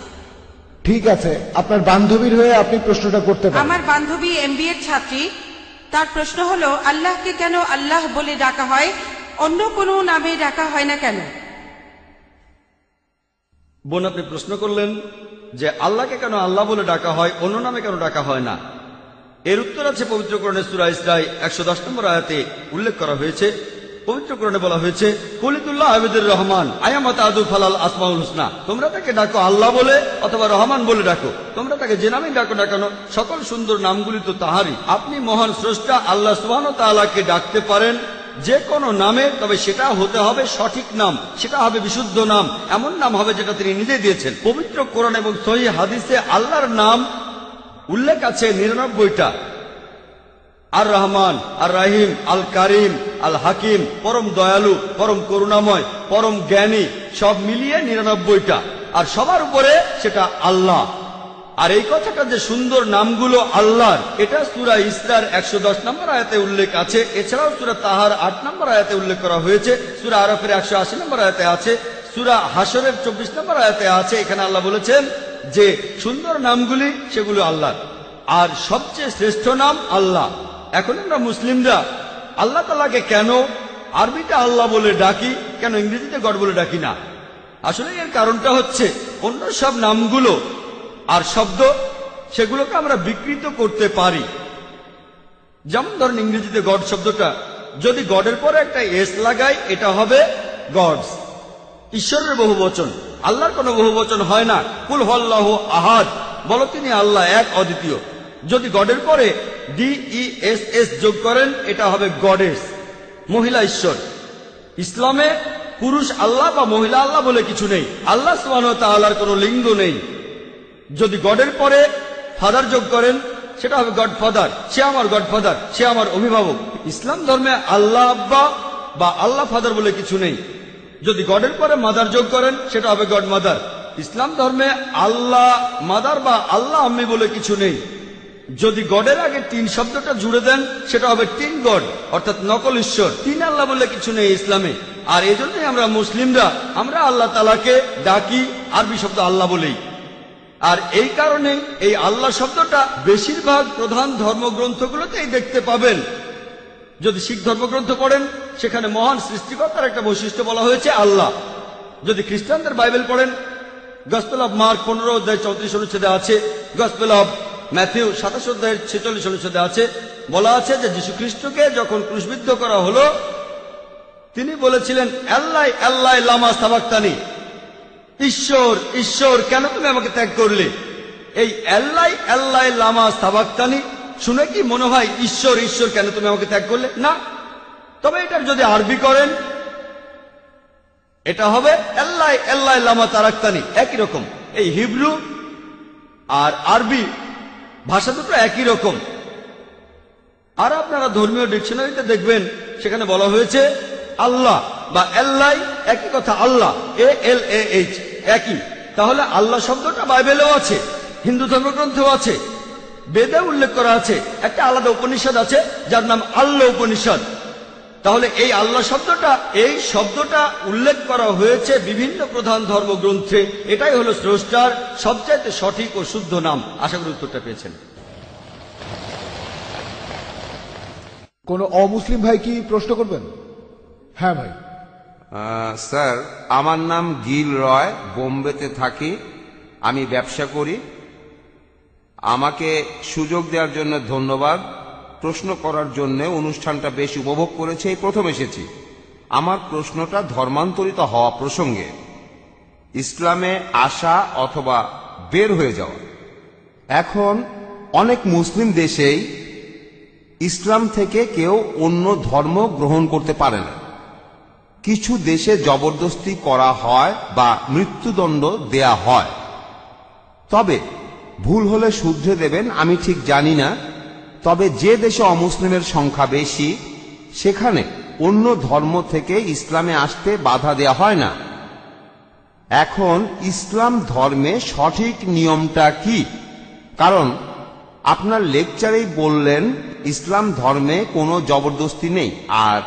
ঠিক আছে, আপনার বান্ধবীর হয়ে আপনি প্রশ্নটা করতে পারেন। আমার বান্ধবী এমবিএ ছাত্রী, তার প্রশ্ন হলো আল্লাহকে কেন আল্লাহ বলে ডাকা হয়, অন্য কোনো নামে ডাকা হয় না কেন? বোন, আপনি প্রশ্ন করলেন যে আল্লাহকে কেন আল্লাহ বলে ডাকা হয়, অন্য নামে কেন ডাকা হয় না। এর উত্তর আছে পবিত্র কোরআনে সূরা ইসরায় 110 নম্বর আয়াতে উল্লেখ করা হয়েছে। পবিত্র কোরআনে বলা হয়েছে কুলিতুল্লাহ আবিদুর রহমান আয়ামাত আদু ফালাল আসমাউল হুসনা, তোমরা তাকে ডাকো আল্লাহ বলে অথবা রহমান বলে ডাকো, তোমরা তাকে যে নামে ডাকো না কেন সকল সুন্দর নামগুলি তো তাহারই। আপনি মহান স্রষ্টা আল্লাহ সুবহানাহু ওয়া তাআলাকে ডাকতে পারেন যে কোনো নামে, তবে সেটা হতে হবে সঠিক নাম, সেটা হবে বিশুদ্ধ নাম, এমন নাম হবে যেটা তিনি নিজে দিয়েছেন। পবিত্র কোরআন এবং সহিহ হাদিসে আল্লাহর নাম উল্লেখ আছে 99টা। আর রহমান, আর রাহিম, আল কারিম, আল হাকিম, পরম দয়ালু, পরম করুণাময়, পরম জ্ঞানী, সব মিলিয়ে 99টা। আর সবার উপরে সেটা আল্লাহ। আর এই কথাটা যে সুন্দর নামগুলো আল্লাহর, এটা সূরা ইসরার 110 নম্বর আয়াতে উল্লেখ আছে। এছাড়াও সূরা তাহার 8 নম্বর আয়াতে উল্লেখ করা হয়েছে, সূরা আরাফের 180 নম্বর আয়াতে আছে, সূরা হাশরের 24 নম্বর আয়াতে আছে। এখানে আল্লাহ বলেছেন যে সুন্দর নামগুলি সেগুলো আল্লাহর, আর সবচেয়ে শ্রেষ্ঠ নাম আল্লাহ। এখন আমরা মুসলিমরা আল্লাহ তাআলাকে কেন আরবিতে আল্লাহ বলে ডাকি, কেন ইংরেজিতে গড বলে ডাকি না? আসলে এর কারণটা হচ্ছে অন্য সব নামগুলো আর শব্দ সেগুলোকে আমরা বিকৃত করতে পারি। যেমন ধরেন ইংরেজিতে গড শব্দটা যদি গডের পরে একটা এস লাগাই এটা হবে গডস, ঈশ্বরের বহুবচন। আল্লাহর কোনো বহুবচন হয় না। কুল হুয়াল্লাহু আহাদ, বলো তিনি আল্লাহ এক অদ্বিতীয়। যদি গডের পরে DESS যোগ করেন এটা হবে গডেস, মহিলা ঈশ্বর। ইসলামে পুরুষ আল্লাহ বা মহিলা আল্লাহ বলে কিছু নেই। আল্লাহ সুবহানাহু ওয়া তাআলার কোনো লিঙ্গ নেই। যদি গডের পরে ফাদার যোগ করেন সেটা হবে গডফাদার, সে আমার গডফাদার, সে আমার অভিভাবক। ইসলাম ধর্মে আল্লাহ আব্বা বা আল্লাহ ফাদার বলে কিছু নেই। যদি গডের পরে মাদার যোগ করেন সেটা হবে গড মাদার। ইসলাম ধর্মে আল্লাহ মাদার বা আল্লাহ আম্মি বলে কিছু নেই। যদি গডের আগে তিন শব্দটা জুড়ে দেন সেটা হবে তিন গড, অর্থাৎ নকল ঈশ্বর। তিন আল্লাহ বলে কিছু নেই ইসলামে। আর এই জন্যই আমরা মুসলিমরা আমরা আল্লাহ তাআলাকে ডাকি আরবি শব্দ আল্লাহ বলেই। আর এই কারণে এই আল্লাহ শব্দটা বেশিরভাগ প্রধান ধর্মগ্রন্থগুলোতেই দেখতে পাবেন। যদি শিখ ধর্মগ্রন্থ পড়েন সেখানে মহান সৃষ্টিকর্তার একটা বৈশিষ্ট্য বলা হয়েছে আল্লাহ। যদি খ্রিস্টানদের বাইবেল পড়েন, গসপেল অব মার্ক 15 অধ্যায় 34 অনুচ্ছেদে আছে, গসপেল অব ম্যাথিউ 27 অধ্যায় 46 অনুচ্ছেদে আছে, বলা আছে যে যীশু খ্রিস্টকে যখন ক্রুশবিদ্ধ করা হলো তিনি বলেছিলেন আল্লাহ আল্লাহ লামা সাবাক্তানি, ঈশ্বর ঈশ্বর কেন তুমি আমাকে ত্যাগ করলে। এই আল্লাহ আল্লাহ লামা সাবাক্তানি শুনে কি মনে হয় ঈশ্বর ঈশ্বর কেন তুমি আমাকে ত্যাগ করলে? না। তবে এটার যদি আরবি করেন এটা হবে আল্লাহ আল্লাহ লামা তারাক্তানি, একই রকম। এই হিব্রু আর আরবি ভাষা দুটো একই রকম। আর আপনারা ধর্মীয় ডিকশনারিতে দেখবেন সেখানে বলা হয়েছে আল্লাহ বা আল্লাহ, একই কথা, আল্লাহ ALAH একই। তাহলে আল্লাহ শব্দটা বাইবেলেও আছে, হিন্দু ধর্মগ্রন্থেও আছে, বেদে উল্লেখ করা আছে। একটা আলাদা উপনিষদ আছে যার নাম আল্লাহ উপনিষদ। তাহলে এই আল্লাহ শব্দটা উল্লেখ করা হয়েছে বিভিন্ন প্রধান ধর্মগ্রন্থে। এটাই হলো স্রষ্টার সবচাইতে সঠিক ও শুদ্ধ নাম। আশা করি উত্তরটা পেয়েছেন। কোন অমুসলিম ভাই কি প্রশ্ন করবেন? হ্যাঁ ভাই। স্যার, আমার নাম গিল রয়, বোম্বেতে থাকি, আমি ব্যবসা করি। আমাকে সুযোগ দেওয়ার জন্য ধন্যবাদ। প্রশ্ন করার জন্য অনুষ্ঠানটা বেশ উপভোগ করেছি, এই প্রথম এসেছি। আমার প্রশ্নটা ধর্মান্তরিত হওয়া প্রসঙ্গে, ইসলামে আসা অথবা বের হয়ে যাওয়া। এখন অনেক মুসলিম দেশেই ইসলাম থেকে কেউ অন্য ধর্ম গ্রহণ করতে পারে না। কিছু দেশে জবরদস্তি করা হয় বা মৃত্যুদণ্ড দেয়া হয়। তবে ভুল হলে শুধরে দেবেন, আমি ঠিক জানি না। তবে যে দেশে অমুসলিমের সংখ্যা বেশি সেখানে অন্য ধর্ম থেকে ইসলামে আসতে বাধা দেয়া হয় না। এখন ইসলাম ধর্মে সঠিক নিয়মটা কি? কারণ আপনার লেকচারেই বললেন ইসলাম ধর্মে কোনো জবরদস্তি নেই, আর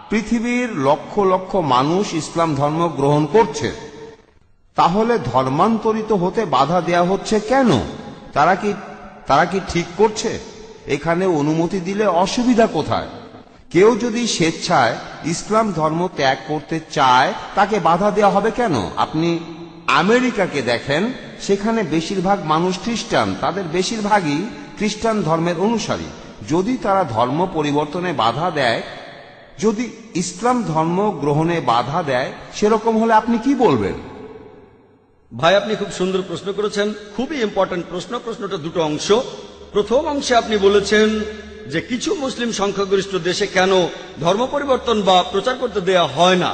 পৃথিবীর লক্ষ লক্ষ মানুষ ইসলাম ধর্ম গ্রহণ করছে। তাহলে ধর্মান্তরিত হতে বাধা দেয়া হচ্ছে কেন? তারা কি ঠিক করছে? এখানে অনুমতি দিলে অসুবিধা কোথায়? কেউ যদি স্বেচ্ছায় ইসলাম ধর্ম ত্যাগ করতে চায় তাকে বাধা দেওয়া হবে কেন? আপনি আমেরিকাকে দেখেন, সেখানে বেশিরভাগ মানুষ খ্রিস্টান, তাদের বেশিরভাগই খ্রিস্টান ধর্মের অনুসারী। যদি তারা ধর্ম পরিবর্তনে বাধা দেয়, যদি ইসলাম ধর্ম গ্রহণে বাধা দেয়, সেরকম হলে আপনি কি বলবেন? ভাই, আপনি খুব সুন্দর প্রশ্ন করেছেন, খুবই ইম্পর্টেন্ট প্রশ্ন। প্রশ্নটা দুটো অংশ। প্রথম অংশে আপনি বলেছেন যে কিছু মুসলিম সংখ্যাগরিষ্ঠ দেশে কেন ধর্ম পরিবর্তন বা প্রচার করতে দেয়া হয় না,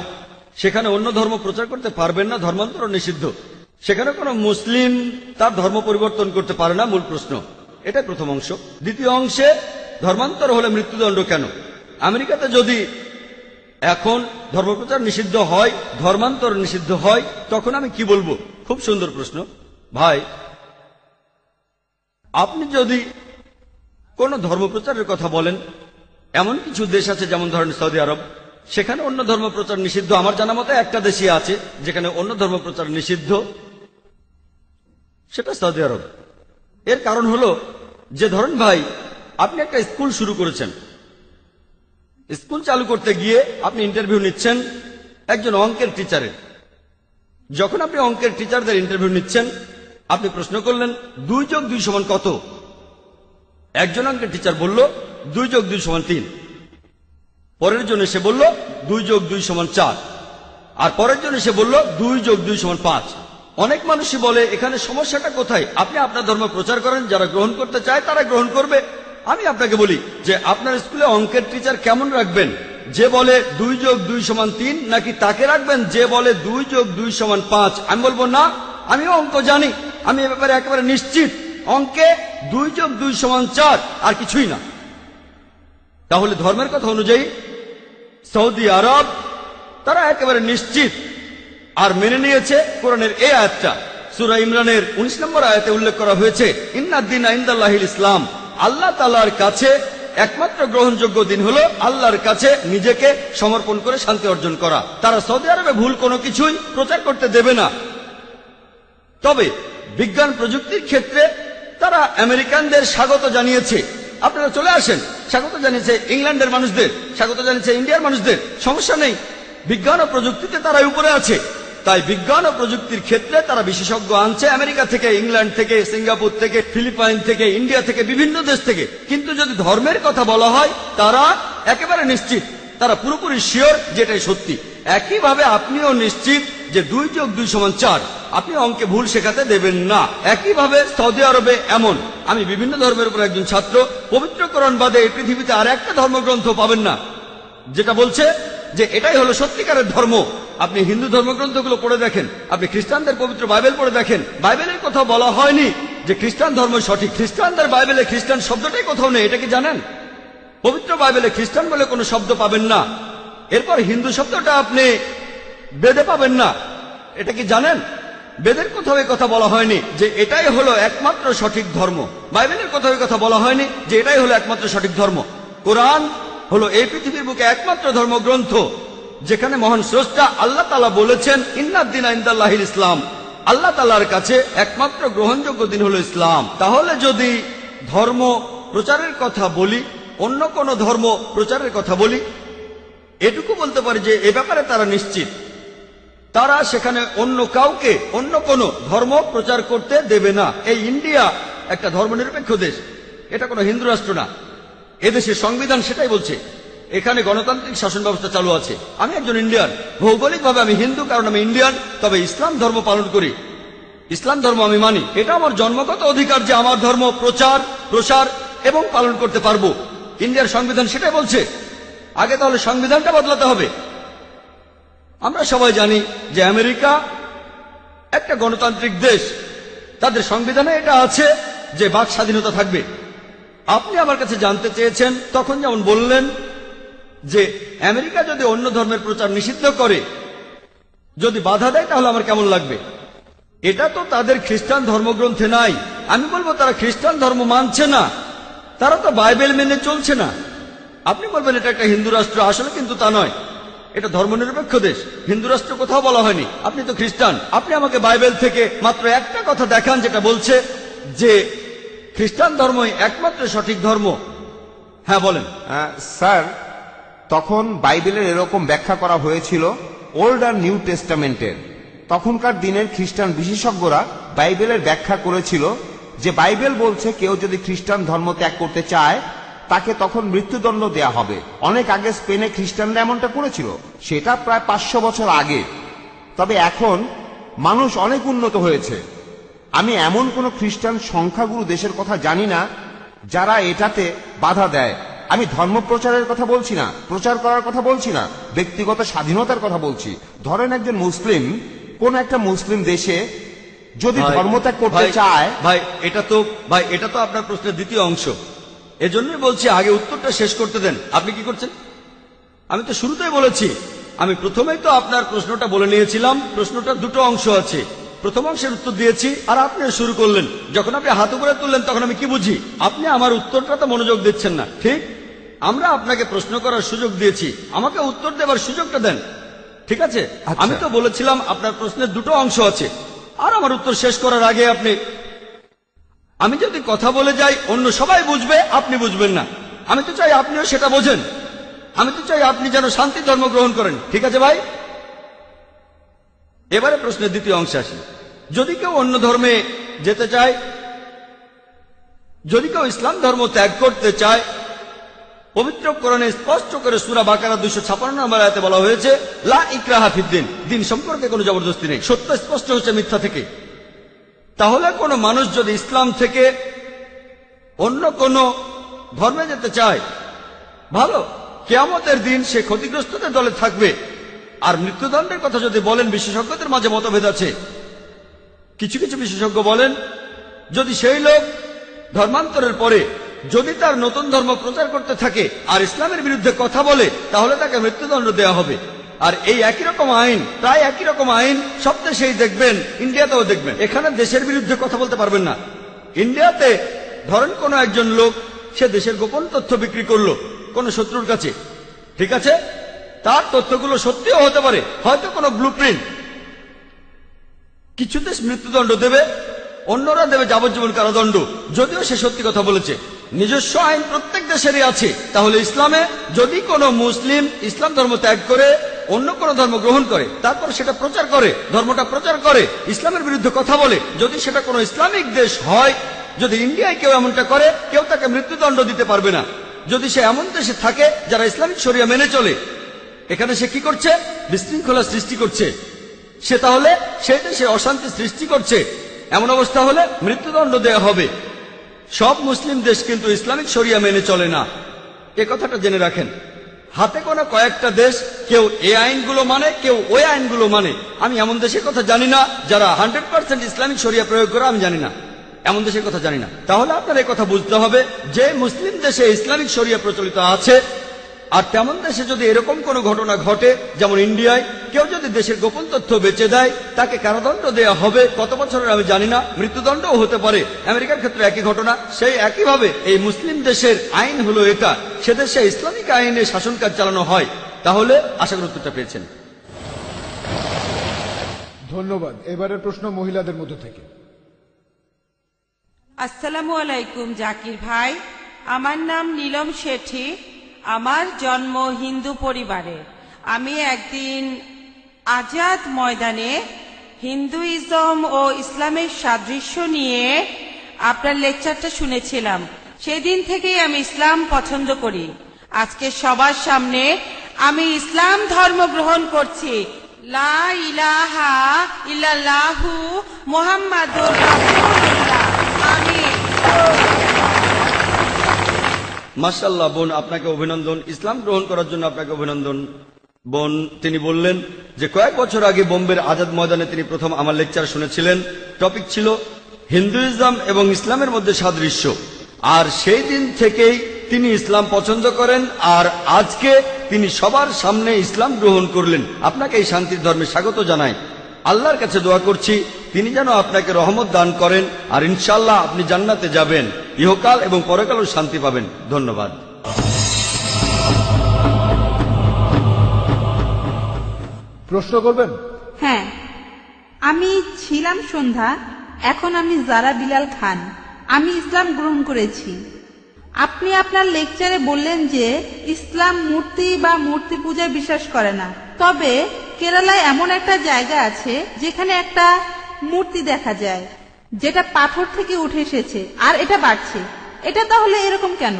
সেখানে অন্য ধর্ম প্রচার করতে পারবেন না, ধর্মান্তর নিষিদ্ধ, সেখানে কোনো মুসলিম তার ধর্ম পরিবর্তন করতে পারে না, মূল প্রশ্ন। এটাই প্রথম অংশ। দ্বিতীয় অংশে ধর্মান্তর হলে মৃত্যুদণ্ড কেন? আমেরিকাতে যদি এখন ধর্মপ্রচার নিষিদ্ধ হয়, ধর্মান্তর নিষিদ্ধ হয়, তখন আমি কি বলবো? খুব সুন্দর প্রশ্ন ভাই। আপনি যদি কোন ধর্মপ্রচারের কথা বলেন, এমন কিছু দেশ আছে যেমন ধরেন সৌদি আরব, সেখানে অন্য ধর্মপ্রচার নিষিদ্ধ। আমার জানা মতে একটা দেশই আছে যেখানে অন্য ধর্মপ্রচার নিষিদ্ধ, সেটা সৌদি আরব। এর কারণ হলো যে ধরেন ভাই, আপনি একটা স্কুল শুরু করেছেন, স্কুল চালু করতে গিয়ে আপনি ইন্টারভিউ নিচ্ছেন একজন অঙ্কের টিচারের। যখন আপনি অঙ্কের টিচারদের ইন্টারভিউ নিচ্ছেন, আপনি প্রশ্ন করলেন 2 + 2 = কত? একজন অঙ্কের টিচার বলল 2 + 2 = 3। পরের জন্য সে বলল 2 + 2 = 4, আর পরের জন্য সে বলল 2 + 2 = 5। অনেক মানুষই বলে এখানে সমস্যাটা কোথায়? আপনি আপনার ধর্ম প্রচার করেন, যারা গ্রহণ করতে চায় তারা গ্রহণ করবে। আমি আপনাকে বলি যে আপনার স্কুলে অঙ্কের টিচার কেমন রাখবেন? যে বলে 2 + 2 = 3, নাকি তাকে রাখবেন যে বলে 2 + 2 = 5? আমি বলবো না, আমিও অঙ্ক জানি, আমি এ ব্যাপারে একেবারে নিশ্চিত। অঙ্কে 2 + 2 = 4, আর কিছুই না। তাহলে ধর্মের কথা অনুযায়ী সৌদি আরব তারা একেবারে নিশ্চিত আর মেনে নিয়েছে কোরআনের এই আয়াতটা। সূরা ইমরানের 19 নম্বর আয়াতে উল্লেখ করা হয়েছে, ইন্নাদ-দীনা ইনদাল্লাহিল ইসলাম, আল্লাহ তাআলার কাছে একমাত্র গ্রহণযোগ্য দিন হলো আল্লাহর কাছে নিজেকে সমর্পণ করে শান্তি অর্জন করা। তারা সৌদি আরবে ভুল কোনো কিছুই প্রচার করতে দেবে না। তবে বিজ্ঞান প্রযুক্তির ক্ষেত্রে তারা আমেরিকানদের স্বাগত জানিয়েছে, আপনারা চলে আসেন, স্বাগত জানিয়েছে ইংল্যান্ডের মানুষদের, স্বাগত জানিয়েছে ইন্ডিয়ার মানুষদের, সমস্যা নেই। বিজ্ঞান ও প্রযুক্তিতে তারা উপরে আছে, তাই বিজ্ঞান ও প্রযুক্তির ক্ষেত্রে তারা বিশেষজ্ঞ আনছে আমেরিকা থেকে, ইংল্যান্ড থেকে, সিঙ্গাপুর থেকে, ফিলিপাইন থেকে, ইন্ডিয়া থেকে, বিভিন্ন দেশ থেকে। কিন্তু যদি ধর্মের কথা বলা হয় তারা একেবারে নিশ্চিত, তারা পুরোপুরি শিওর যেটাই সত্যি। একইভাবে আপনিও নিশ্চিত যে 2 + 2 = 4, আপনি অঙ্কে ভুল শেখাতে দেবেন না। একইভাবে সৌদি আরবে এমন, আমি বিভিন্ন ধর্মের উপর একজন ছাত্র, পবিত্র কোরআন বাদে এই পৃথিবীতে আর একটা ধর্মগ্রন্থ পাবেন না যেটা বলছে যে এটাই হলো সত্যিকারের ধর্ম। আপনি হিন্দু ধর্মগ্রন্থগুলো পড়ে দেখেন, আপনি খ্রিস্টানদের পবিত্র বাইবেল পড়ে দেখেন, বাইবেলের কথা বলা হয়নি যে খ্রিস্টান ধর্ম সঠিক। খ্রিস্টানদের বাইবেলে খ্রিস্টান শব্দটাই কোথাও নেই, এটা কি জানেন? পবিত্র বাইবেলে খ্রিস্টান বলে কোনো শব্দ পাবেন না। এরপর হিন্দু শব্দটা আপনি বেদে পাবেন না, এটা কি জানেন? বেদের কোথাও এই কথা বলা হয়নি যে এটাই হলো একমাত্র সঠিক ধর্ম। বাইবেলের কোথাও এই কথা বলা হয়নি যে এটাই হলো একমাত্র সঠিক ধর্ম। কোরআন হলো এই পৃথিবীর বুকে একমাত্র ধর্মগ্রন্থ যেখানে মহান স্রষ্টা আল্লাহ তাআলা বলেছেন, ইন্নাদ-দীনা ইনদাল্লাহিল ইসলাম, আল্লাহ তাআলার কাছে একমাত্র গ্রহণযোগ্য দিন হলো ইসলাম। তাহলে যদি ধর্ম প্রচারের কথা বলি, অন্য কোন ধর্ম প্রচারের কথা বলি, এটুকু বলতে পারি যে এ ব্যাপারে তারা নিশ্চিত, তারা সেখানে অন্য কাউকে অন্য কোন ধর্ম প্রচার করতে দেবে না। এই ইন্ডিয়া একটা ধর্মনিরপেক্ষ দেশ, এটা কোনো হিন্দু রাষ্ট্র না। এদেশের সংবিধান সেটাই বলছে, এখানে গণতান্ত্রিক শাসন ব্যবস্থা চালু আছে। আমি একজন ইন্ডিয়ান, ভৌগোলিকভাবে আমি হিন্দু কারণ আমি ইন্ডিয়ান, তবে ইসলাম ধর্ম পালন করি, ইসলাম ধর্ম আমি মানি। এটা আমার জন্মগত অধিকার যে আমার ধর্ম প্রচার, প্রসার এবং পালন করতে পারবো। ইন্ডিয়ার সংবিধান সেটাই বলছে। আগে তাহলে সংবিধানটা বদলাতে হবে। আমরা সবাই জানি যে আমেরিকা একটা গণতান্ত্রিক দেশ, তাদের সংবিধানে এটা আছে যে বাক স্বাধীনতা থাকবে। আপনি আমার কাছে জানতে চেয়েছেন, তখন যেমন বললেন যে আমেরিকা যদি অন্য ধর্মের প্রচার নিষিদ্ধ করে, যদি বাধা দেয়, তাহলে আমার কেমন লাগবে। এটা তো তাদের খ্রিস্টান ধর্মগ্রন্থে নাই। আমি বলবো তারা খ্রিস্টান ধর্ম মানছে না, তারা তো বাইবেল মেনে চলছে না। আপনি বলবেন এটা একটা হিন্দু রাষ্ট্র, আসলে কিন্তু তা নয়, এটা ধর্মনিরপেক্ষ দেশ। হিন্দু রাষ্ট্র কোথাও বলা হয়নি। আপনি তো খ্রিস্টান, আপনি আমাকে বাইবেল থেকে মাত্র একটা কথা দেখান যেটা বলছে যে খ্রিস্টান ধর্মই একমাত্র সঠিক ধর্ম। হ্যাঁ বলেন। স্যার, তখন বাইবেলের এরকম ব্যাখ্যা করা হয়েছিল ওল্ড আর নিউ টেস্টামেন্টের। তখনকার দিনের খ্রিস্টান বিশেষজ্ঞরা বাইবেলের ব্যাখ্যা করেছিল যে বাইবেল বলছে কেউ যদি খ্রিস্টান ধর্ম ত্যাগ করতে চায় তাকে তখন মৃত্যুদণ্ড দেয়া হবে। অনেক আগে স্পেনে খ্রিস্টানরা এমনটা করেছিল, সেটা প্রায় 500 বছর আগে। তবে এখন মানুষ অনেক উন্নত হয়েছে। আমি এমন কোন খ্রিস্টান সংখ্যাগুরু দেশের কথা জানি না যারা এটাতে বাধা দেয়। আমি ধর্ম প্রচারের কথা বলছি না, প্রচার করার কথা বলছি না, ব্যক্তিগত স্বাধীনতার কথা বলছি। ধরেন একজন মুসলিম কোন একটা মুসলিম দেশে যদি ধর্মত্যাগ করতে চায়। ভাই এটা তো আপনার প্রশ্নের দ্বিতীয় অংশ, এজন্যই বলছি আগে উত্তরটা শেষ করতে দেন। আপনি কি করছেন? আমি তো শুরুতেই বলেছি, আমি প্রথমেই তো আপনার প্রশ্নটা বলে নিয়েছিলাম। প্রশ্নটার দুটো অংশ আছে, প্রথম অংশের উত্তর দিয়েছি আর আপনি শুরু করলেন। যখন আপনি হাত উপরে তুললেন তখন আমি কি বুঝি? আপনি আমার উত্তরটা তো মনোযোগ দিচ্ছেন না। ঠিক, আমরা আপনাকে প্রশ্ন করার সুযোগ দিয়েছি, আমাকে উত্তর দেবার সুযোগটা দেন। ঠিক আছে, আমি তো বলেছিলাম আপনার প্রশ্নের দুটো অংশ আছে, আর আমার উত্তর শেষ করার আগে আমি যদি কথা বলে যাই অন্য সবাই বুঝবে, আপনি বুঝবেন না। আমি তো চাই আপনিও সেটা বোঝেন। আমি তো চাই আপনি যেন শান্তি ধর্ম গ্রহণ করেন। ঠিক আছে ভাই, এবারে প্রশ্নের দ্বিতীয় অংশে আসি। যদি কেউ অন্য ধর্মে যেতে চায়, যদি কেউ ইসলাম ধর্ম ত্যাগ করতে চায়, পবিত্র কোরআনে স্পষ্ট করে সূরা বাকারা 256 নম্বর আয়াতে বলা হয়েছে, লা ইকরাহা ফিদ্দিন, দিন সম্পর্কে কোনো জবরদস্তি নেই। সত্য স্পষ্ট হচ্ছে মিথ্যা থেকে। তাহলে কোনো মানুষ যদি ইসলাম থেকে অন্য কোন ধর্মে যেতে চায়, ভালো, কিয়ামতের দিন সে ক্ষতিগ্রস্তদের দলে থাকবে। আর মৃত্যুদণ্ডের কথা যদি বলেন, বিশেষজ্ঞদের মাঝে মতভেদ আছে। কিছু কিছু বিশেষজ্ঞ বলেন যদি সেই লোক ধর্মান্তরের পরে যদি তার নতুন ধর্ম প্রচার করতে থাকে আর ইসলামের বিরুদ্ধে কথা বলে, তাহলে তাকে মৃত্যুদণ্ড দেওয়া হবে। আর এই একই রকম আইন, প্রায় একই রকম আইন সব দেশেই দেখবেন, ইন্ডিয়াতেও দেখবেন। এখানে দেশের বিরুদ্ধে কথা বলতে পারবেন না। ইন্ডিয়াতে ধরেন কোন একজন লোক সে দেশের গোপন তথ্য বিক্রি করলো কোন শত্রুর কাছে, ঠিক আছে, তার তথ্যগুলো সত্যিও হতে পারে, হয়তো কোনো ব্লুপ্রিন্ট। কিছু দেশ মৃত্যুদণ্ড দেবে, অন্যরা দেবে যাবজ্জীবন কারাদণ্ড, যদিও সে সত্যি কথা বলেছে। নিজস্ব আইন প্রত্যেক দেশেরই আছে। তাহলে ইসলামে যদি কোনো মুসলিম ইসলাম ধর্ম ত্যাগ করে অন্য কোন ধর্ম গ্রহণ করে, তারপর সেটা প্রচার করে, ধর্মটা প্রচার করে, ইসলামের বিরুদ্ধে কথা বলে, যদি সেটা কোনো ইসলামিক দেশ হয়, যদি ইন্ডিয়ায় কেউ এমনটা করে, কেউ তাকে মৃত্যুদণ্ড দিতে পারবে না। যদি সে এমন দেশে থাকে যারা ইসলামিক শরিয়া মেনে চলে, এখানে সে কি করছে? বিশৃঙ্খলা সৃষ্টি করছে। সে তাহলে সেই দেশে অশান্তি সৃষ্টি করছে। এমন অবস্থা হলে মৃত্যুদণ্ড দেওয়া হবে। সব মুসলিম দেশ কিন্তু ইসলামিক শরিয়া মেনে চলে না, এ কথাটা জেনে রাখেন। হাতে গোনা কয়েকটা দেশ কেউ এই আইনগুলো মানে, কেউ ওই আইনগুলো মানে। আমি এমন দেশের কথা জানি না যারা 100% ইসলামিক শরিয়া প্রয়োগ করে, আমি জানি না, এমন দেশের কথা জানি না। তাহলে আপনার এই কথা বুঝতে হবে যে মুসলিম দেশে ইসলামিক শরিয়া প্রচলিত আছে, আর তেমন দেশে যদি এরকম কোনো ঘটনা ঘটে, যেমন ইন্ডিয়ায় কেউ যদি দেশের গোপন তথ্য বেচে দেয়, তাকে কারাদণ্ড দেওয়া হবে। কত বছরের আমি জানি না, মৃত্যুদণ্ডও হতে পারে। আমেরিকার ক্ষেত্রে একই ঘটনা। সেই একইভাবে এই মুসলিম দেশের আইন হলো এটা, সে দেশে ইসলামিক আইনে শাসন কাজ চালানো হয়। তাহলে আশা করি উত্তরটা পেয়েছেন। ধন্যবাদ। এবারের প্রশ্ন মহিলাদের মধ্য থেকে। আসসালামু আলাইকুম জাকির ভাই, আমার নাম নীলম শেঠি। আমার জন্ম হিন্দু পরিবারে। আমি একদিন আজাদ ময়দানে হিন্দুইজম ও ইসলামের সাদৃশ্য নিয়ে আপনার লেকচারটা শুনেছিলাম। সেদিন থেকেই আমি ইসলাম পছন্দ করি। আজকে সবার সামনে আমি ইসলাম ধর্ম গ্রহণ করছি। লা ইলাহা ইল্লাল্লাহু মুহাম্মাদুর রাসূলুল্লাহ। আমিন। মাশাআল্লাহ বোন, আপনাকে অভিনন্দন। ইসলাম গ্রহণ করার জন্য আপনাকে অভিনন্দন বোন। তিনি বললেন যে কয়েক বছর আগে বোম্বের আজাদ ময়দানে তিনি প্রথম আমার লেকচার শুনেছিলেন। টপিক ছিল হিন্দুইজম এবং ইসলামের মধ্যে সাদৃশ্য। আর সেই দিন থেকেই তিনি ইসলাম পছন্দ করেন, আর আজকে তিনি সবার সামনে ইসলাম গ্রহণ করলেন। আপনাকে এই শান্তির ধর্মে স্বাগত জানাই। আল্লাহর কাছে দোয়া করছি তিনি যেন আপনাকে রহমত দান করেন, আর ইনশাআল্লাহ আপনি জান্নাতে যাবেন, ইহকাল এবং পরকালও শান্তি পাবেন। ধন্যবাদ। প্রশ্ন করবেন? হ্যাঁ, আমি ছিলাম সন্ধ্যা, এখন আমি জারা বিলাল খান। আমি ইসলাম গ্রহণ করেছি। আপনি আপনার লেকচারে বললেন যে ইসলাম মূর্তি বা মূর্তি পূজায় বিশ্বাস করে না, তবে কেরালায় এমন একটা জায়গা আছে যেখানে একটা মূর্তি দেখা যায় যেটা পাথর থেকে উঠে এসেছে আর এটা বাড়ছে। এটা তাহলে এরকম কেন?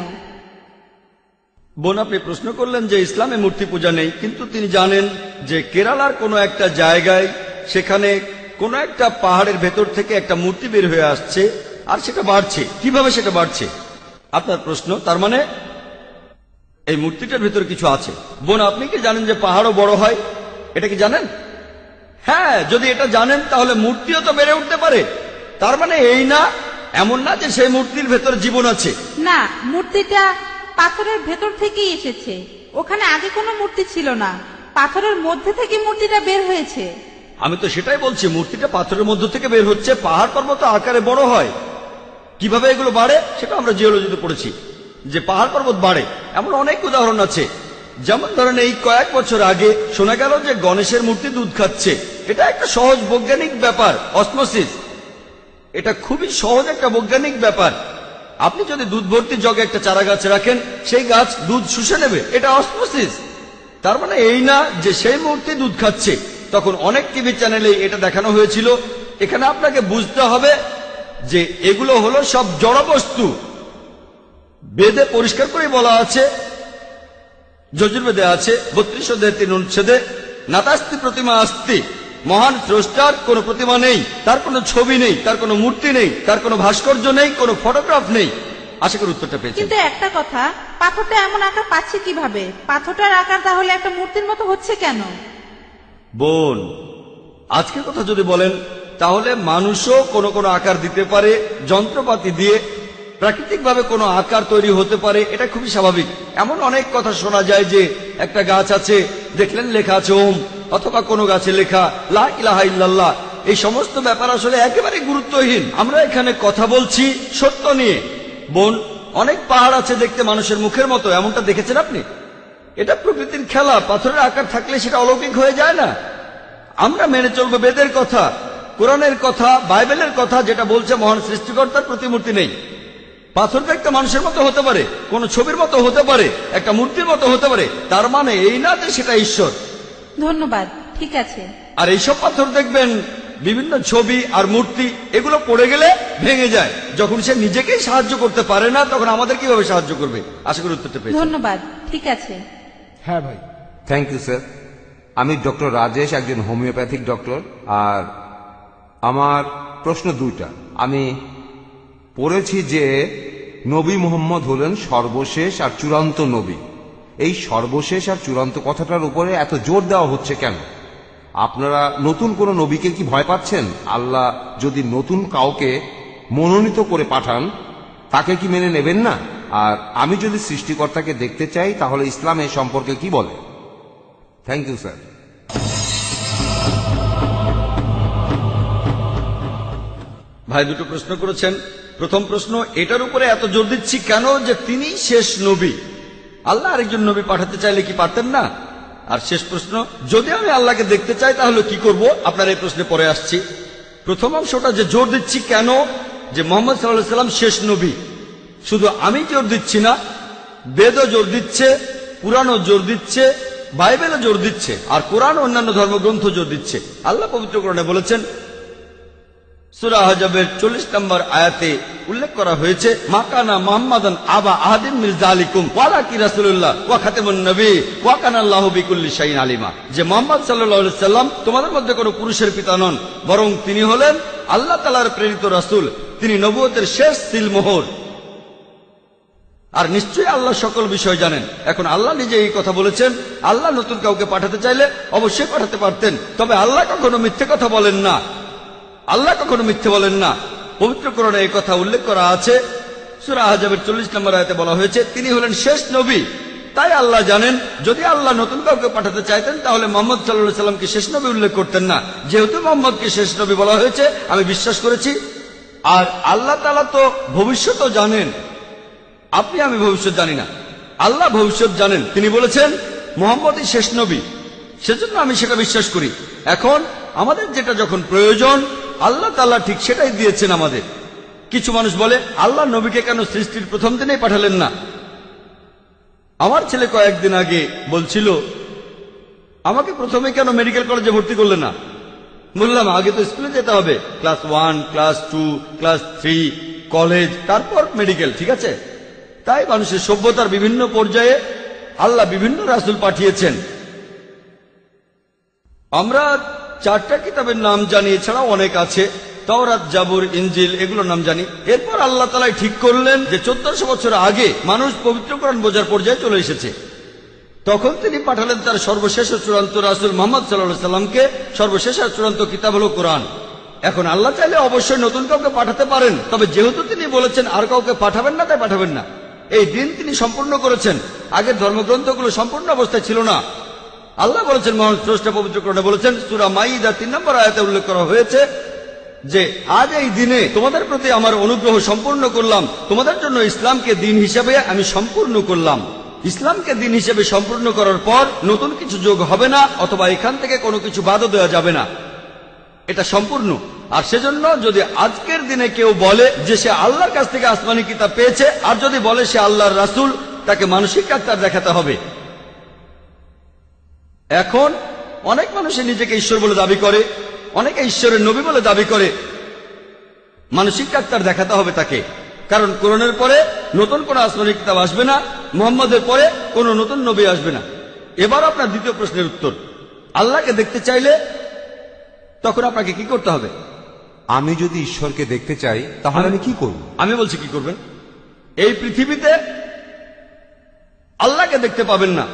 বোন, আপনি প্রশ্ন করলেন যে ইসলামে মূর্তি পূজা নেই, কিন্তু তিনি জানেন যে কেরালার কোনো একটা জায়গায় সেখানে কোনো একটা পাহাড়ের ভেতর থেকে একটা মূর্তি বের হয়ে আসছে আর সেটা বাড়ছে। কিভাবে সেটা বাড়ছে আপনার প্রশ্ন। তার মানে এই মূর্তিটার ভেতর কিছু আছে। বোন, আপনি কি জানেন যে পাহাড়ও বড় হয়? এটা কি জানেন? হ্যাঁ, যদি এটা জানেন তাহলে মূর্তিও তো বেড়ে উঠতে পারে। তার মানে এই না, এমন না যে সেই মূর্তির ভেতর জীবন আছে। না, মূর্তিটা পাথরের ভেতর থেকেই এসেছে। ওখানে আগে কোনো মূর্তি ছিল না, পাথরের মধ্যে থেকে মূর্তিটা বের হয়েছে। আমি তো সেটাই বলছি, মূর্তিটা পাথরের মধ্য থেকে বের হচ্ছে। পাহাড় পর্বত আকারে বড় হয়। কিভাবে এগুলো বাড়ে সেটা আমরা জিওলজিতে পড়েছি যে পাহাড় পর্বত বাড়ে। এমন অনেক উদাহরণ আছে। যেমন ধরেন এই কয়েক বছর আগে শোনা গেল যে গণেশের মূর্তি দুধ খাচ্ছে। এটা একটা সহজ বৈজ্ঞানিক ব্যাপার, অসমোসিস। এটা খুবই সহজ একটা বৈজ্ঞানিক ব্যাপার। আপনি যদি দুধ ভর্তি জগে একটা চারা গাছ রাখেন, সেই গাছ দুধ শুষে নেবে। এটা অসমোসিস। তার মানে এই না যে সেই মূর্তি দুধ খাচ্ছে। তখন অনেক টিভি চ্যানেলে এটা দেখানো হয়েছিল। এখানে আপনাকে বুঝতে হবে যে এগুলো হলো সব জড় বস্তু। বেদে পরিষ্কার করে বলা আছে, যজুর্বেদে আছে 32 অধ্যায় 3 অনুচ্ছেদে, নাতাস্তি প্রতিমা আস্তি। মহান স্রষ্টার কোনো প্রতিমা নেই, তার কোনো ছবি নেই, তার কোনো মূর্তি নেই, তার কোনো ভাস্কর্য নেই, কোনো ফটোগ্রাফ নেই। আশা করি উত্তরটা পেয়েছেন। কিন্তু একটা কথা, পাথরটা এমন আকার পাচ্ছে কিভাবে? পাথরটার আকার তাহলে একটা মূর্তির মতো হচ্ছে কেন? বোন, আজকের কথা যদি বলেন তাহলে মানুষও কোনো কোনো আকার দিতে পারে, যন্ত্রপাতি দিয়ে প্রাকৃতিকভাবে কোনো আকার তৈরি হতে পারে, এটা খুবই স্বাভাবিক। এমন অনেক কথা শোনা যায় যে একটা গাছ আছে, দেখলেন লেখা আছে ওম, অথবা কোনো গাছে লেখা লা ইলাহা ইল্লাল্লাহ। এই সমস্ত ব্যাপার আসলে একেবারে গুরুত্বহীন। আমরা এখানে কথা বলছি সত্য নিয়ে। বোন, অনেক পাহাড় আছে দেখতে মানুষের মুখের মতো, এমনটা দেখেছেন আপনি? এটা প্রকৃতির খেলা, পাথরের আকার থাকলে সেটা অলৌকিক হয়ে যায় না। আমরা মেনে চলবো বেদের কথা, কোরআনের কথা, বাইবেলের কথা, যেটা বলছে মহান সৃষ্টিকর্তার প্রতিমূর্তি নেই। পাথরটা একটা মানুষের মতো হতে পারে, কোন ছবির মতো হতে পারে, একটা মূর্তির মতো হতে পারে, তার মানে এই না যে সেটা ঈশ্বর। ধন্যবাদ, ঠিক আছে। আর এইসব পাথর দেখবেন বিভিন্ন ছবি আর মূর্তি, এগুলো পড়ে গেলে ভেঙে যায়। যখন সে নিজেকেই সাহায্য করতে পারে না, তখন আমাদের কিভাবে সাহায্য করবে? আশা করি উত্তরটা পেয়েছি। ধন্যবাদ, ঠিক আছে। হ্যাঁ ভাই। Thank you sir. আমি ডক্টর রাজেশ, একজন হোমিওপ্যাথিক ডক্টর। আর আমার প্রশ্ন দুইটা। আমি পড়েছি যে নবী মুহাম্মদ হলেন সর্বশেষ আর চূড়ান্ত নবী। এই সর্বশেষ আর চূড়ান্ত কথাটার উপরে এত জোর দেওয়া হচ্ছে কেন? আপনারা নতুন কোন নবীকে কি ভয় পাচ্ছেন? আল্লাহ যদি নতুন কাউকে মনোনীত করে পাঠান, তাকে কি মেনে নেবেন না? আর আমি যদি সৃষ্টিকর্তাকে দেখতে চাই, তাহলে ইসলাম এ সম্পর্কে কি বলে? Thank you sir. ভাই দুটো প্রশ্ন করেছেন। প্রথম প্রশ্ন, এটার উপরে এত জোর দিচ্ছি কেন যে তিনি শেষ নবী। আল্লাহ আরেকজন নবী পাঠাতে চাইলে কি পারতেন না? আর শেষ প্রশ্ন, যদি আমি আল্লাহকে দেখতে চাই তাহলে কি করব? আপনার এই প্রশ্নে পরে আসছি। প্রথম অংশটা যে জোর দিচ্ছি কেন যে মোহাম্মদ সাল্লাল্লাহু আলাইহি ওয়াসাল্লাম শেষ নবী, শুধু আমি জোর দিচ্ছি না, বেদও জোর দিচ্ছে, পুরাণও জোর দিচ্ছে, বাইবেলও জোর দিচ্ছে, আর কোরআন অন্যান্য ধর্মগ্রন্থ জোর দিচ্ছে। আল্লাহ পবিত্র কোরআনে বলেছেন, সূরা আহজাবের 40 নম্বর আয়াতে উল্লেখ করা হয়েছে, মাকানা মুহাম্মাদান আবা আহাদিন মিন যালিকুম ওয়ালাকি রাসূলুল্লাহ ওয়া খাতামুন নবী ওয়া কানাল্লাহু বিকুল্লি শাইইন আলিমা। যে মুহাম্মদ সাল্লাল্লাহু আলাইহি সাল্লাম তোমাদের মধ্যে কোনো পুরুষের পিতা নন, বরং তিনি হলেন আল্লাহ তাআলার প্রেরিত রাসূল, তিনি নবুয়তের শেষ সিলমোহর, আর নিশ্চয়ই আল্লাহ সকল বিষয় জানেন। এখন আল্লাহ নিজে এই কথা বলেছেন, আল্লাহ নতুন কাউকে পাঠাতে চাইলে অবশ্যই পাঠাতে পারতেন, তবে আল্লাহ কখনো মিথ্যে কথা বলেন না। আল্লাহ কখনো মিথ্যে বলেন না। পবিত্র কোরআনে এই কথা উল্লেখ করা আছে। সূরা আহজাবের 40 নম্বর আয়াতে বলা হয়েছে তিনি হলেন শেষ নবী। তাই আল্লাহ জানেন, যদি আল্লাহ নতুন কাউকে পাঠাতে চাইতেন তাহলে মুহাম্মদ সাল্লাল্লাহু আলাইহি সাল্লামকে শেষ নবী উল্লেখ করতেন না। যেহেতু মুহাম্মদকে শেষ নবী বলা হয়েছে, আমি বিশ্বাস করেছি। আর আল্লাহ তাআলা তো ভবিষ্যৎও জানেন, আপনি আমি ভবিষ্যৎ জানি না, আল্লাহ ভবিষ্যৎ জানেন। তিনি বলেছেন মুহাম্মদই শেষ নবী, সেজন্য আমি সেটা বিশ্বাস করি। এখন আমাদের যেটা যখন প্রয়োজন, আল্লাহ তাআলা ঠিক সেটাই দিয়েছেন আমাদের। কিছু মানুষ বলে আল্লাহ নবীকে কেন সৃষ্টির প্রথম দিনেই পাঠালেন না? আমার ছেলে কয়েকদিন আগে বলছিল, আমাকে প্রথমে কেন মেডিকেল কলেজে ভর্তি করলে না? বললাম আগে তো স্কুলে যেতে হবে, ক্লাস 1, ক্লাস 2, ক্লাস 3, কলেজ, তারপর মেডিকেল, ঠিক আছে? তাই মানুষের সভ্যতার বিভিন্ন পর্যায়ে আল্লাহ বিভিন্ন রাসূল পাঠিয়েছেন। আমরা 4টা কিতাবের নাম জানি, এছাড়াও অনেক আছে, তাওরাত, জাবুর, ইনজিল, এগুলোর নাম জানি। এরপর আল্লাহ তাআলা ঠিক করলেন যে 1400 বছর আগে মানুষ পবিত্র কোরআন বোঝার পর্যায়ে চলে এসেছে। তখন তিনি পাঠালেন তার সর্বশেষ ও চূড়ান্ত রাসূল মুহাম্মদ সাল্লাল্লাহু আলাইহি সাল্লামকে। সর্বশেষ আর চূড়ান্ত কিতাব হলো কোরআন। এখন আল্লাহ চাইলে অবশ্যই নতুন কাউকে পাঠাতে পারেন, তবে যেহেতু তিনি বলেছেন আর কাউকে পাঠাবেন না, তাই পাঠাবেন না। এই দিন তিনি সম্পূর্ণ করেছেন। আগের ধর্মগ্রন্থগুলো সম্পূর্ণ অবস্থায় ছিল না। আল্লাহ বলেছেন, মহান স্রষ্টা পবিত্র কোরআনে বলেছেন, সূরা মাইদা 3 নম্বর আয়াতে উল্লেখ করা হয়েছে যে আজ এই দিনে তোমাদের প্রতি আমার অনুগ্রহ সম্পূর্ণ করলাম, তোমাদের জন্য ইসলামকে দিন হিসেবে আমি সম্পূর্ণ করলাম। ইসলামকে দিন হিসেবে সম্পূর্ণ করার পর নতুন কিছু যোগ হবে না, অথবা এখান থেকে কোনো কিছু বাদও দেওয়া যাবে না। এটা সম্পূর্ণ। আর সেজন্য যদি আজকের দিনে কেউ বলে যে সে আল্লাহর কাছ থেকে আসমানি কিতাব পেয়েছে, আর যদি বলে সে আল্লাহর রাসূল, তাকে মানসিক ডাক্তার দেখাতে হবে। এখন অনেক মানুষই নিজেকে ঈশ্বর বলে দাবি করে, অনেকে ঈশ্বরের নবী বলে দাবি করে। মানসিক ডাক্তার দেখাতে হবে তাকে, কারণ কোরআনের পরে নতুন কোন আসমানি কিতাব আসবে না, মুহাম্মদের পরে কোন নতুন নবী আসবে না। এবার আপনার দ্বিতীয় প্রশ্নের উত্তর, আল্লাহকে দেখতে চাইলে তখন আপনাকে কি করতে হবে? আমি যদি ঈশ্বরকে দেখতে চাই তাহলে আমি কি করব? আমি বলছি কি করবেন। এই পৃথিবীতে আল্লাহকে দেখতে পাবেন না,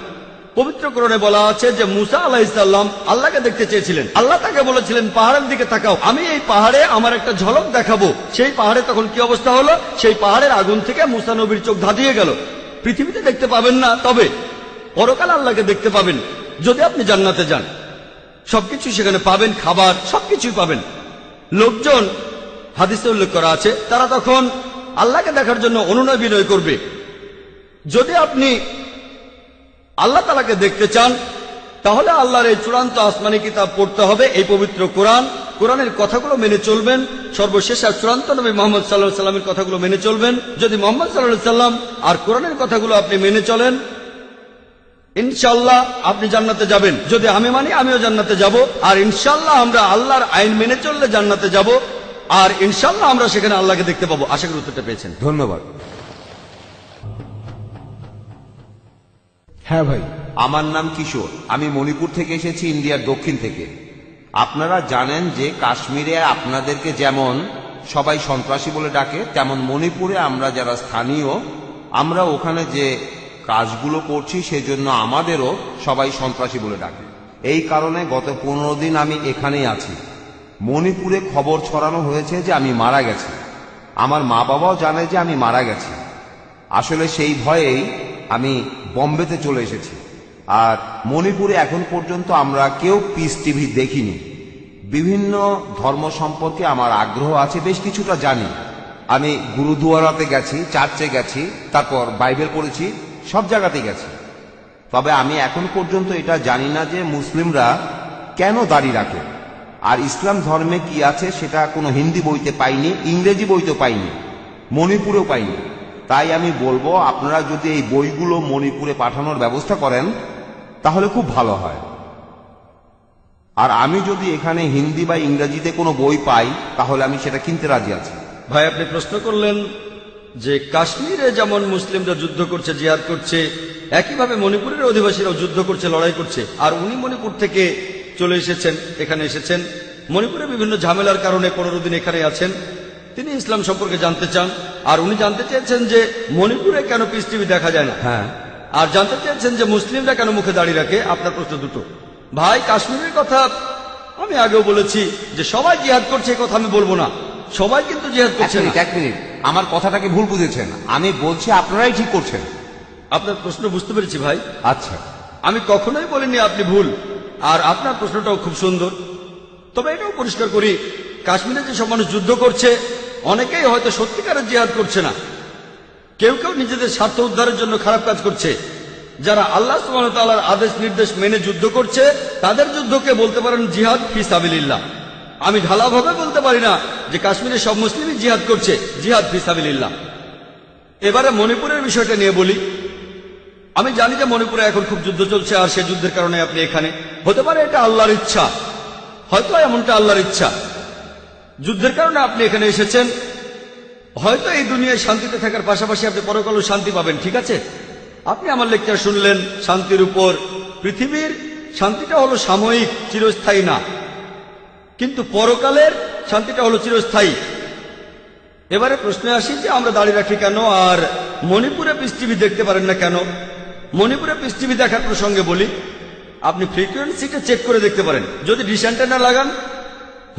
পবিত্র কোরআনে বলা আছে যে মুসা আলাইহিসসালাম আল্লাহকে দেখতে চেয়েছিলেন। আল্লাহ তাকে বলেছিলেন পাহাড়ের দিকে তাকাও, আমি এই পাহাড়ে আমার একটা ঝলক দেখাবো। সেই পাহাড়ে তখন কি অবস্থা হলো? সেই পাহাড়ের আগুন থেকে মুসা নবীর চোখ ধাঁধিয়ে গেল। পৃথিবীতে দেখতে পাবেন না, তবে পরকাল আল্লাহকে দেখতে পাবেন যদি আপনি জান্নাতে যান। সবকিছু সেখানে পাবেন, খাবার সবকিছুই পাবেন। লোকজন, হাদিসে উল্লেখ করা আছে, তারা তখন আল্লাহকে দেখার জন্য অনুনয় বিনয় করবে। যদি আপনি আল্লাহ তাআলাকে দেখতে চান তাহলে আল্লাহর এই চূড়ান্ত আসমানি কিতাব পড়তে হবে, এই পবিত্র কোরআন। কোরআনের কথাগুলো মেনে চলবেন। সর্বশেষ আর চূড়ান্ত নবী মুহাম্মদ সাল্লাল্লাহু আলাইহি সাল্লামের কথাগুলো মেনে চলবেন। যদি মুহাম্মদ সাল্লাল্লাহু আলাইহি সাল্লাম আর কোরআনের কথাগুলো আপনি মেনে চলেন, ইনশাআল্লাহ আপনি জান্নাতে যাবেন। যদি আমি মানি, আমিও জান্নাতে যাব। আর ইনশাআল্লাহ আমরা আল্লাহর আইন মেনে চললে জান্নাতে যাব। আর ইনশাআল্লাহ আমরা সেখানে আল্লাহকে দেখতে পাবো। আশা করি উত্তরটা পেয়েছেন। ধন্যবাদ। হ্যাঁ ভাই। আমার নাম কিশোর, আমি মণিপুর থেকে এসেছি, ইন্ডিয়ার দক্ষিণ থেকে। আপনারা জানেন যে কাশ্মীরে আপনাদেরকে যেমন সবাই সন্ত্রাসী বলে ডাকে, তেমন মণিপুরে আমরা যারা স্থানীয়, আমরা ওখানে যে কাজগুলো করছি সেজন্য আমাদেরও সবাই সন্ত্রাসী বলে ডাকে। এই কারণে গত 15 দিন আমি এখানেই আছি। মণিপুরে খবর ছড়ানো হয়েছে যে আমি মারা গেছি। আমার মা বাবাও জানে যে আমি মারা গেছি। আসলে সেই ভয়েই আমি বম্বেতে চলে এসেছি। আর মণিপুরে এখন পর্যন্ত আমরা কেউ পিস টিভি দেখিনি। বিভিন্ন ধর্ম সম্পর্কে আমার আগ্রহ আছে, বেশ কিছুটা জানি। আমি গুরুদুয়ারাতে গেছি, চার্চে গেছি, তারপর বাইবেল পড়েছি, সব জায়গাতেই গেছি। তবে আমি এখন পর্যন্ত এটা জানি না যে মুসলিমরা কেন দাড়ি রাখে। আর ইসলাম ধর্মে কি আছে সেটা কোনো হিন্দি বইতে পাইনি, ইংরেজি বইতে পাইনি, মণিপুরেও পাইনি। তাই আমি বলবো আপনারা যদি এই বইগুলো মণিপুরে পাঠানোর ব্যবস্থা করেন তাহলে খুব ভালো হয়। আর আমি যদি এখানে হিন্দি বা ইংরেজিতে কোনো বই পাই তাহলে আমি সেটা কিনতে রাজি আছি। ভাই, আপনি প্রশ্ন করলেন যে কাশ্মীরে যেমন মুসলিমরা যুদ্ধ করছে, জিহাদ করছে, একইভাবে মণিপুরের অধিবাসীরাও যুদ্ধ করছে, লড়াই করছে। আর উনি মণিপুর থেকে চলে এসেছেন, এখানে এসেছেন। মণিপুরে বিভিন্ন ঝামেলার কারণে 15 দিন এখানে আছেন। তিনি ইসলাম সম্পর্কে জানতে চান। আর উনি জানতে চেয়েছেন যে মণিপুরে কেন পিস টিভি দেখা যায় না। হ্যাঁ, আর জানতে চেয়েছেন যে মুসলিমরা কেন মুখে দাঁড়িয়ে রাখে। আপনার প্রশ্ন দুটো। ভাই, কাশ্মীরের কথা আমি আগেও বলেছি যে সবাই জিহাদ করছে, এই কথা আমি বলবো না। সবাই কিন্তু জিহাদ করছে না। এক মিনিট, আমার কথাটাকে ভুল বুঝেছেন। আমি বলছি আপনারাই ঠিক করছেন। আপনার প্রশ্ন বুঝতে পেরেছি ভাই। আচ্ছা, আমি কখনোই বলিনি আপনি ভুল। আর আপনার প্রশ্নটাও খুব সুন্দর। তবে এটাও পরিষ্কার করি, কাশ্মীরে যেসব মানুষ যুদ্ধ করছে অনেকেই হয়তো সত্যিকারের জিহাদ করছে না। কেউ কেউ নিজেদের স্বার্থ উদ্ধারের জন্য খারাপ কাজ করছে। যারা আল্লাহ সুবহানাহু ওয়া তাআলার আদেশ নির্দেশ মেনে যুদ্ধ করছে তাদের যুদ্ধকে বলতে পারেন জিহাদ ফি সাবিলিল্লাহ। আমি ঢালাভাবে বলতে পারি না যে কাশ্মীরে সব মুসলিমই জিহাদ করছে, জিহাদ ফি সাবিলিল্লাহ। এবারে মণিপুরের বিষয়টা নিয়ে বলি। আমি জানি যে মণিপুরে এখন খুব যুদ্ধ চলছে, আর সেই যুদ্ধের কারণে আপনি এখানে। হতে পারে এটা আল্লাহর ইচ্ছা, হয়তো এমনটা আল্লাহর ইচ্ছা। যুদ্ধের কারণে আপনি এখানে এসেছেন। হয়তো এই দুনিয়ায় শান্তিতে থাকার পাশাপাশি আপনি পরকালেও শান্তি পাবেন, ঠিক আছে? আপনি আমার লেকচার শুনলেন শান্তির উপর। পৃথিবীর শান্তিটা হলো সাময়িক, চিরস্থায়ী না, কিন্তু পরকালের শান্তিটা হলো চিরস্থায়ী। এবারে প্রশ্নে আসি যে আমরা দাঁড়িয়ে রাখি কেন, আর মণিপুরে পিস টিভি দেখতে পারেন না কেন। মণিপুরে পিস টিভি দেখার প্রসঙ্গে বলি, আপনি ফ্রিকোয়েন্সিটা চেক করে দেখতে পারেন। যদি ডিশ অ্যান্টেনা লাগান,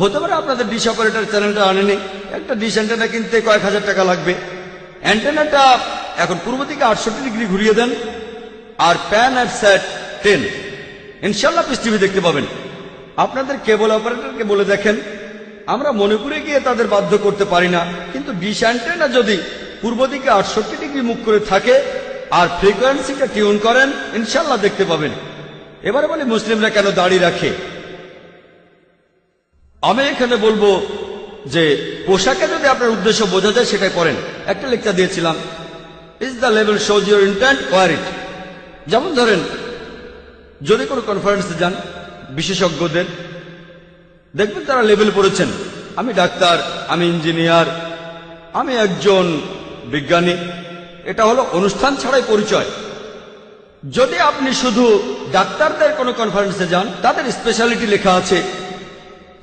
হতে পারে আপনাদের ডিশ অপারেটর চ্যানেলটা আনেনি। একটা ডিশ অ্যান্টেনা কিনতে কয়েক হাজার টাকা লাগবে। অ্যান্টেনাটা এখন পূর্ব দিকে 68 ডিগ্রি ঘুরিয়ে দেন, আর প্যান অ্যাট স্যাট 10, ইনশাল্লাহ পিস টিভি দেখতে পাবেন। আপনাদের কেবল অপারেটরকে বলে দেখেন, আমরা মণিপুরে গিয়ে তাদের বাধ্য করতে পারি না, কিন্তু ডিশ অ্যান্টেনা যদি পূর্ব দিকে 68 ডিগ্রি মুখ করে থাকে আর ফ্রিকোয়েন্সিটা টিউন করেন, ইনশাল্লাহ দেখতে পাবেন। এবারে বলি মুসলিমরা কেন দাড়ি রাখে। আমি এখানে বলবো যে পোশাকে যদি আপনার উদ্দেশ্য বোঝা যায় সেটাই পরেন। একটা লেকচার দিয়েছিলাম, is the level shows your intent, or it. যেমন ধরেন, যদি কোনো কনফারেন্সে যান বিশেষজ্ঞদের, দেখবেন তারা লেবেল পড়েছেন, আমি ডাক্তার, আমি ইঞ্জিনিয়ার, আমি একজন বিজ্ঞানী। এটা হলো অনুষ্ঠান ছাড়াই পরিচয়। যদি আপনি শুধু ডাক্তারদের কোনো কনফারেন্সে যান, তাদের স্পেশালিটি লেখা আছে,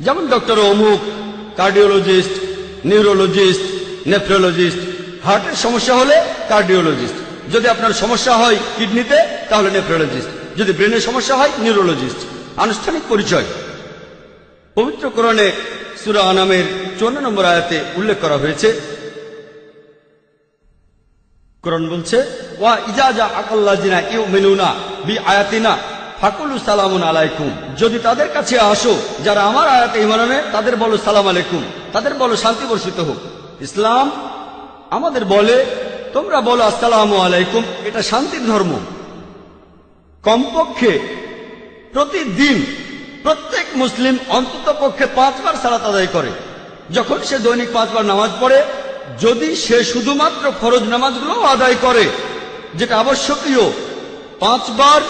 যেমন ডক্টর অমুক, কার্ডিওলজিস্ট, নিউরোলজিস্ট, নেফ্রোলজিস্ট। হার্টের সমস্যা হলে কার্ডিওলজিস্ট, যদি আপনার সমস্যা হয় কিডনিতে তাহলে নেফ্রোলজিস্ট। যদি ব্রেনের সমস্যা হয় নিউরোলজিস্ট। আনুষ্ঠানিক পরিচয় পবিত্র কোরআনে সূরা আনামের 54 নম্বর আয়াতে উল্লেখ করা হয়েছে। কোরআন বলছে, ওয়া ইজাজা আকাল্লাযিনা ইউমিনুনা বিআয়াতিনা ফাকুলু সালামুন আলাইকুম। যদি তাদের কাছে আসো যারা আমার আয়াতে ঈমান আনে, তাদের বলো সালাম আলাইকুম, তাদের বলো শান্তি বর্ষিত হোক। ইসলাম আমাদের বলে তোমরা বলো আসসালামু আলাইকুম, এটা শান্তির ধর্ম। কমপক্ষে প্রতিদিন প্রত্যেক মুসলিম অন্তত পক্ষে 5 বার সালাত আদায় করে। যখন সে দৈনিক 5 বার নামাজ পড়ে, যদি সে শুধুমাত্র ফরজ নামাজগুলো আদায় করে যেটা আবশ্যকীয়, 5 বার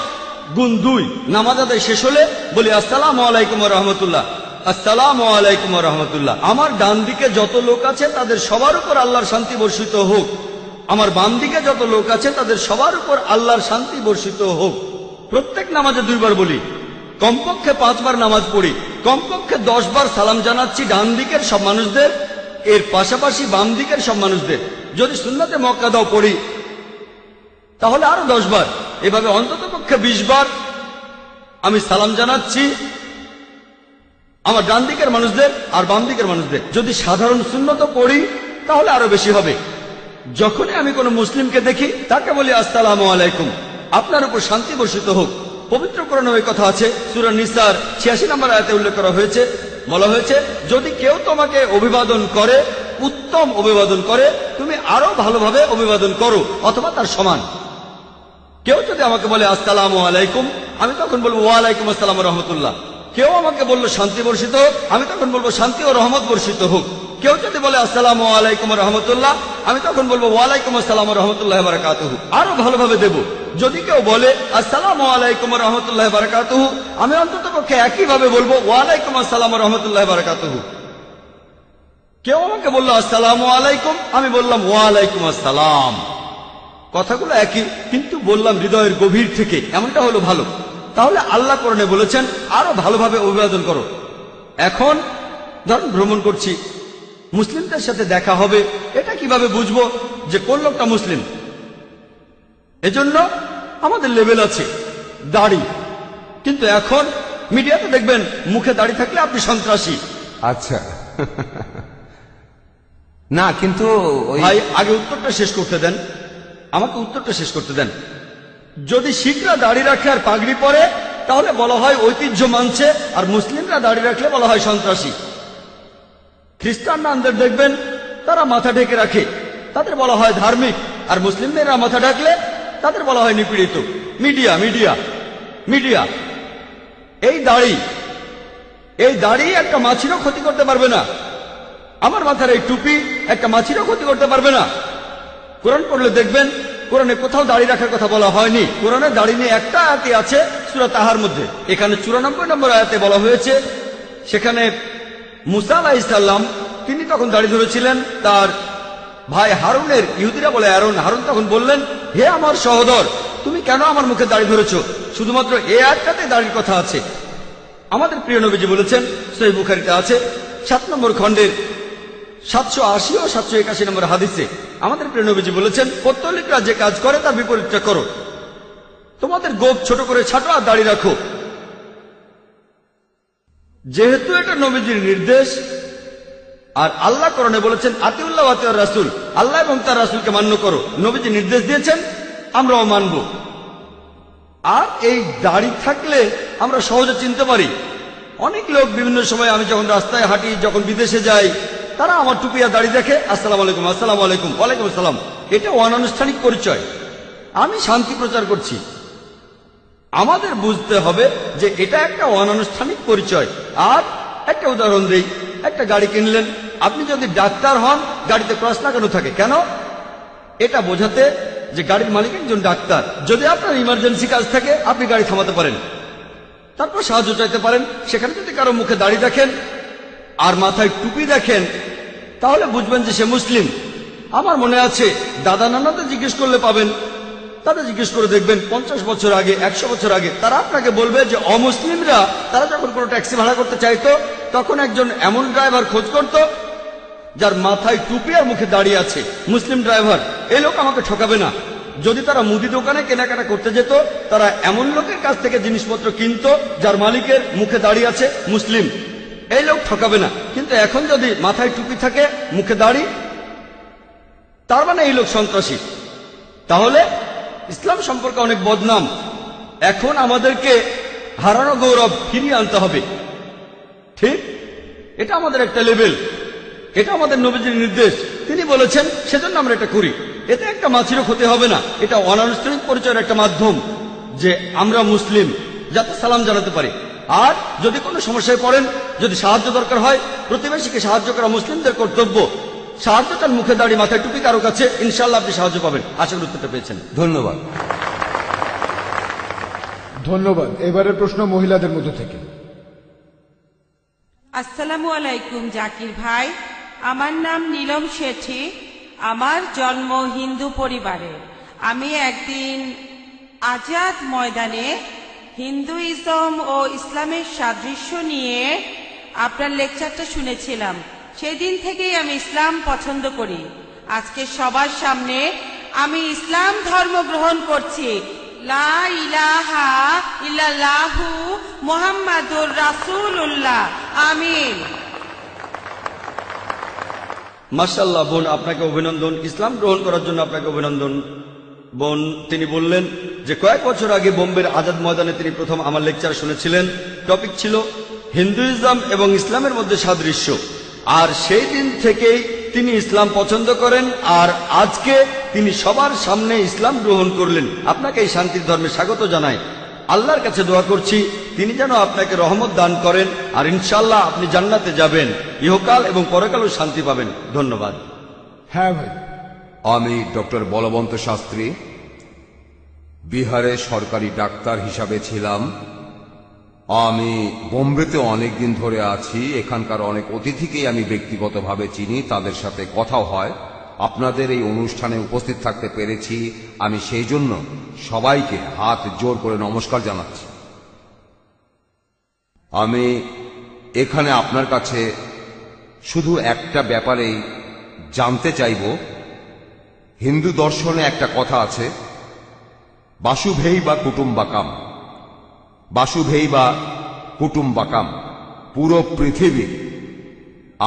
গুণ 2 নামাজ আদায় শেষ হলে বলি আসসালামু আলাইকুম ওয়া রাহমাতুল্লাহ, আসসালামু আলাইকুম ওয়া রাহমাতুল্লাহ। আমার ডান দিকে যত লোক আছে তাদের সবার উপর আল্লাহর শান্তি বর্ষিত হোক, আমার বাম দিকে যত লোক আছে তাদের সবার উপর আল্লাহর শান্তি বর্ষিত হোক। প্রত্যেক নামাজে 2 বার বলি, কমপক্ষে 5 বার নামাজ পড়ি, কমপক্ষে 10 বার সালাম জানাচ্ছি ডান দিকের সব মানুষদের, এর পাশাপাশি বাম দিকের সব মানুষদের। যদি সুন্নতে মুআক্কাদাও পড়ি তাহলে আরো 10 বার। এভাবে অন্তত পক্ষে 20 বার আমি সালাম জানাচ্ছি আমার ডান দিকের মানুষদের আর বাম দিকের মানুষদের। যদি সাধারণ সুন্নত পড়ি তাহলে আরো বেশি হবে। যখনই আমি কোনো মুসলিমকে দেখি তাকে বলি আসসালামু আলাইকুম, আপনার উপর শান্তি বর্ষিত হোক। পবিত্র কোরআনে ওই কথা আছে, সূরা নিসার 86 নম্বর আয়াতে উল্লেখ করা হয়েছে। বলা হয়েছে, যদি কেউ তোমাকে অভিবাদন করে, উত্তম অভিবাদন করে, তুমি আরো ভালোভাবে অভিবাদন করো অথবা তার সমান। কেউ যদি আমাকে বলে আসসালামু আলাইকুম, আমি তখন বলবো ওয়ালাইকুম আসসালাম ওয়া রাহমাতুল্লাহ। কেউ আমাকে বললো শান্তি বর্ষিত হোক, আমি তখন বলবো শান্তি ও রহমত বর্ষিত হোক। কেউ যদি বলে আসসালামু আলাইকুম ওয়া রাহমাতুল্লাহ, আমি তখন বলবো ওয়ালাইকুম আসসালাম ওয়া রাহমাতুল্লাহি ওয়া বারাকাতুহু, আরো ভালোভাবে দেব। যদি কেউ বলে আসসালামু আলাইকুম ওয়া রাহমাতুল্লাহি ওয়া বারাকাতুহু, আমি অন্তত পক্ষে একইভাবে বলবো ওয়ালাইকুম আসসালাম ওয়া রাহমাতুল্লাহি ওয়া বারাকাতুহু। কেউ আমাকে বললো আসসালামু আলাইকুম, আমি বললাম ওয়ালাইকুম আসসালাম। কথাগুলো একই, কিন্তু বললাম হৃদয়ের গভীর থেকে, এমনটা হলো ভালো। তাহলে আল্লাহ কোরআনে বলেছেন আরো ভালোভাবে অভিবাদন করো। এখন ধরুন ভ্রমণ করছি, মুসলিমদের সাথে দেখা হবে, এটা কিভাবে বুঝবো যে কোন লোকটা মুসলিম? এজন্য আমাদের লেভেল আছে, দাড়ি। কিন্তু এখন মিডিয়াতে দেখবেন মুখে দাড়ি থাকলে আপনি সন্ত্রাসী। আচ্ছা না, কিন্তু ভাই আগে উত্তরটা শেষ করতে দেন, আমাকে উত্তরটা শেষ করতে দেন। যদি শিখরা দাড়ি রাখে আর পাগড়ি পরে তাহলে বলা হয় ঐতিহ্য মানছে, আর মুসলিমরা দাড়ি রাখলে বলা হয় সন্ত্রাসী। খ্রিস্টানদের দেখবেন তারা মাথা ঢেকে রাখে, তাদের বলা হয় ধার্মিক, আর মুসলিমরা মাথা ঢাকলে তাদের বলা হয় নিপীড়িত। মিডিয়া মিডিয়া মিডিয়া এই দাড়ি একটা মাছিরও ক্ষতি করতে পারবে না। আমার মাথার এই টুপি একটা মাছিরও ক্ষতি করতে পারবে না। কোরআন পড়লে দেখবেন কোরআনে কোথাও দাড়ি রাখার কথা বলা হয়নি। কোরআনে দাড়ি নিয়ে একটা আয়াতে আছে সূরা তাহার মধ্যে, এখানে 94 নম্বর আয়াতে বলা হয়েছে। সেখানে মুসা আলাইহিস সালাম তিনি তখন দাড়ি ধরেছিলেন, তার ভাই হারুনের, ইহুদিরা বলে অ্যারন, হারুন তখন বললেন, হে আমার সহোদর, তুমি কেন আমার মুখে দাড়ি ধরেছো? শুধুমাত্র এই আয়াতটাতে দাড়ির কথা আছে। আমাদের প্রিয় নবীজি বলেছেন, সহিহ বুখারীতে আছে 7 নম্বর খণ্ডের 780 ও 781 নম্বর হাদিসে আমাদের প্রিয় নবীজি বলেছেন, পৌত্তলিকরা যে কাজ করে তার বিপরীতটা করো। তোমাদের গোঁফ ছোট করে ছাটো আর দাড়ি রাখো। যেহেতু এটা নবীজির নির্দেশ, আর আল্লাহ কোরআনে বলেছেন আতিউল্লাহ ওয়া আতিউর রাসূল, আল্লাহ এবং তার রাসূলকে মান্য করো। নবীজি নির্দেশ দিয়েছেন, আমরাও মানব। আর এই দাড়ি থাকলে আমরা সহজে চিনতে পারি। অনেক লোক বিভিন্ন সময়, আমি যখন রাস্তায় হাঁটি, যখন বিদেশে যাই, তারা আমার টুপি আর দাড়ি দেখে আসসালামু আলাইকুম, আসসালামু আলাইকুম, ওয়ালাইকুম আসসালাম। এটা অনানুষ্ঠানিক পরিচয়। আমি শান্তি প্রচার করছি। আমাদের বুঝতে হবে যে এটা একটা অনানুষ্ঠানিক পরিচয়। আর একটা উদাহরণ দেই, একটা গাড়ি কিনলেন, আপনি যদি ডাক্তার হন, গাড়িতে ক্রস লাগানো থাকে কেন? এটা বোঝাতে যে গাড়ির মালিক একজন ডাক্তার। যদি আপনার ইমার্জেন্সি কাজ থাকে, আপনি গাড়ি থামাতে পারেন, তারপর সাহায্য চাইতে পারেন। সেখানে যদি কারো মুখে দাড়ি দেখেন আর মাথায় টুপি দেখেন, তাহলে বুঝবেন যে সে মুসলিম। আমার মনে আছে দাদা নানাদের জিজ্ঞেস করলে পাবেন, তাদের জিজ্ঞেস করে দেখবেন 50 বছর আগে, 100 বছর আগে, তারা আপনাকে বলবে যে অমুসলিমরা তারা যখন কোনো ট্যাক্সি ভাড়া করতে চাইতো, তখন একজন এমন ড্রাইভার খোঁজ করত যার মাথায় টুপি আর মুখে দাড়ি আছে, মুসলিম ড্রাইভার। এই লোক আমাকে ঠকাবে না। যদি তারা মুদি দোকানে কেনাকাটা করতে যেত, তারা এমন লোকের কাছ থেকে জিনিসপত্র কিনতো যার মালিকের মুখে দাড়ি আছে, মুসলিম। এই লোক ঠকাবে না। কিন্তু এখন যদি মাথায় টুপি থাকে, মুখে দাড়ি, তার মানে এই লোক সন্ত্রাসী। তাহলে ইসলাম সম্পর্কে অনেক বদনাম। এখন আমাদেরকে হারানো গৌরব ফিরিয়ে আনতে হবে। ঠিক, এটা আমাদের একটা লেভেল, এটা আমাদের নবীজির নির্দেশ, তিনি বলেছেন, সেজন্য আমরা এটা করি। এতে একটা মাছিরও ক্ষতি হবে না। এটা অনানুষ্ঠানিক পরিচয়ের একটা মাধ্যম যে আমরা মুসলিম, যাতে সালাম জানাতে পারি। আর যদি কোনো সমস্যায় পড়েন, যদি সাহায্য দরকার হয়, প্রতিবেশীকে সাহায্য করা মুসলিমদের কর্তব্য। সাহায্য চান মুখে দাঁড়িয়ে মাথায় টুপি কারো কাছে, ইনশাআল্লাহ আপনি সাহায্য পাবেন। আশা করি উত্তরটা পেয়েছেন। ধন্যবাদ। ধন্যবাদ। এবারের প্রশ্ন মহিলাদের মধ্যে থেকে। আসসালামু আলাইকুম জাকির ভাই, আমার নাম নীলম শেঠি। আমার জন্ম হিন্দু পরিবারে। আমি একদিন আজাদ ময়দানে হিন্দুইজম ও ইসলামের সাদৃশ্য নিয়ে আপনার লেকচারটা শুনেছিলাম। সেই দিন থেকেই আমি ইসলাম পছন্দ করি। আজকে সবার সামনে আমি ইসলাম ধর্ম গ্রহণ করছি। লা ইলাহা ইল্লাল্লাহু মুহাম্মাদুর রাসূলুল্লাহ। আমিন। মাশাআল্লাহ বোন, আপনাকে অভিনন্দন। ইসলাম গ্রহণ করার জন্য আপনাকে অভিনন্দন বোন। তিনি বললেন যে কয়েক বছর আগে বোম্বের আজাদ ময়দানে তিনি প্রথম আমার লেকচার শুনেছিলেন। টপিক ছিল হিন্দুইজম এবং ইসলামের মধ্যে সাদৃশ্য। আর সেই দিন থেকেই তিনি ইসলাম পছন্দ করেন, আর আজকে তিনি সবার সামনে ইসলাম গ্রহণ করলেন। আপনাকে এই শান্তির ধর্মে স্বাগত জানাই। আল্লাহর কাছে দোয়া করছি তিনি যেন আপনাকে রহমত দান করেন, আর ইনশাআল্লাহ আপনি জান্নাতে যাবেন, ইহকাল এবং পরকালও শান্তি পাবেন। ধন্যবাদ। হ্যাঁ ভাই। আমি ডক্টর বলবন্ত শাস্ত্রী, বিহারে সরকারি ডাক্তার হিসাবে ছিলাম। আমি বোম্বেতে অনেকদিন ধরে আছি। এখানকার অনেক অতিথিকেই আমি ব্যক্তিগতভাবে চিনি, তাদের সাথে কথাও হয়। আপনাদের এই অনুষ্ঠানে উপস্থিত থাকতে পেরেছি, আমি সেই জন্য সবাইকে হাত জোর করে নমস্কার জানাচ্ছি। আমি এখানে আপনার কাছে শুধু একটা ব্যাপারেই জানতে চাইব। হিন্দু দর্শনে একটা কথা আছে, বাসুভেই বা কুটুম্বাকাম। বাসুভেই বা কুটুম্বাকাম, পুরো পৃথিবী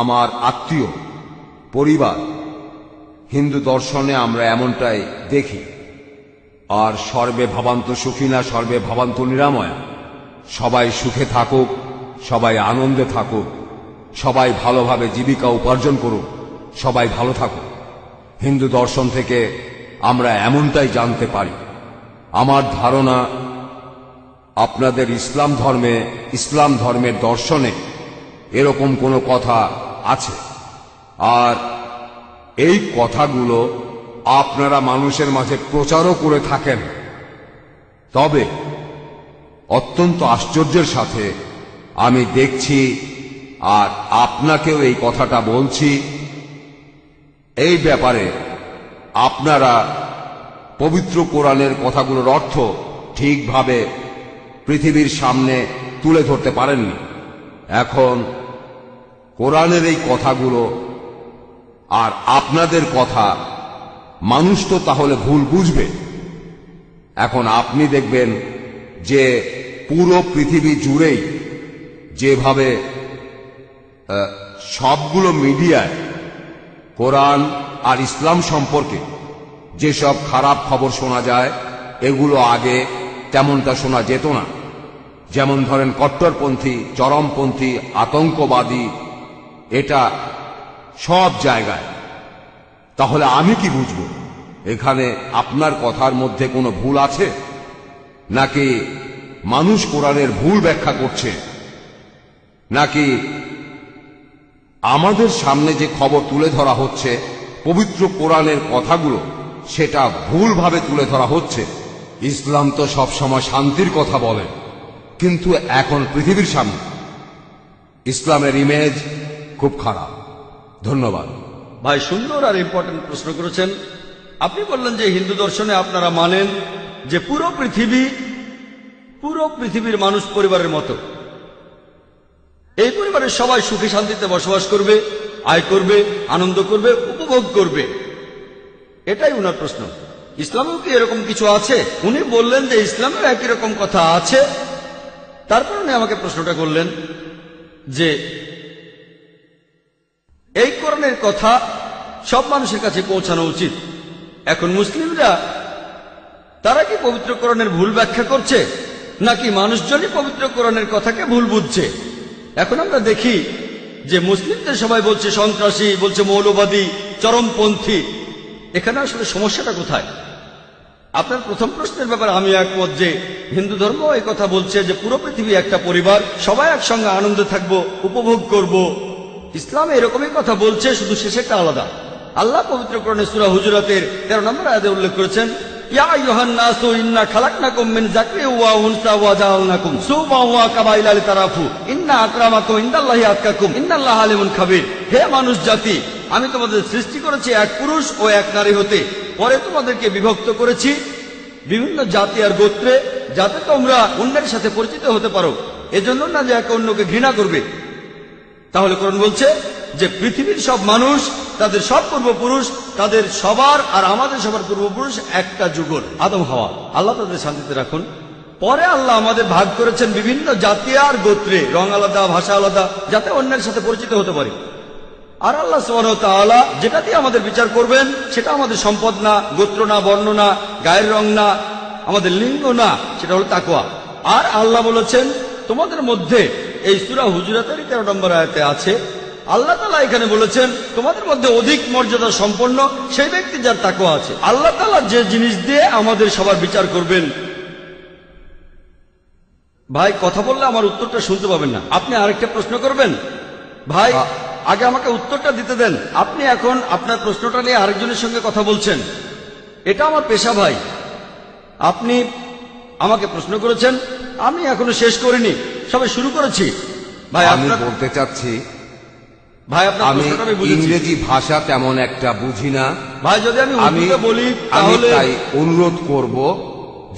আমার আত্মীয়, পরিবার। হিন্দু দর্শনে আমরা এমনটাই দেখি। আর সর্বে ভবান্তু সুখিনা সর্বে ভবান্তু নিরাময়া। সবাই সুখে থাকুক, সবাই আনন্দে থাকুক, সবাই ভালোভাবে জীবিকা উপার্জন করুক, সবাই ভালো থাকুক। হিন্দু দর্শন থেকে আমরা এমনটাই জানতে পারি। আমার ধারণা আপনাদের ইসলাম ধর্মের দর্শনে এরকম কোনো কথা আছে, আর এই কথাগুলো আপনারা মানুষের মাঝে প্রচারও করে থাকেন। তবে অত্যন্ত আশ্চর্যের সাথে আমি দেখছি, আর আপনাকেও এই কথাটা বলছি, এই ব্যাপারে আপনারা পবিত্র কোরআনের কথাগুলোর অর্থ ঠিকভাবে পৃথিবীর সামনে তুলে ধরতে পারেননি। এখন কোরআনের এই কথাগুলো আর আপনাদের কথা মানুষ তো তাহলে ভুল বুঝবে। এখন আপনি দেখবেন যে পুরো পৃথিবী জুড়েই যেভাবে সবগুলো মিডিয়ায় কোরআন আর ইসলাম সম্পর্কে যেসব খারাপ খবর শোনা যায়, এগুলো আগে তেমনটা শোনা যেত না। যেমন ধরেন কট্টরপন্থী, চরমপন্থী, আতঙ্কবাদী, এটা সব জায়গায়। তাহলে আমি কি বুঝব এখানে আপনার কথার মধ্যে কোনো ভুল আছে, নাকি মানুষ কোরআনের ভুল ব্যাখ্যা করছে, নাকি আমাদের সামনে যে খবর তুলে ধরা হচ্ছে পবিত্র কোরআনের কথাগুলো সেটা ভুলভাবে তুলে ধরা হচ্ছে। ইসলাম তো সবসময় শান্তির কথা বলে, কিন্তু এখন পৃথিবীর সামনে ইসলামের ইমেজ খুব খারাপ। ধন্যবাদ ভাই, সুন্দর আর ইম্পর্টেন্ট প্রশ্ন করেছেন। আপনি বললেন যে হিন্দু দর্শনে আপনারা মানেন যে পুরো পৃথিবীর মানুষ পরিবারের মতো। এই পরিবারের সবাই সুখী শান্তিতে বসবাস করবে, আয় করবে, আনন্দ করবে, উপভোগ করবে। এটাই উনার প্রশ্ন। ইসলামেও কি এরকম কিছু আছে? উনি বললেন যে ইসলামেও একই রকম কথা আছে। তারপর উনি আমাকে প্রশ্নটা করলেন যে এই কোরআনের কথা সব মানুষের কাছে পৌঁছানো উচিত। এখন মুসলিমরা তারা কি পবিত্র কোরআনের ভুল ব্যাখ্যা করছে, নাকি মানুষজনই পবিত্র কোরআনের কথাকে ভুল বুঝছে? এখন আমরা দেখি যে মুসলিমদের সবাই বলছে সন্ত্রাসী, বলছে মৌলবাদী, চরমপন্থী। এখানে আসলে সমস্যাটা কোথায়? আপনার প্রথম প্রশ্নের ব্যাপারে আমি একমত যে হিন্দু ধর্ম এই কথা বলছে যে পুরো পৃথিবী একটা পরিবার, সবাই একসঙ্গে আনন্দে থাকবো, উপভোগ করব। ইসলাম এরকমই কথা বলছে, শুধু শেষেরটা আলাদা। আল্লাহ পবিত্র কোরআনে সূরা হুজুরাতের 13 নম্বর আয়াতে উল্লেখ করেছেন, ইয়া আইয়ুহান নাসু ইন্না খালাকনাকুম মিন যাকরিন ওয়া উনসা ওয়া জাআলনাকুম শুউবান ওয়া কাবাইলা লিতারাফু ইন্না আকরামাকুম ইনদাল্লাহি আতকাকুম ইন্নাল্লাহা আলিমুন খাবীর। হে মানুষ জাতি, আমি তোমাদের সৃষ্টি করেছি এক পুরুষ ও এক নারী হতে, পরে তোমাদেরকে বিভক্ত করেছি বিভিন্ন জাতি আর গোত্রে, যাতে তোমরা অন্যের সাথে পরিচিত হতে পারো, এজন্য না যে একে অন্যকে ঘৃণা করবে। তাহলে কোরআন বলছে যে পৃথিবীর সব মানুষ, তাদের সব পূর্বপুরুষ, তাদের সবার আর আমাদের সবার পূর্বপুরুষ একটা যুগল, আদম হাওয়া। আল্লাহ তাদের শান্তিতে রাখুন। পরে আল্লাহ আমাদের ভাগ করেছেন বিভিন্ন জাতি আর গোত্রে, রং আলাদা, ভাষা আলাদা, যাতে অন্যের সাথে পরিচিত হতে পারি। আর আল্লাহ সুবহানাহু ওয়া তাআলা যেটা দিয়ে আমাদের বিচার করবেন সেটা আমাদের সম্পদ না, গোত্র না, বর্ণ না, গায়ের রং না, আমাদের লিঙ্গ না, সেটা হলো তাকওয়া। আর আল্লাহ বলেছেন তোমাদের মধ্যে, এই সূরা হুজুরাতের 13 নম্বর আয়াতে আছে, আল্লাহ তাআলা এখানে বলেছেন তোমাদের মধ্যে অধিক মর্যাদা সম্পন্ন সেই ব্যক্তি যার তাকওয়া আছে। আল্লাহ তাআলা যে জিনিস দিয়ে আমাদের সবার বিচার করবেন। ভাই কথা বললে আমার উত্তরটা শুনতে পাবেন না, আপনি আরেকটা প্রশ্ন করবেন। ভাই আগে আমাকে উত্তরটা দিতে দেন। আপনি এখন আপনার প্রশ্নটা নিয়ে আরেকজনের সঙ্গে কথা বলছেন, এটা আমার পেশা ভাই। আপনি আমাকে প্রশ্ন করেছেন, আমি এখনো শেষ করিনি, সবে শুরু করেছি। ভাই আমি বলতে চাচ্ছি, ভাই আপনার আমি প্রশ্নটা আমি বুঝেছি। ইংরেজি ভাষা তেমন একটা বুঝি না ভাই যদি আমি উর্দুতে বলি আমি তাহলে তাই অনুরোধ করব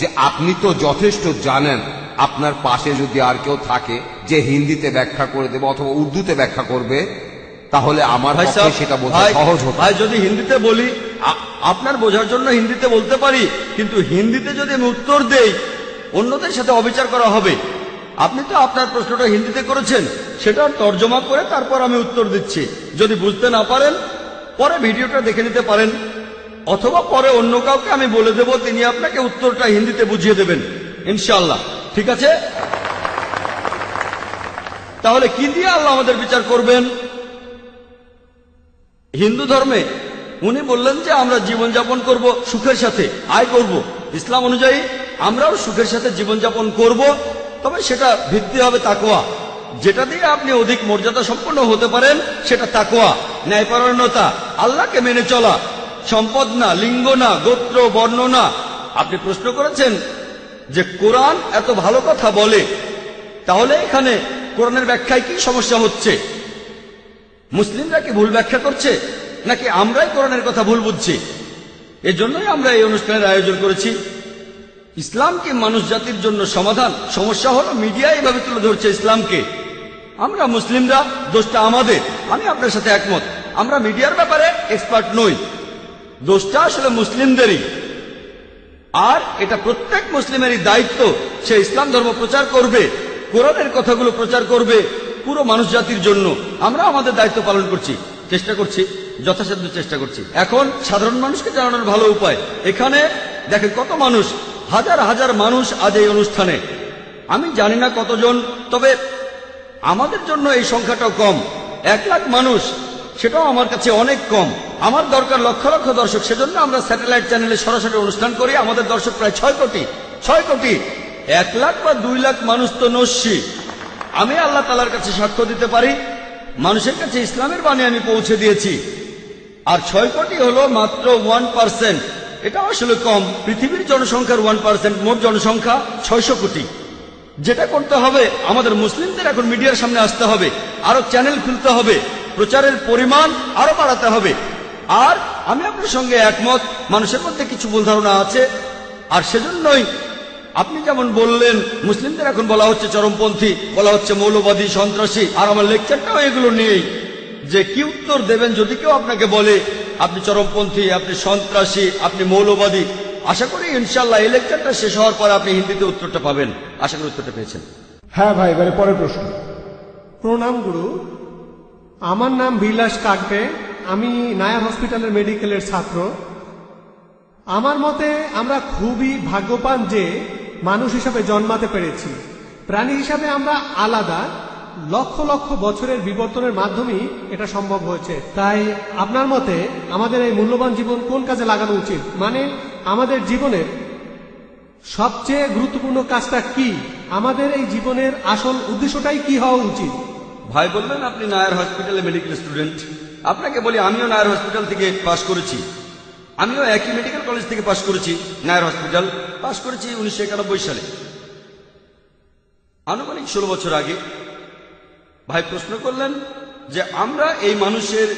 যে আপনি তো যথেষ্ট জানেন, আপনার পাশে যদি আর কেউ থাকে যে হিন্দিতে ব্যাখ্যা করে দেবে অথবা উর্দুতে ব্যাখ্যা করবে, তাহলে আমার ভাই পক্ষে সাহেব, সেটা বোঝা ভাই, সহজ হতো। ভাই যদি হিন্দিতে বলি আপনার বোঝার জন্য হিন্দিতে বলতে পারি, কিন্তু হিন্দিতে যদি আমি উত্তর দেই অন্যদের সাথে অবিচার করা হবে। আপনি তো আপনার প্রশ্নটা হিন্দিতে করেছেন, সেটা তর্জমা করে তারপর আমি উত্তর দিচ্ছি। যদি বুঝতে না পারেন পরে ভিডিওটা দেখে নিতে পারেন, অথবা পরে অন্য কাউকে আমি বলে দেব, তিনি আপনাকে উত্তরটা হিন্দিতে বুঝিয়ে দেবেন ইনশাআল্লাহ। ঠিক আছে? তাহলে কি দিয়ে আল্লাহ আমাদের বিচার করবেন? হিন্দু ধর্মে উনি বললেন যে আমরা জীবনযাপন করব সুখের সাথে, আয় করব। ইসলাম অনুযায়ী আমরাও সুখের সাথে জীবনযাপন করব, তবে সেটা ভিত্তি হবে তাকওয়া। যেটা দিয়ে আপনি অধিক মর্যাদা সম্পন্ন হতে পারেন সেটা তাকওয়া, ন্যায়পরায়ণতা, আল্লাহকে মেনে চলা, সম্পদ না, লিঙ্গ না, গোত্র, বর্ণ না। আপনি প্রশ্ন করেছেন যে কোরআন এত ভালো কথা বলে, তাহলে এখানে কোরআনের ব্যাখ্যায় কি সমস্যা হচ্ছে? মুসলিমরা কি ভুল ব্যাখ্যা করছে, নাকি আমরাই কোরআনের কথা ভুল বুঝছি? এজন্যই আমরা এই অনুষ্ঠানের আয়োজন করেছি। ইসলাম কি মানুষ জাতির জন্য সমাধান? সমস্যা হলো মিডিয়া এইভাবে তুলে ধরছে ইসলামকে। আমরা মুসলিমরা, দোষটা আমাদের। আমি আপনার সাথে একমত, আমরা মিডিয়ার ব্যাপারে এক্সপার্ট নই, দোষটা আসলে মুসলিমদেরই। আর এটা প্রত্যেক মুসলিমেরই দায়িত্ব, সে ইসলাম ধর্ম প্রচার করবে, কোরআনের কথাগুলো প্রচার করবে পুরো মানুষ জাতির জন্য। আমরা আমাদের দায়িত্ব পালন করছি, চেষ্টা করছি, যথাসাধ্য চেষ্টা করছি। এখন সাধারণ মানুষকে জানানোর ভালো উপায়, এখানে দেখেন কত মানুষ, হাজার হাজার মানুষ আজ এই অনুষ্ঠানে। আমি জানি না কতজন, তবে আমাদের জন্য এই সংখ্যাটাও কম। 1 লাখ মানুষ, সেটাও আমার কাছে অনেক কম। আমার দরকার লক্ষ লক্ষ দর্শক, সেজন্য আমরা স্যাটেলাইট চ্যানেলে সরাসরি অনুষ্ঠান করি। আমাদের দর্শক প্রায় 6 কোটি। 6 কোটি, 1 লাখ বা 2 লাখ মানুষ তো নস্যি। আমি আল্লাহ তাআলার কাছে সাক্ষ্য দিতে পারি, মানুষের কাছে ইসলামের বাণী আমি পৌঁছে দিয়েছি। আর 6 কোটি হলো মাত্র 1%। এটা আসলে কম। পৃথিবীর জনসংখ্যার 1%, মোট জনসংখ্যা 600 কোটি। যেটা করতে হবে, আমাদের মুসলিমদের এখন মিডিয়ার সামনে আসতে হবে, আরো চ্যানেল খুলতে হবে, প্রচারের পরিমাণ আরো বাড়াতে হবে। আর আমি আপনার সঙ্গে একমত, মানুষের মধ্যে কিছু ভুল ধারণা আছে। আর সেজন্যই আপনি যেমন বললেন, মুসলিমদের এখন বলা হচ্ছে চরমপন্থী, বলা হচ্ছে মৌলবাদী, সন্ত্রাসী। আর আমার লেকচারটাও এগুলো নিয়েই, যে কি উত্তর দেবেন যদি কেউ আপনাকে বলে আপনি চরমপন্থী, আপনি সন্ত্রাসী, আপনি মৌলবাদী। আশা করি ইনশাল্লাহ এই লেকচারটা শেষ হওয়ার পর আপনি হিন্দিতে উত্তরটা পাবেন। আশা করি উত্তরটা পেয়েছেন। হ্যাঁ ভাই, এবারে পরের প্রশ্ন। প্রণাম গুরু, আমার নাম বিলাস কাকবে, আমি নায়ার হসপিটালের মেডিকেলের ছাত্র। আমার মতে আমরা খুবই ভাগ্যবান যে মানুষ হিসাবে জন্মাতে পেরেছি। প্রাণী হিসাবে আমরা আলাদা, লক্ষ লক্ষ বছরের বিবর্তনের মাধ্যমেই এটা সম্ভব হয়েছে। তাই আপনার মতে আমাদের এই মূল্যবান জীবন কোন কাজে লাগানো উচিত? মানে আমাদের জীবনের সবচেয়ে গুরুত্বপূর্ণ কাজটা কি? আমাদের এই জীবনের আসল উদ্দেশ্যটাই কি হওয়া উচিত? ভাই বললেন আপনি নায়ার হসপিটালে মেডিকেল স্টুডেন্ট। আপনাকে বলি, আমিও নায়ার হসপিটাল থেকে পাশ করেছি। আমিও একই মেডিকেল কলেজ থেকে পাশ করেছি। নায়ার হসপিটাল পাশ করেছি 1991 সালে, আনুমানিক 16 বছর আগে। ভাই প্রশ্ন করলেন যে আমরা এই মানুষের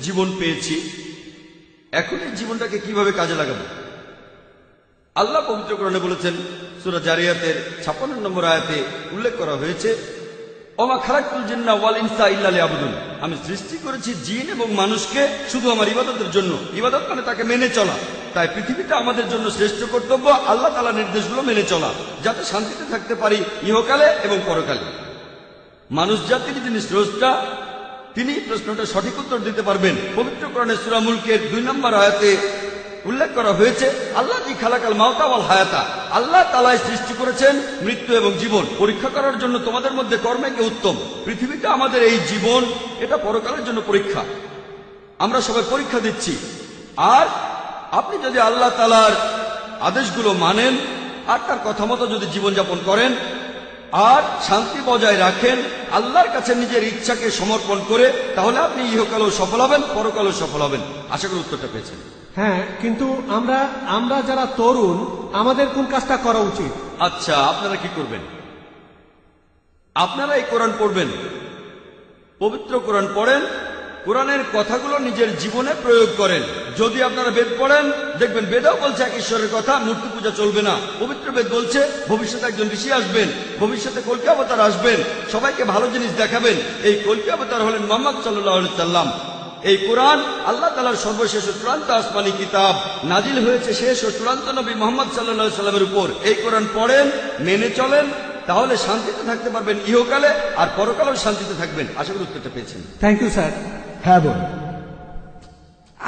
জীবন পেয়েছি, এখন এই জীবনটাকে কিভাবে কাজে লাগাবো। আল্লাহ পবিত্র কোরআনে বলেছেন, সূরা জারিয়াতের 56 নম্বর আয়াতে উল্লেখ করা হয়েছে, ওমা খালাকতুল জিন্না ওয়াল ইনসা ইল্লা লিয়াবুদুন, আমি সৃষ্টি করেছি জিন এবং মানুষকে শুধু আমার ইবাদতের জন্য। ইবাদত মানে তাকে মেনে চলা। তাই পৃথিবীতে আমাদের জন্য শ্রেষ্ঠ কর্তব্য আল্লাহ তাআলার নির্দেশগুলো মেনে চলা, যাতে শান্তিতে থাকতে পারি ইহকালে এবং পরকালে। মানুষ জাতির যিনি স্রষ্টা, তিনি প্রশ্নটা সঠিক উত্তর দিতে পারবেন। পবিত্র কোরআনে সূরা মুলকের 2 নম্বর আয়াতে উল্লেখ করা হয়েছে, আল্লাহ জি খালাকাল মাউতা ওয়াল হায়াতা, আল্লাহ তাআলাই সৃষ্টি করেছেন মৃত্যু এবং জীবন পরীক্ষা করার জন্য তোমাদের মধ্যে কর্মে কে উত্তম। পৃথিবীতে আমাদের এই জীবন, এটা পরকালের জন্য পরীক্ষা। আমরা সবাই পরীক্ষা দিচ্ছি। আর আপনি যদি আল্লাহ তাআলার আদেশগুলো মানেন আর তার কথা মতো যদি জীবনযাপন করেন আর শান্তি বজায় রাখেন, আল্লাহর কাছে নিজের ইচ্ছাকে সমর্পণ করে, তাহলে আপনি ইহকালেও সফল হবেন, পরকালেও সফল হবেন। আশা করি উত্তরটা পেয়েছেন। হ্যাঁ, কিন্তু আমরা যারা তরুণ, আমাদের কোন কাজটা করা উচিত? আচ্ছা, আপনারা কি করবেন? আপনারা এই কোরআন পড়বেন, পবিত্র কোরআন পড়েন, কোরআনের কথাগুলো নিজের জীবনে প্রয়োগ করেন। যদি আপনারা বেদ পড়েন, দেখবেন বেদেও বলছে এক ঈশ্বরের কথা, মূর্তি পূজা চলবে না। পবিত্র বেদ বলছে ভবিষ্যতে একজন ঋষি আসবেন, ভবিষ্যতে কল্কি অবতার আসবেন, সবাইকে ভালো জিনিস দেখাবেন। এই কল্কি অবতার হলেন মুহাম্মদ সাল্লাল্লাহু আলাইহি সাল্লাম। এই কোরআন আল্লাহ তাআলার সর্বশেষ ও চূড়ান্ত আসমানী কিতাব, নাজিল হয়েছে শেষ ও চূড়ান্ত নবী মুহাম্মদ সাল্লাল্লাহু আলাইহি সাল্লামের উপর। এই কোরআন পড়েন, মেনে চলেন, তাহলে শান্তিতে থাকতে পারবেন ইহকালে, আর পরকালেও শান্তিতে থাকবেন। আশা করি উত্তরটা পেয়েছেন। Thank you sir. হ্যাঁ বল।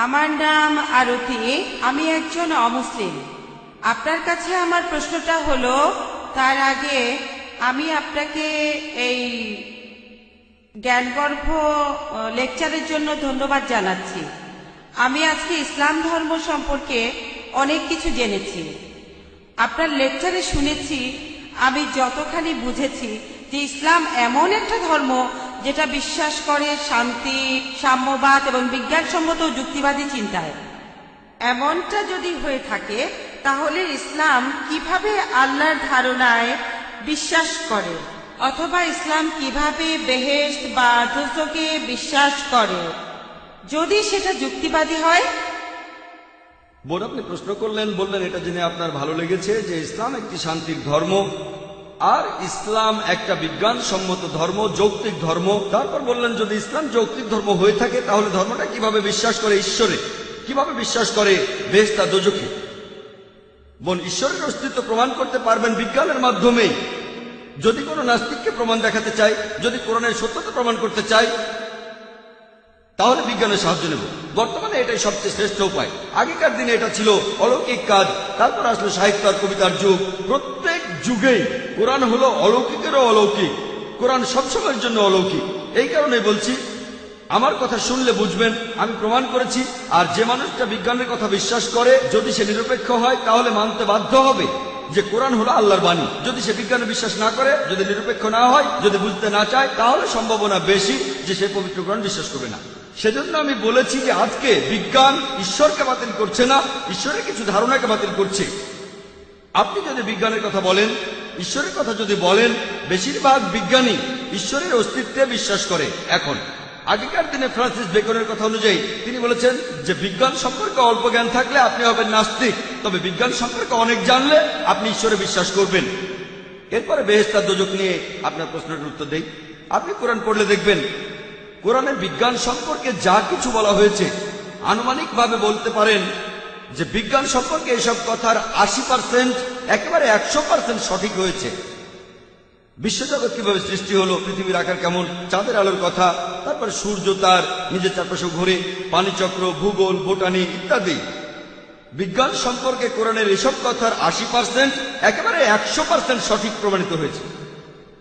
আমার নাম আরতি, আমি একজন অমুসলিম। আপনার কাছে আমার প্রশ্নটা হলো, তার আগে আমি আপনাকে এই জ্ঞানগর্ভ লেকচারের জন্য ধন্যবাদ জানাচ্ছি। আমি আজকে ইসলাম ধর্ম সম্পর্কে অনেক কিছু জেনেছি। আপনার লেকচারে শুনেছি, আমি যতখানি বুঝেছি যে ইসলাম এমন একটা ধর্ম যেটা বিশ্বাস করে শান্তি, সাম্যবাদ এবং বিজ্ঞানসম্মত যুক্তিবাদী চিন্তায়। এমনটা যদি হয়ে থাকে, তাহলে ইসলাম কিভাবে আল্লাহর ধারণায় বিশ্বাস করে, অথবা ইসলাম কিভাবে বেহেশত বা দোজখকে বিশ্বাস করে, যদি সেটা যুক্তিবাদী হয়? বোন, আপনি প্রশ্ন করলেন, বললেন এটা জেনে আপনার ভালো লেগেছে যে ইসলাম একটি শান্তির ধর্ম আর ইসলাম একটা বিজ্ঞানসম্মত ধর্ম, যৌক্তিক ধর্ম। তারপর বললেন যদি ইসলাম যৌক্তিক ধর্ম হয়ে থাকে, তাহলে ধর্মটা কিভাবে বিশ্বাস করে ঈশ্বরে, কিভাবে বিশ্বাস করে বেহেশত আর দোজখে। বোন, ঈশ্বরের অস্তিত্ব প্রমাণ করতে পারবেন বিজ্ঞানের মাধ্যমেই। যদি কোনো নাস্তিককে প্রমাণ দেখাতে চাই, যদি কোরআনের সত্যতা প্রমাণ করতে চাই, তাহলে বিজ্ঞানের সাহায্য নেব। বর্তমানে এটাই সবচেয়ে শ্রেষ্ঠ উপায়। আগেকার দিনে এটা ছিল অলৌকিক কাজ, তারপর আসলো সাহিত্য আর কবিতার যুগ। প্রত্যেক যুগেই কোরআন হলো অলৌকিকেরও অলৌকিক। কোরআন সবসময়ের জন্য অলৌকিক। এই কারণে বলছি, আমার কথা শুনলে বুঝবেন আমি প্রমাণ করেছি। আর যে মানুষটা বিজ্ঞানের কথা বিশ্বাস করে, যদি সে নিরপেক্ষ হয়, তাহলে মানতে বাধ্য হবে যে কোরআন হলো আল্লাহর বাণী। যদি সে বিজ্ঞানে বিশ্বাস না করে, যদি নিরপেক্ষ না হয়, যদি বুঝতে না চায়, তাহলে সম্ভাবনা বেশি যে সে পবিত্র কোরআন বিশ্বাস করবে না। সেজন্য আমি বলেছি যে আজকে বিজ্ঞান ঈশ্বরকে বাতিল করছে না, ঈশ্বরের কিছু ধারণাকে বাতিল করছে। আপনি যদি বিজ্ঞানের কথা বলেন, ঈশ্বরের কথা যদি বলেন, বেশিরভাগ বিজ্ঞানী ঈশ্বরের অস্তিত্বে বিশ্বাস করে। এখন আগেকার দিনে ফ্রান্সিস বেকনের কথা অনুযায়ী তিনি বলেছেন যে বিজ্ঞান সম্পর্কে অল্প জ্ঞান থাকলে আপনি হবেন নাস্তিক, তবে বিজ্ঞান সম্পর্কে অনেক জানলে আপনি ঈশ্বরে বিশ্বাস করবেন। এরপরে বেহেশত আর দোজখ নিয়ে আপনার প্রশ্নের উত্তর দেই। আপনি কোরআন পড়লে দেখবেন কোরআনের বিজ্ঞান সম্পর্কে যা কিছু বলা হয়েছে, আনুমানিকভাবে বলতে পারেন যে বিজ্ঞান সম্পর্কে এসব কথার 80% একেবারে 100% সঠিক হয়েছে। বিশ্বজগৎ কিভাবে সৃষ্টি হলো, পৃথিবীর আকার কেমন, চাঁদের আলোর কথা, তারপর সূর্য তার নিজের চারপাশে ঘুরে, পানিচক্র, ভূগোল, বোটানি ইত্যাদি। বিজ্ঞান সম্পর্কে কোরআনের এসব কথার 80% একেবারে 100% সঠিক প্রমাণিত হয়েছে।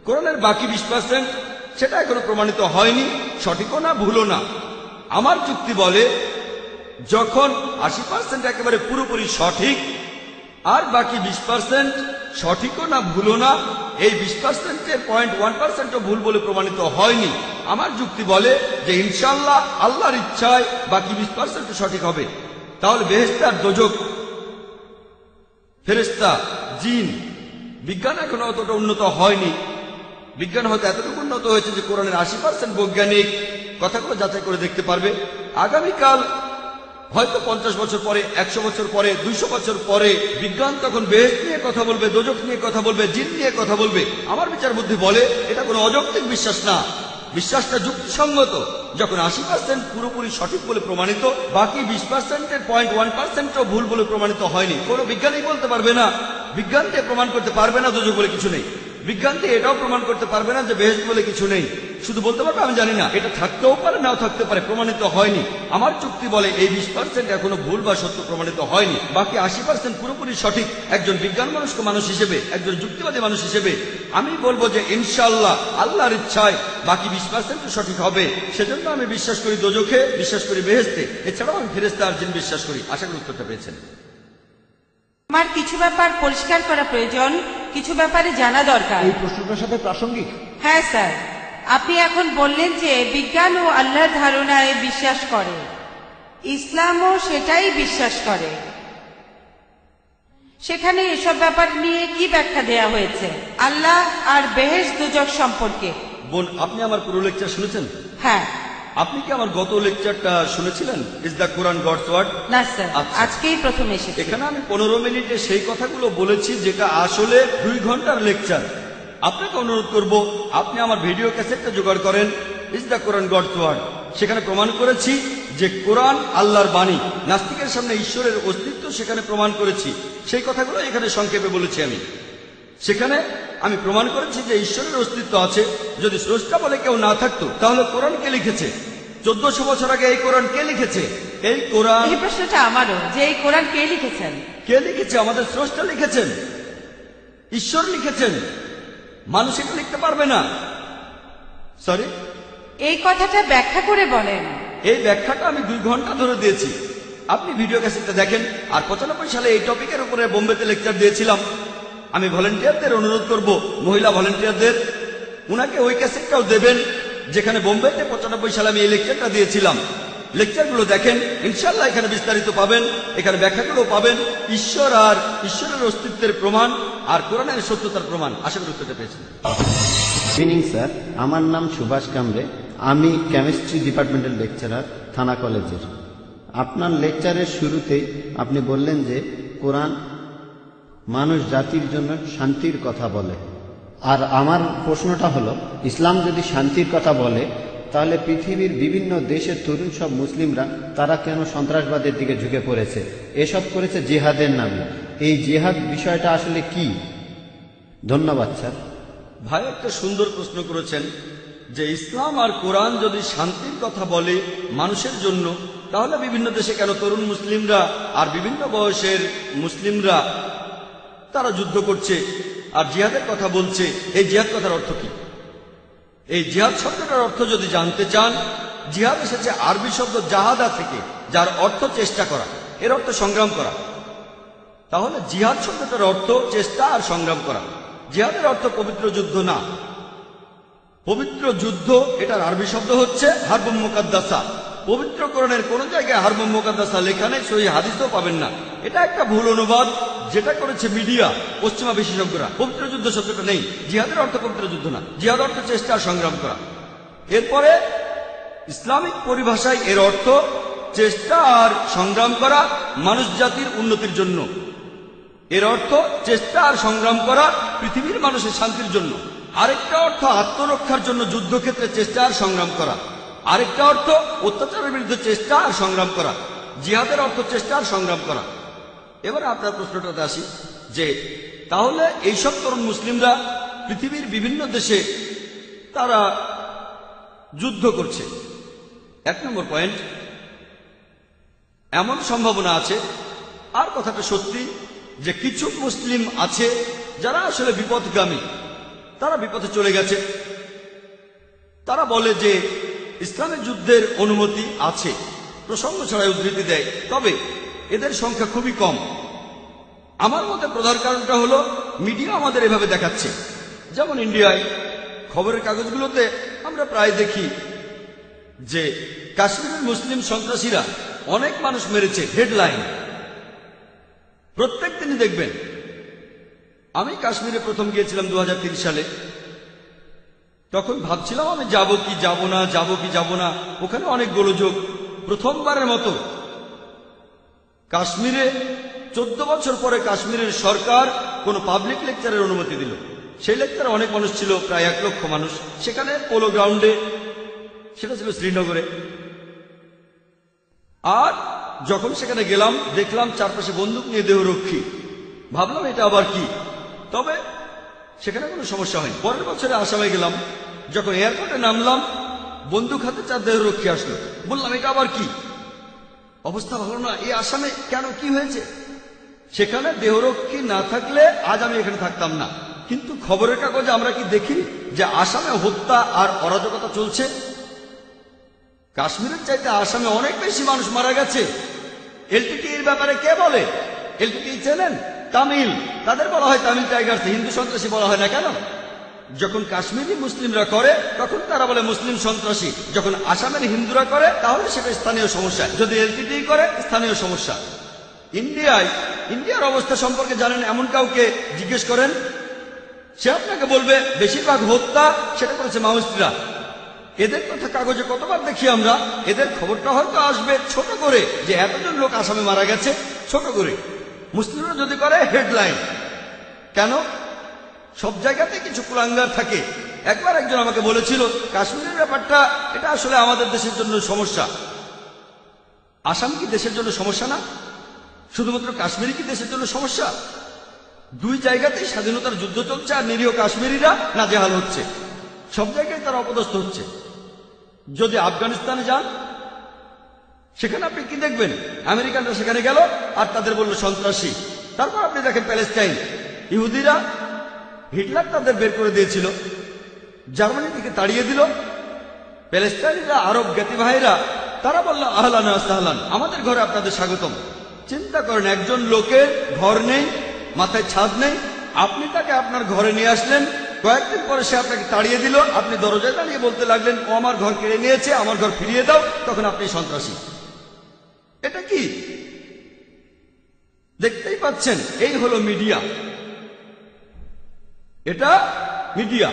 কোরআনের বাকি 20% সেটা এখনো প্রমাণিত হয়নি, সঠিকও না ভুলও না। আমার যুক্তি বলে যখন 80% একেবারে পুরোপুরি সঠিক আর বাকি 20% সঠিকও না ভুলও না, এই 20%-এর 0.1%ও ভুল বলে প্রমাণিত হয়নি, আমার যুক্তি বলে যে ইনশাআল্লাহ আল্লাহর ইচ্ছায় বাকি 20% সঠিক হবে। তাহলে বেহেশত আর দোজখ, ফেরেশতা, জিন, বিজ্ঞান এখনো অতটা উন্নত হয়নি। বিজ্ঞান হয়তো এতটুকু উন্নত হয়েছে যে কোরআনের 80% বৈজ্ঞানিক কথাগুলো যাচাই করে দেখতে পারবে। আগামীকাল হয়তো 50 বছর পরে, 100 বছর পরে, 200 বছর পরে বিজ্ঞান তখন বেহেশত নিয়ে কথা বলবে, দোজখ নিয়ে কথা বলবে, জিন নিয়ে কথা বলবে। আমার বিচার বুদ্ধি বলে এটা কোনো অযৌক্তিক বিশ্বাস না, বিশ্বাসটা যুক্তিসঙ্গত। যখন 80% পুরোপুরি সঠিক বলে প্রমাণিত, বাকি 20%-এর 0.1%ও ভুল বলে প্রমাণিত হয়নি। কোনো বিজ্ঞানী বলতে পারবে না, বিজ্ঞান দিয়ে প্রমাণ করতে পারবে না দোজখ বলে কিছু নেই, বিজ্ঞান দিয়ে এটাও প্রমাণ করতে পারবে না যে বেহেশত বলে কিছু নেই। শুধু বলতে পারবে আমি জানি না, এটা থাকতেও পারে নাও থাকতে পারে, প্রমাণিত হয়নি। আমার যুক্তি বলে এই 20% এখনো ভুল বা সত্য প্রমাণিত হয়নি, বাকি 80% পুরোপুরি সঠিক। একজন বিজ্ঞান মনস্ক মানুষ হিসেবে, একজন যুক্তিবাদী মানুষ হিসেবে আমি বলবো যে ইনশাআল্লাহ আল্লাহর ইচ্ছায় বাকি 20% সঠিক হবে। সেজন্য আমি বিশ্বাস করি দোজখে, বিশ্বাস করি বেহেশতে, এছাড়াও আমি ফেরেশতা আর জিন বিশ্বাস করি। আশা করি উত্তরটা পেয়েছেন। আমার কিছু ব্যাপার পরিষ্কার করা প্রয়োজন, কিছু ব্যাপারে জানা দরকার। এই প্রশ্নটার সাথে প্রাসঙ্গিক। হ্যাঁ স্যার, আপনি এখন বললেন যে বিজ্ঞান ও আল্লাহর ধারণায় বিশ্বাস করে, ইসলামও সেটাই বিশ্বাস করে। সেখানে এসব ব্যাপার নিয়ে কি ব্যাখ্যা দেয়া হয়েছে আল্লাহ আর বেহেশত দোজখ সম্পর্কে? বোন, আপনি আমার পুরো লেকচার শুনেছেন? হ্যাঁ। আপনি কি আমার গত লেকচারটা শুনেছিলেন, is the Quran God's word? না স্যার, আজকেই প্রথম এসেছি। এখানে আমি 15 মিনিটে সেই কথাগুলো বলেছি যেটা আসলে 2 ঘন্টার লেকচার। আপনাকে অনুরোধ করব আপনি আমার ভিডিও ক্যাসেটটা জোগাড় করেন, is the Quran God's word. সেখানে প্রমাণ করেছি যে কোরআন আল্লাহর বাণী, নাস্তিকের সামনে ঈশ্বরের অস্তিত্ব সেখানে প্রমাণ করেছি। সেই কথাগুলো এখানে সংক্ষেপে বলেছি আমি। সেখানে আমি প্রমাণ করেছি যে ঈশ্বরের অস্তিত্ব আছে। যদি স্রষ্টা বলে কেউ না থাকতো তাহলে কোরআন কে লিখেছে? 1400 বছর আগে এই কোরআন কে লিখেছে? এই কোরআন, এই প্রশ্নটা আমারও, যে এই কোরআন কে লিখেছেন? কে লিখেছে? আমাদের স্রষ্টা লিখেছেন, ঈশ্বর লিখেছেন। মানুষ এটা লিখতে পারবে না। সরি, এই কথাটা ব্যাখ্যা করে বলেন। এই ব্যাখ্যাটা আমি 2 ঘন্টা ধরে দিয়েছি। আপনি ভিডিও ক্যাসেটটা দেখেন। আর 95 সালে এই টপিকের উপরে বোম্বেতে লেকচার দিয়েছিলাম। আমি ভলেন্টিয়ারদের অনুরোধ করব, মহিলা ভলেন্টিয়ারদের, উনাকে ওই ক্যাসেটটাও দেবেন যেখানে বোম্বেতে 95 সালে আমি এই লেকচারটা দিয়েছিলাম। লেকচারগুলো দেখেন, ইনশাআল্লাহ এখানে বিস্তারিত পাবেন, এখানে ব্যাখ্যাগুলো পাবেন, ঈশ্বর আর ঈশ্বরের অস্তিত্বের প্রমাণ আর কোরআনের সত্যতার প্রমাণ। আশা করি উত্তরটা পেয়েছেন। ইভিনিং স্যার, আমার নাম সুভাষ কামরে, আমি কেমিস্ট্রি ডিপার্টমেন্টের লেকচারার, থানা কলেজের। আপনার লেকচারের শুরুতেই আপনি বললেন যে কোরআন মানুষ জাতির জন্য শান্তির কথা বলে। আর আমার প্রশ্নটা হলো, ইসলাম যদি শান্তির কথা বলে তাহলে পৃথিবীর বিভিন্ন দেশের তরুণ সব মুসলিমরা তারা কেন সন্ত্রাসবাদের দিকে ঝুঁকে পড়েছে? এসব করেছে জিহাদের নামে। এই জিহাদ বিষয়টা আসলে কি? ধন্যবাদ স্যার। ভাই, একটা সুন্দর প্রশ্ন করেছেন যে ইসলাম আর কোরআন যদি শান্তির কথা বলে মানুষের জন্য, তাহলে বিভিন্ন দেশে কেন তরুণ মুসলিমরা আর বিভিন্ন বয়সের মুসলিমরা তারা যুদ্ধ করছে আর জিহাদের কথা বলছে? এই জিহাদ কথার অর্থ কি? এই জিহাদ শব্দটার অর্থ যদি জানতে চান, জিহাদ এসেছে আরবি শব্দ জাহাদা থেকে, যার অর্থ চেষ্টা করা, এর অর্থ সংগ্রাম করা। তাহলে জিহাদ শব্দটার অর্থ চেষ্টা আর সংগ্রাম করা। জিহাদের অর্থ পবিত্র যুদ্ধ না। পবিত্র যুদ্ধ এটার আরবি শব্দ হচ্ছে হারবুম মুকাদ্দাসা। পবিত্র কোরআনের কোন জায়গায় হারবুম মুকাদ্দাসা লেখা নেই, সহিহ হাদিসেও পাবেন না। এটা একটা ভুল অনুবাদ যেটা করেছে মিডিয়া, পশ্চিমা বিশেষজ্ঞরা। পবিত্র যুদ্ধ শব্দটা নেই। জিহাদের অর্থ পবিত্র যুদ্ধ না, জিহাদ অর্থ চেষ্টা আর সংগ্রাম করা। এরপরে ইসলামিক পরিভাষায় এর অর্থ চেষ্টা আর সংগ্রাম করা মানুষ জাতির উন্নতির জন্য। এর অর্থ চেষ্টা আর সংগ্রাম করা পৃথিবীর মানুষের শান্তির জন্য। আরেকটা অর্থ আত্মরক্ষার জন্য যুদ্ধক্ষেত্রে চেষ্টা আর সংগ্রাম করা। আরেকটা অর্থ অত্যাচারের বিরুদ্ধে চেষ্টা আর সংগ্রাম করা। জিহাদের অর্থ চেষ্টা আর সংগ্রাম করা। এবার আপনার প্রশ্নটাতে আসি যে তাহলে এইসব তরুণ মুসলিমরা পৃথিবীর বিভিন্ন দেশে তারা যুদ্ধ করছে। 1 নম্বর পয়েন্ট, এমন সম্ভাবনা আছে, আর কথাটা সত্যি, যে কিছু মুসলিম আছে যারা আসলে বিপদগামী, তারা বিপদে চলে গেছে। তারা বলে যে ইসলামের যুদ্ধের অনুমতি আছে, প্রসঙ্গ ছাড়াই উদ্ধৃতি দেয়, তবে এদের সংখ্যা খুবই কম। আমার মতে প্রধান কারণটা হলো মিডিয়া আমাদের এভাবে দেখাচ্ছে। যেমন ইন্ডিয়ায় খবরের কাগজগুলোতে আমরা প্রায় দেখি যে কাশ্মীরের মুসলিম সন্ত্রাসীরা অনেক মানুষ মেরেছে, হেডলাইন প্রত্যেক দিনই দেখবেন। আমি কাশ্মীরে প্রথম গিয়েছিলাম 2003 সালে। তখন ভাবছিলাম আমি যাব কি যাব না, যাব কি যাব না। ওখানে অনেক গোলযোগ। প্রথমবারের মতো কাশ্মীরে 14 বছর পরে কাশ্মীরের সরকার কোন পাবলিক লেকচারের অনুমতি দিল। সেই লেকচারে অনেক মানুষ ছিল, প্রায় 1 লক্ষ মানুষ। সেখানে পোলো গ্রাউন্ডে, সেটা ছিল শ্রীনগরে। আর যখন সেখানে গেলাম দেখলাম চারপাশে বন্দুক নিয়ে দেহরক্ষী। ভাবলাম এটা আবার কি, তবে সেখানে কোনো সমস্যা হয়নি। পরের বছরে আসামে গেলাম, যখন এয়ারপোর্টে নামলাম বন্দুক হাতে 4 দেহরক্ষী আসলো। বললাম এটা আবার কি, অবস্থা ভালো না। এই আসামে কেন, কি হয়েছে? সেখানে দেহরক্ষী না থাকলে আজ আমি এখানে থাকতাম না। কিন্তু খবরের কাগজে আমরা কি দেখি যে আসামে হত্যা আর অরাজকতা চলছে? কাশ্মীরের চাইতে আসামে অনেক বেশি মানুষ মারা গেছে। এলটিটি এর ব্যাপারে কে বলে? এলটিটি চেনেন? তামিল, তাদের বলা হয় তামিল টাইগার্স, হিন্দু সন্ত্রাসী বলা হয় না কেন? যখন কাশ্মীরি মুসলিমরা করে তখন তারা বলে মুসলিম সন্ত্রাসী, যখন আসামের হিন্দুরা করে তাহলে সেটা স্থানীয় সমস্যা, যদি এলটিটি করে স্থানীয় সমস্যা। ইন্ডিয়ার অবস্থা সম্পর্কে জানেন এমন কাউকে জিজ্ঞেস করেন, সে আপনাকে বলবে বেশিরভাগ হত্যা সেটা করেছে মাওয়িস্টরা। এদের কথা কাগজে কতবার দেখি আমরা। এদের খবরটা হয়তো আসবে ছোট করে, যে এতজন লোক আসামে মারা গেছে, ছোট করে। মুসলিমরা যদি করে হেডলাইন। কেন? সব জায়গাতে কিছু কুলাঙ্গার থাকে। একবার একজন আমাকে বলেছিল কাশ্মীরের ব্যাপারটা এটা আসলে আমাদের দেশের জন্য সমস্যা। আসাম কি দেশের জন্য সমস্যা না? শুধুমাত্র কাশ্মীর কি দেশের জন্য সমস্যা? 2 জায়গাতেই স্বাধীনতার যুদ্ধ চলছে আর নিরীহ কাশ্মীরিরা নাজেহাল হচ্ছে। সব জায়গায় তারা অপদস্থ হচ্ছে। যদি আফগানিস্তানে যান সেখানে আপনি কি দেখবেন? আমেরিকানরা সেখানে গেল আর তাদের বলল সন্ত্রাসী। তারপর আপনি দেখেন প্যালেস্টাইন, ইহুদিরা, হিটলার তাদের বের করে দিয়েছিল, জার্মানি থেকে তাড়িয়ে দিল। প্যালেস্টাইনিরা, আরব জ্ঞাতি ভাইরা, তারা বলল আহলান ওয়া সাহলান, আমাদের ঘরে আপনাদের স্বাগতম। চিন্তা করেন, একজন লোকের ঘর নেই, মাথায় ছাদ নেই, আপনি তাকে আপনার ঘরে নিয়ে আসলেন, কয়েকদিন পরে সে আপনাকে তাড়িয়ে দিল, আপনি দরজায় দাঁড়িয়ে বলতে লাগলেন ও আমার ঘর কেড়ে নিয়েছে, আমার ঘর ফিরিয়ে দাও, তখন আপনি সন্ত্রাসী। এটা কি? দেখতেই পাচ্ছেন, এই হলো মিডিয়া। এটা মিডিয়া।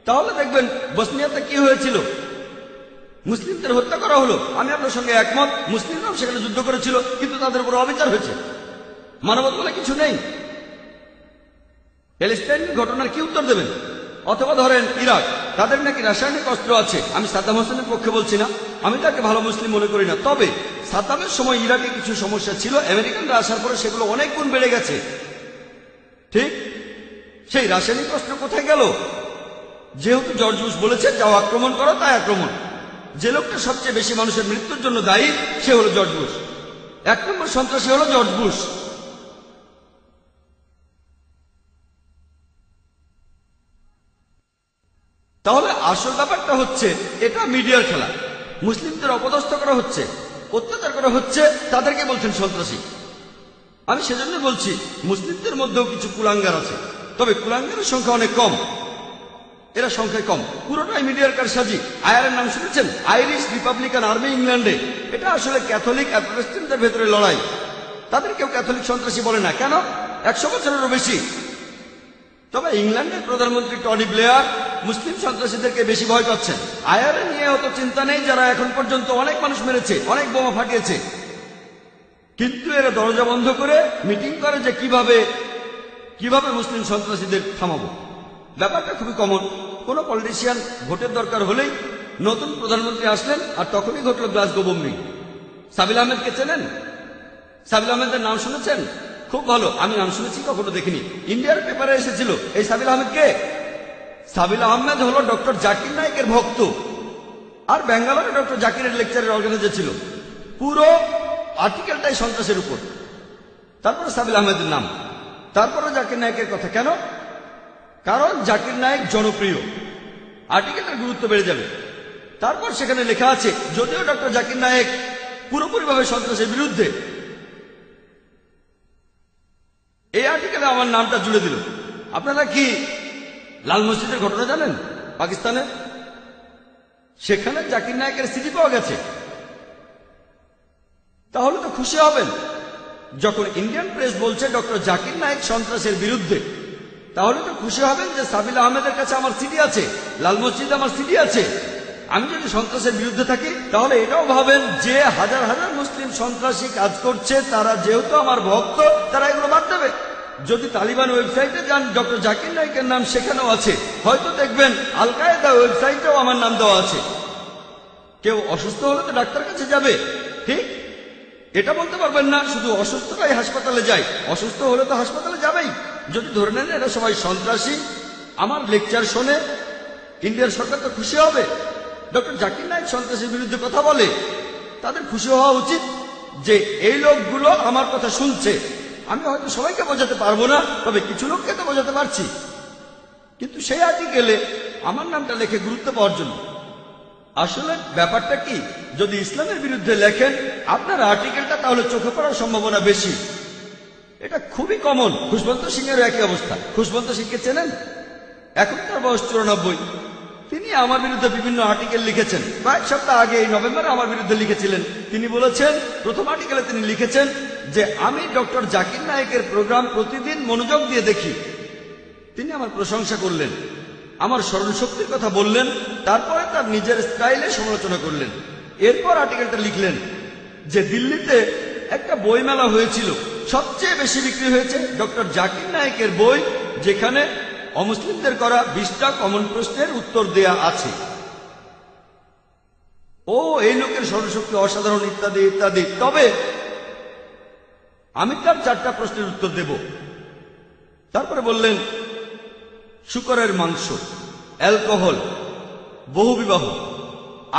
তাহলে দেখবেন বসনিয়াতে কি হয়েছিল, মুসলিমদের হত্যা করা হলো। আমি আপনার সঙ্গে একমত, মুসলিমরাও সেখানে যুদ্ধ করেছিল, কিন্তু তাদের উপর অবিচার হয়েছে। মানবতা বলে কিছু নেই। প্যালেস্টাইনের ঘটনার কি উত্তর দেবেন? অথবা ধরেন ইরাক, তাদের নাকি রাসায়নিক অস্ত্র আছে। আমি সাদ্দাম হোসেনের পক্ষে বলছি না, আমি তাকে ভালো মুসলিম মনে করি না, তবে সাদ্দামের সময় ইরাকে কিছু সমস্যা ছিল, আমেরিকানরা আসার পরে সেগুলো অনেক গুণ বেড়ে গেছে। ঠিক সেই রাসায়নিক অস্ত্র কোথায় গেল? যেহেতু জর্জ বুশ বলেছে যাও আক্রমণ করো, তাই আক্রমণ। যে লোকটা সবচেয়ে বেশি মানুষের মৃত্যুর জন্য দায়ী সে হলো জর্জ বুশ। 1 নম্বর সন্ত্রাসী হলো জর্জ বুশ। তাহলে আসল ব্যাপারটা হচ্ছে এটা মিডিয়ার খেলা। মুসলিমদের অপদস্থ করা হচ্ছে, অত্যাচার করা হচ্ছে, তাদেরকে বলছেন সন্ত্রাসী। আমি সেজন্য বলছি মুসলিমদের মধ্যেও কিছু কুলাঙ্গার আছে, তবে কুলাঙ্গারের সংখ্যা অনেক কম। এরা সংখ্যায় কম, পুরোটাই মিডিয়ার কারসাজি। আইআরএর নাম শুনেছেন? আইরিশ রিপাবলিকান আর্মি, ইংল্যান্ডে। এটা আসলে ক্যাথলিক আর প্রটেস্ট্যান্টদের ভেতরে লড়াই। তাদের কেউ ক্যাথলিক সন্ত্রাসী বলে না, কেন? 100 বছরেরও বেশি। তবে ইংল্যান্ডের প্রধানমন্ত্রী টনি ব্লেয়ার মুসলিম সন্ত্রাসীদেরকে বেশি ভয় পাচ্ছেন। আইআরএ নিয়ে অত চিন্তা নেই, যারা এখন পর্যন্ত অনেক মানুষ মেরেছে, অনেক বোমা ফাটিয়েছে। কিন্তু এরা দরজা বন্ধ করে মিটিং করে যে কিভাবে মুসলিম সন্ত্রাসীদের থামাবো। ব্যাপারটা খুবই কমন। কোন পলিটিশিয়ান ভোটের দরকার হলেই নতুন প্রধানমন্ত্রী আসলেন আর তখনই ঘটল গ্লাসগো বোম্বিং। সাবিল আহমেদকে চেনেন? সাবিল আহমেদের নাম শুনেছেন? খুব ভালো, আমি নাম শুনেছি, কখনো দেখিনি। ইন্ডিয়ার পেপারে এসেছিল। এই সাবিল আহমেদ কে? সাবিল আহমেদ হলো ডক্টর জাকির নায়েকের ভক্ত, আর ব্যাঙ্গালোরে ডক্টর জাকিরের লেকচারের অর্গানাইজার ছিল। পুরো আর্টিকেলটাই সন্ত্রাসের উপর। তারপরে সাবিল আহমেদের নাম, তারপরে জাকির নায়েকের কথা। কেন? কারণ জাকির নায়েক জনপ্রিয়, আর্টিকেলের গুরুত্ব বেড়ে যাবে। তারপর সেখানে লেখা আছে, যদিও ডক্টর জাকির নায়েক পুরোপুরিভাবে সন্ত্রাসের বিরুদ্ধে, এই আর্টিকেলে আমার নামটা জুড়ে দিল। আপনারা কি লাল মসজিদের ঘটনা জানেন? পাকিস্তানে সেখানে জাকির নায়েকের সিডি পাওয়া গেছে। তাহলে তো খুশি হবেন। যখন ইন্ডিয়ান প্রেস বলছে ডক্টর জাকির নায়েক সন্ত্রাসের বিরুদ্ধে, তাহলে তো খুশি হবেন যে সাবিল আহমেদের কাছে আমার সিডি আছে, লাল মসজিদে আমার সিডি আছে। আমি যদি সন্ত্রাসের বিরুদ্ধে থাকি, তাহলে এটাও ভাবেন যে হাজার হাজার মুসলিম সন্ত্রাসী কাজ করছে, তারা যেহেতু আমার ভক্ত, তারা এগুলো বাদ দেবে। যদি তালিবান ওয়েবসাইটে যান, ডক্টর জাকির নায়েকের নাম সেখানেও আছে। হয়তো দেখবেন আল কায়েদা ওয়েবসাইটেও আমার নাম দেওয়া আছে। কেউ অসুস্থ হলে তো ডাক্তার কাছে যাবে, ঠিক? এটা বলতে পারবেন না শুধু অসুস্থরাই হাসপাতালে যায়, অসুস্থ হলে তো হাসপাতালে যাবেই। যদি ধরে নেন এরা সবাই সন্ত্রাসী, আমার লেকচার শোনে, ইন্ডিয়ার সরকার তো খুশি হবে। ডক্টর জাকির নায়েক সন্ত্রাসীর বিরুদ্ধে কথা বলে, তাদের খুশি হওয়া উচিত যে এই লোকগুলো আমার কথা শুনছে। আমি হয়তো সবাইকে বোঝাতে পারবো না, তবে কিছু লোককে তো বোঝাতে পারছি। কিন্তু সেই আর্টিকেলে আমার নামটা লেখে গুরুত্ব পাওয়ার জন্য। আসলে ব্যাপারটা কি, যদি ইসলামের বিরুদ্ধে লেখেন আপনার আর্টিকেলটা, তাহলে চোখে পড়ার সম্ভাবনা বেশি। এটা খুবই কমন। খুশবন্ত সিংয়েরও একই অবস্থা। খুশবন্ত সিংকে চেনেন? এখন তার বয়স 94। তিনি আমার বিরুদ্ধে বিভিন্ন আর্টিকেল লিখেছেন। কয়েক সপ্তাহ আগে এই নভেম্বরে আমার বিরুদ্ধে লিখেছিলেন। তিনি বলেছেন, প্রথম আর্টিকেলে তিনি লিখেছেন যে আমি ডক্টর জাকির নায়েকের প্রোগ্রাম প্রতিদিন মনোযোগ দিয়ে দেখি। তিনি আমার প্রশংসা করলেন, আমার স্মরণশক্তির কথা বললেন, তারপরে তার নিজের স্টাইলে সমালোচনা করলেন। এরপর আর্টিকেলটা লিখলেন যে দিল্লিতে একটা বইমেলা হয়েছিল, সবচেয়ে বেশি বিক্রি হয়েছে ডক্টর জাকির নায়েকের বই, যেখানে অমুসলিমদের করা 20টা কমন প্রশ্নের উত্তর দেয়া আছে। ও এই লোকের স্মরণশক্তি অসাধারণ, ইত্যাদি ইত্যাদি। তবে আমি তার 4টা প্রশ্নের উত্তর দেব। তারপরে বললেন শূকরের মাংস, অ্যালকোহল, বহুবিবাহ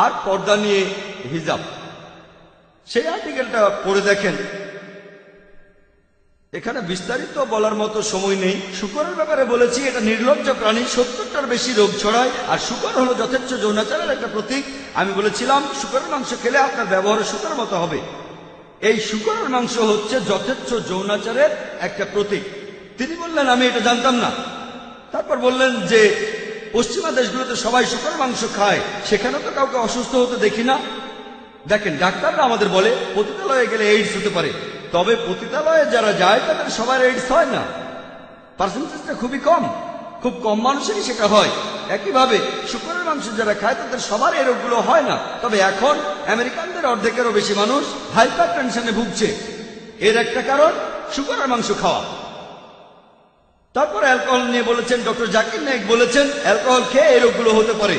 আর পর্দা নিয়ে হিজাব। সেই আর্টিকেলটা পড়ে দেখেন, এখানে বিস্তারিত বলার মতো সময় নেই। শূকরের ব্যাপারে বলেছি এটা নির্লজ্জ প্রাণী, 70টার বেশি রোগ ছড়ায়, আর শূকর হলো যথেচ্ছ যৌনাচারের একটা প্রতীক। আমি বলেছিলাম শূকরের মাংস খেলে আপনার ব্যবহার শূকরের মতো হবে। এই শূকরের মাংস হচ্ছে যথেচ্ছ যৌনাচারের একটা প্রতীক। তিনি বললেন আমি এটা জানতাম না। তারপর বললেন যে পশ্চিমা দেশগুলোতে সবাই শূকরের মাংস খায়, সেখানে তো কাউকে অসুস্থ হতে দেখি না। দেখেন, ডাক্তাররা আমাদের বলে পতিতালয়ে গেলে এইডস হতে পারে, তবে পতিতালয়ে যারা যায় তাদের সবার এইডস হয় না। পার্সেন্টেজটা খুবই কম, খুব কম মানুষেরই সেটা হয়। একইভাবে শূকরের মাংস যারা খায় তাদের সবার এই রোগগুলো হয় না। তবে এখন আমেরিকানদের অর্ধেকেরও বেশি মানুষ হাইপার টেনশনে ভুগছে। এর একটা কারণ শূকরের মাংস খাওয়া। তারপর অ্যালকোহল নিয়ে বলেছেন, ডক্টর জাকির নায়েক বলেছেন অ্যালকোহল খেয়ে এই রোগগুলো হতে পারে।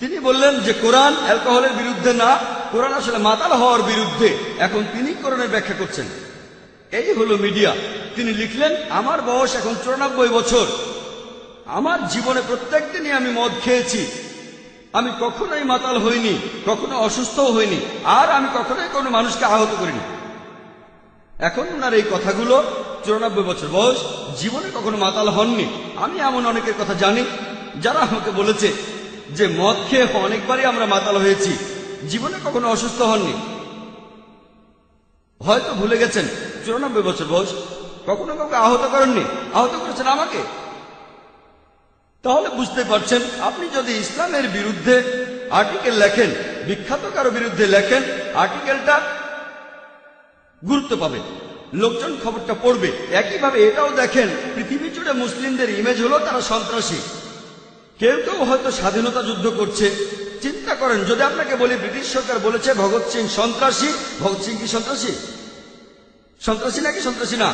তিনি বললেন যে কোরআন অ্যালকোহলের বিরুদ্ধে না, কোরআন আসলে মাতাল হওয়ার বিরুদ্ধে। এখন তিনি কোরআনের ব্যাখ্যা করছেন। এই হলো মিডিয়া। তিনি লিখলেন আমার বয়স এখন 94 বছর। আমার জীবনে প্রত্যেক দিনই আমি মদ খেয়েছি। আমি কখনোই মাতাল হইনি, কখনো অসুস্থও হইনি, আর আমি কখনোই কোনো মানুষকে আহত করিনি। এখন ওনার এই কথাগুলো, 94 বছর বয়স, জীবনে কখনো মাতাল হননি। আমি এমন অনেকের কথা জানি যারা আমাকে বলেছে যে মদ খেয়ে অনেকবারই আমরা মাতাল হয়েছি, জীবনে কখনো অসুস্থ হননি। হয়তো ভুলে গেছেন 94 বছর বয়স, কখনো কাউকে আহত করেননি, আহত করেছেন আমাকে। তাহলে বুঝতে পারছেন, আপনি যদি ইসলামের বিরুদ্ধে আর্টিকেল লেখেন, বিখ্যাত কারো বিরুদ্ধে লেখেন, আর্টিকেলটা গুরুত্ব পাবে, লোকজন খবরটা পড়বে। একইভাবে এটাও দেখেন, পৃথিবী জুড়ে মুসলিমদের ইমেজ হলো তারা সন্ত্রাসী। কেউ কেউ হয়তো স্বাধীনতা যুদ্ধ করছে। চিন্তা করেন, যদি আপনাকে বলি ব্রিটিশ সরকার বলেছে ভগৎ সিং সন্ত্রাসী, ভগৎ সিং কি সন্ত্রাসী? সন্ত্রাসী নাকি সন্ত্রাসী না?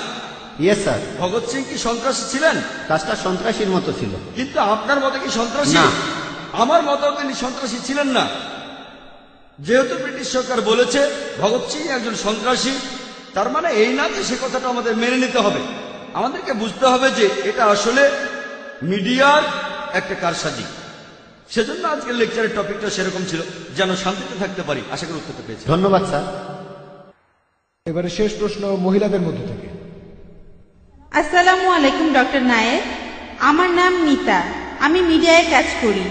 Yes sir. ভগৎ সিং কি সন্ত্রাসী ছিলেন? কাজটা সন্ত্রাসীর মতো ছিল। কিন্তু আপনার মতে কি সন্ত্রাসী? না। আমার মতেও তিনি সন্ত্রাসী ছিলেন না। যেহেতু ব্রিটিশ সরকার বলেছে ভগৎ সিং একজন সন্ত্রাসী, তার মানে এই না যে সে কথাটা আমাদের মেনে নিতে হবে। আমাদেরকে বুঝতে হবে যে এটা আসলে মিডিয়ার একটা কারসাজি। সেজন্য আজকের লেকচারের টপিকটা সেরকম ছিল, যেন শান্তিতে থাকতে পারি। আশা করি উত্তরটা পেয়েছি। ধন্যবাদ স্যার। এবারে শেষ প্রশ্ন মহিলাদের মধ্য থেকে। আসসালামু আলাইকুম ডক্টর নায়েক, আমার নাম মিতা, আমি মিডিয়ায় কাজ করি।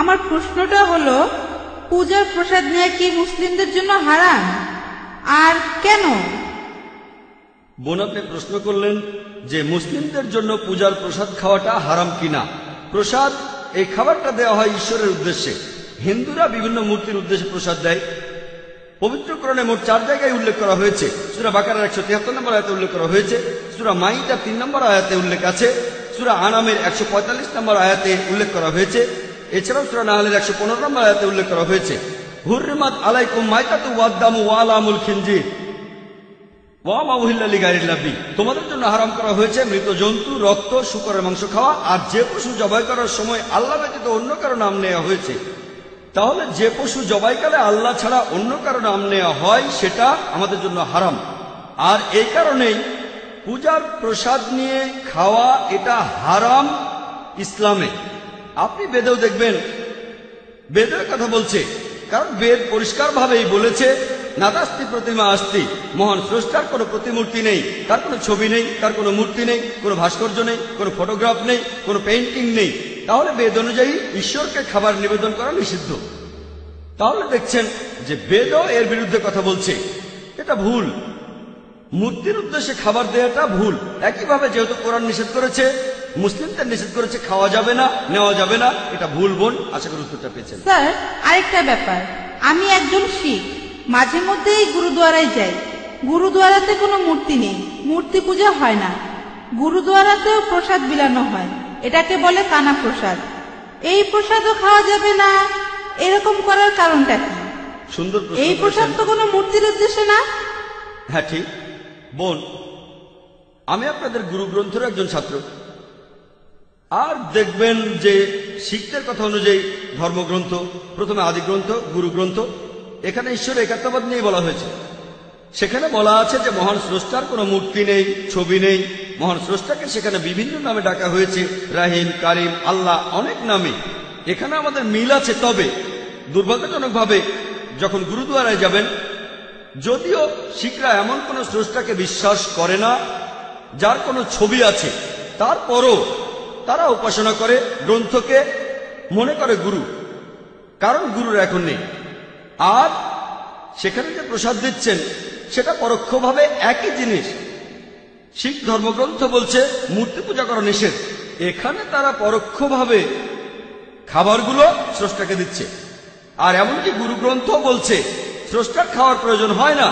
আমার প্রশ্নটা হলো, পূজার প্রসাদ নেওয়া কি মুসলিমদের জন্য হারাম, আর কেন? বোন, আপনি প্রশ্ন করলেন যে মুসলিমদের জন্য পূজার প্রসাদ খাওয়াটা হারাম কিনা। প্রসাদ, এই খাবারটা দেওয়া হয় ঈশ্বরের উদ্দেশ্যে। হিন্দুরা বিভিন্ন মূর্তির উদ্দেশ্যে প্রসাদ দেয়। পবিত্র কোরআনে মোট 4 জায়গায় উল্লেখ করা হয়েছে। সূরা বাকারার 173 নম্বর আয়াতে উল্লেখ করা হয়েছে, সূরা মাইদার 3 নম্বর আয়াতে উল্লেখ আছে, সূরা আনামের 145 নম্বর আয়াতে উল্লেখ করা হয়েছে, এছাড়াও সূরা নাহলের 115 নম্বর আয়াতে উল্লেখ করা হয়েছে, হুররিমাত আলাইকুম মাইতাতু ওয়াদ-দামু ওয়া লাহমুল খিনজির ওয়া মা উহিল্লা লিগাইরিল্লাহ বিহি, তোমাদের জন্য হারাম করা হয়েছে মৃত জন্তু, রক্ত, শূকরের মাংস খাওয়া, আর যে পশু জবাই করার সময় আল্লাহ ব্যতীত অন্য কারো নাম নেওয়া হয়েছে। তাহলে যে পশু জবাইকালে আল্লাহ ছাড়া অন্য কারো নাম নেওয়া হয় সেটা আমাদের জন্য হারাম। আর এই কারণেই পূজার প্রসাদ নিয়ে খাওয়া এটা হারাম ইসলামে। আপনি বেদেও দেখবেন, বেদের কথা বলছে, কারণ বেদ পরিষ্কারভাবেই বলেছে নাদাস্তি প্রতিমা আস্তি, মহান স্রষ্টার কোনো প্রতিমূর্তি নেই, তার কোনো ছবি নেই, তার কোনো মূর্তি নেই, কোনো ভাস্কর্য নেই, কোনো ফটোগ্রাফ নেই, কোনো পেইন্টিং নেই। তাহলে বেদ অনুযায়ী ঈশ্বরকে খাবার নিবেদন করা নিষিদ্ধ। তাহলে দেখছেন যে বেদও এর বিরুদ্ধে কথা বলছে, এটা ভুল। মূর্তির উদ্দেশ্যে খাবার দেওয়াটা ভুল। একইভাবে যেহেতু কোরআন নিষেধ করেছে, মুসলিমদের নিষেধ করেছে, খাওয়া যাবে না, নেওয়া যাবে না, এটা ভুল। বোন, আশা করি উত্তরটা পেয়েছেন। স্যার, আরেকটা ব্যাপার, আমি একজন শিখ, মাঝে মধ্যেই গুরুদুয়ারায় যাই। গুরুদুয়ারাতে কোনো মূর্তি নেই, মূর্তি পূজা হয় না। গুরুদুয়ারাতেও প্রসাদ বিলানো হয়, এটাকে বলে কানা প্রসাদ। এই প্রসাদও খাওয়া যাবে না, এরকম করার কারণটা কি? সুন্দর প্রশ্ন। এই প্রসাদ তো কোনো মূর্তির উদ্দেশ্যে না। হ্যাঁ, ঠিক। বোন, আমি আপনাদের গুরু গ্রন্থের একজন ছাত্র। আর দেখবেন যে শিখদের কথা অনুযায়ী ধর্মগ্রন্থ, প্রথমে আদি গ্রন্থ, গুরু গ্রন্থ, এখানে ঈশ্বরের একাত্মবাদ নিয়ে বলা হয়েছে। সেখানে বলা আছে যে মহান স্রষ্টার কোনো মূর্তি নেই, ছবি নেই। মহান স্রষ্টাকে সেখানে বিভিন্ন নামে ডাকা হয়েছে, রাহিম, কারিম, আল্লাহ, অনেক নামে। এখানে আমাদের মিল আছে। তবে দুর্ভাগ্যজনকভাবে যখন গুরুদুয়ারায় যাবেন, যদিও শিখরা এমন কোন স্রষ্টাকে বিশ্বাস করে না যার কোনো ছবি আছে, তারপরও তারা উপাসনা করে গ্রন্থকে, মনে করে গুরু, কারণ গুরুর এখন নেই। আর সেখানে যে প্রসাদ দিচ্ছেন সেটা পরোক্ষভাবে একই জিনিস। শিখ ধর্মগ্রন্থ বলছে মূর্তি পূজা করা নিষেধ, এখানে তারা পরোক্ষভাবে খাবারগুলো স্রষ্টাকে দিচ্ছে। আর এমনকি গুরু গ্রন্থ বলছে স্রষ্টার খাওয়ার প্রয়োজন হয় না।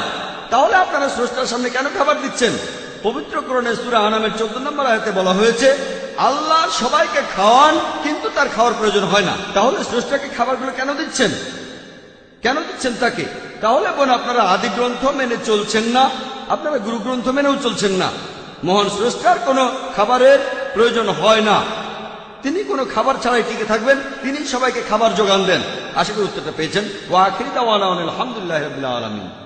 তাহলে আপনারা স্রষ্টার সামনে কেন খাবার দিচ্ছেন? পবিত্র কোরআনে সূরা আনামের 14 নম্বর আয়াতে বলা হয়েছে আল্লাহ সবাইকে খাওয়ান, কিন্তু তার খাওয়ার প্রয়োজন হয় না। তাহলে স্রষ্টাকে খাবারগুলো কেন দিচ্ছেন? কেন দিচ্ছেন তাকে? তাহলে বোন, আপনারা আদি গ্রন্থ মেনে চলছেন না, আপনারা গুরু গ্রন্থ মেনেও চলছেন না। মহান স্রষ্টার কোনো খাবারের প্রয়োজন হয় না, তিনি কোনো খাবার ছাড়াই টিকে থাকবেন, তিনি সবাইকে খাবার যোগান দেন। আশা করি উত্তরটা পেয়েছেন। ওয়া আখিরি দাওয়ানা আলহামদুলিল্লাহি রাব্বিল আলামিন।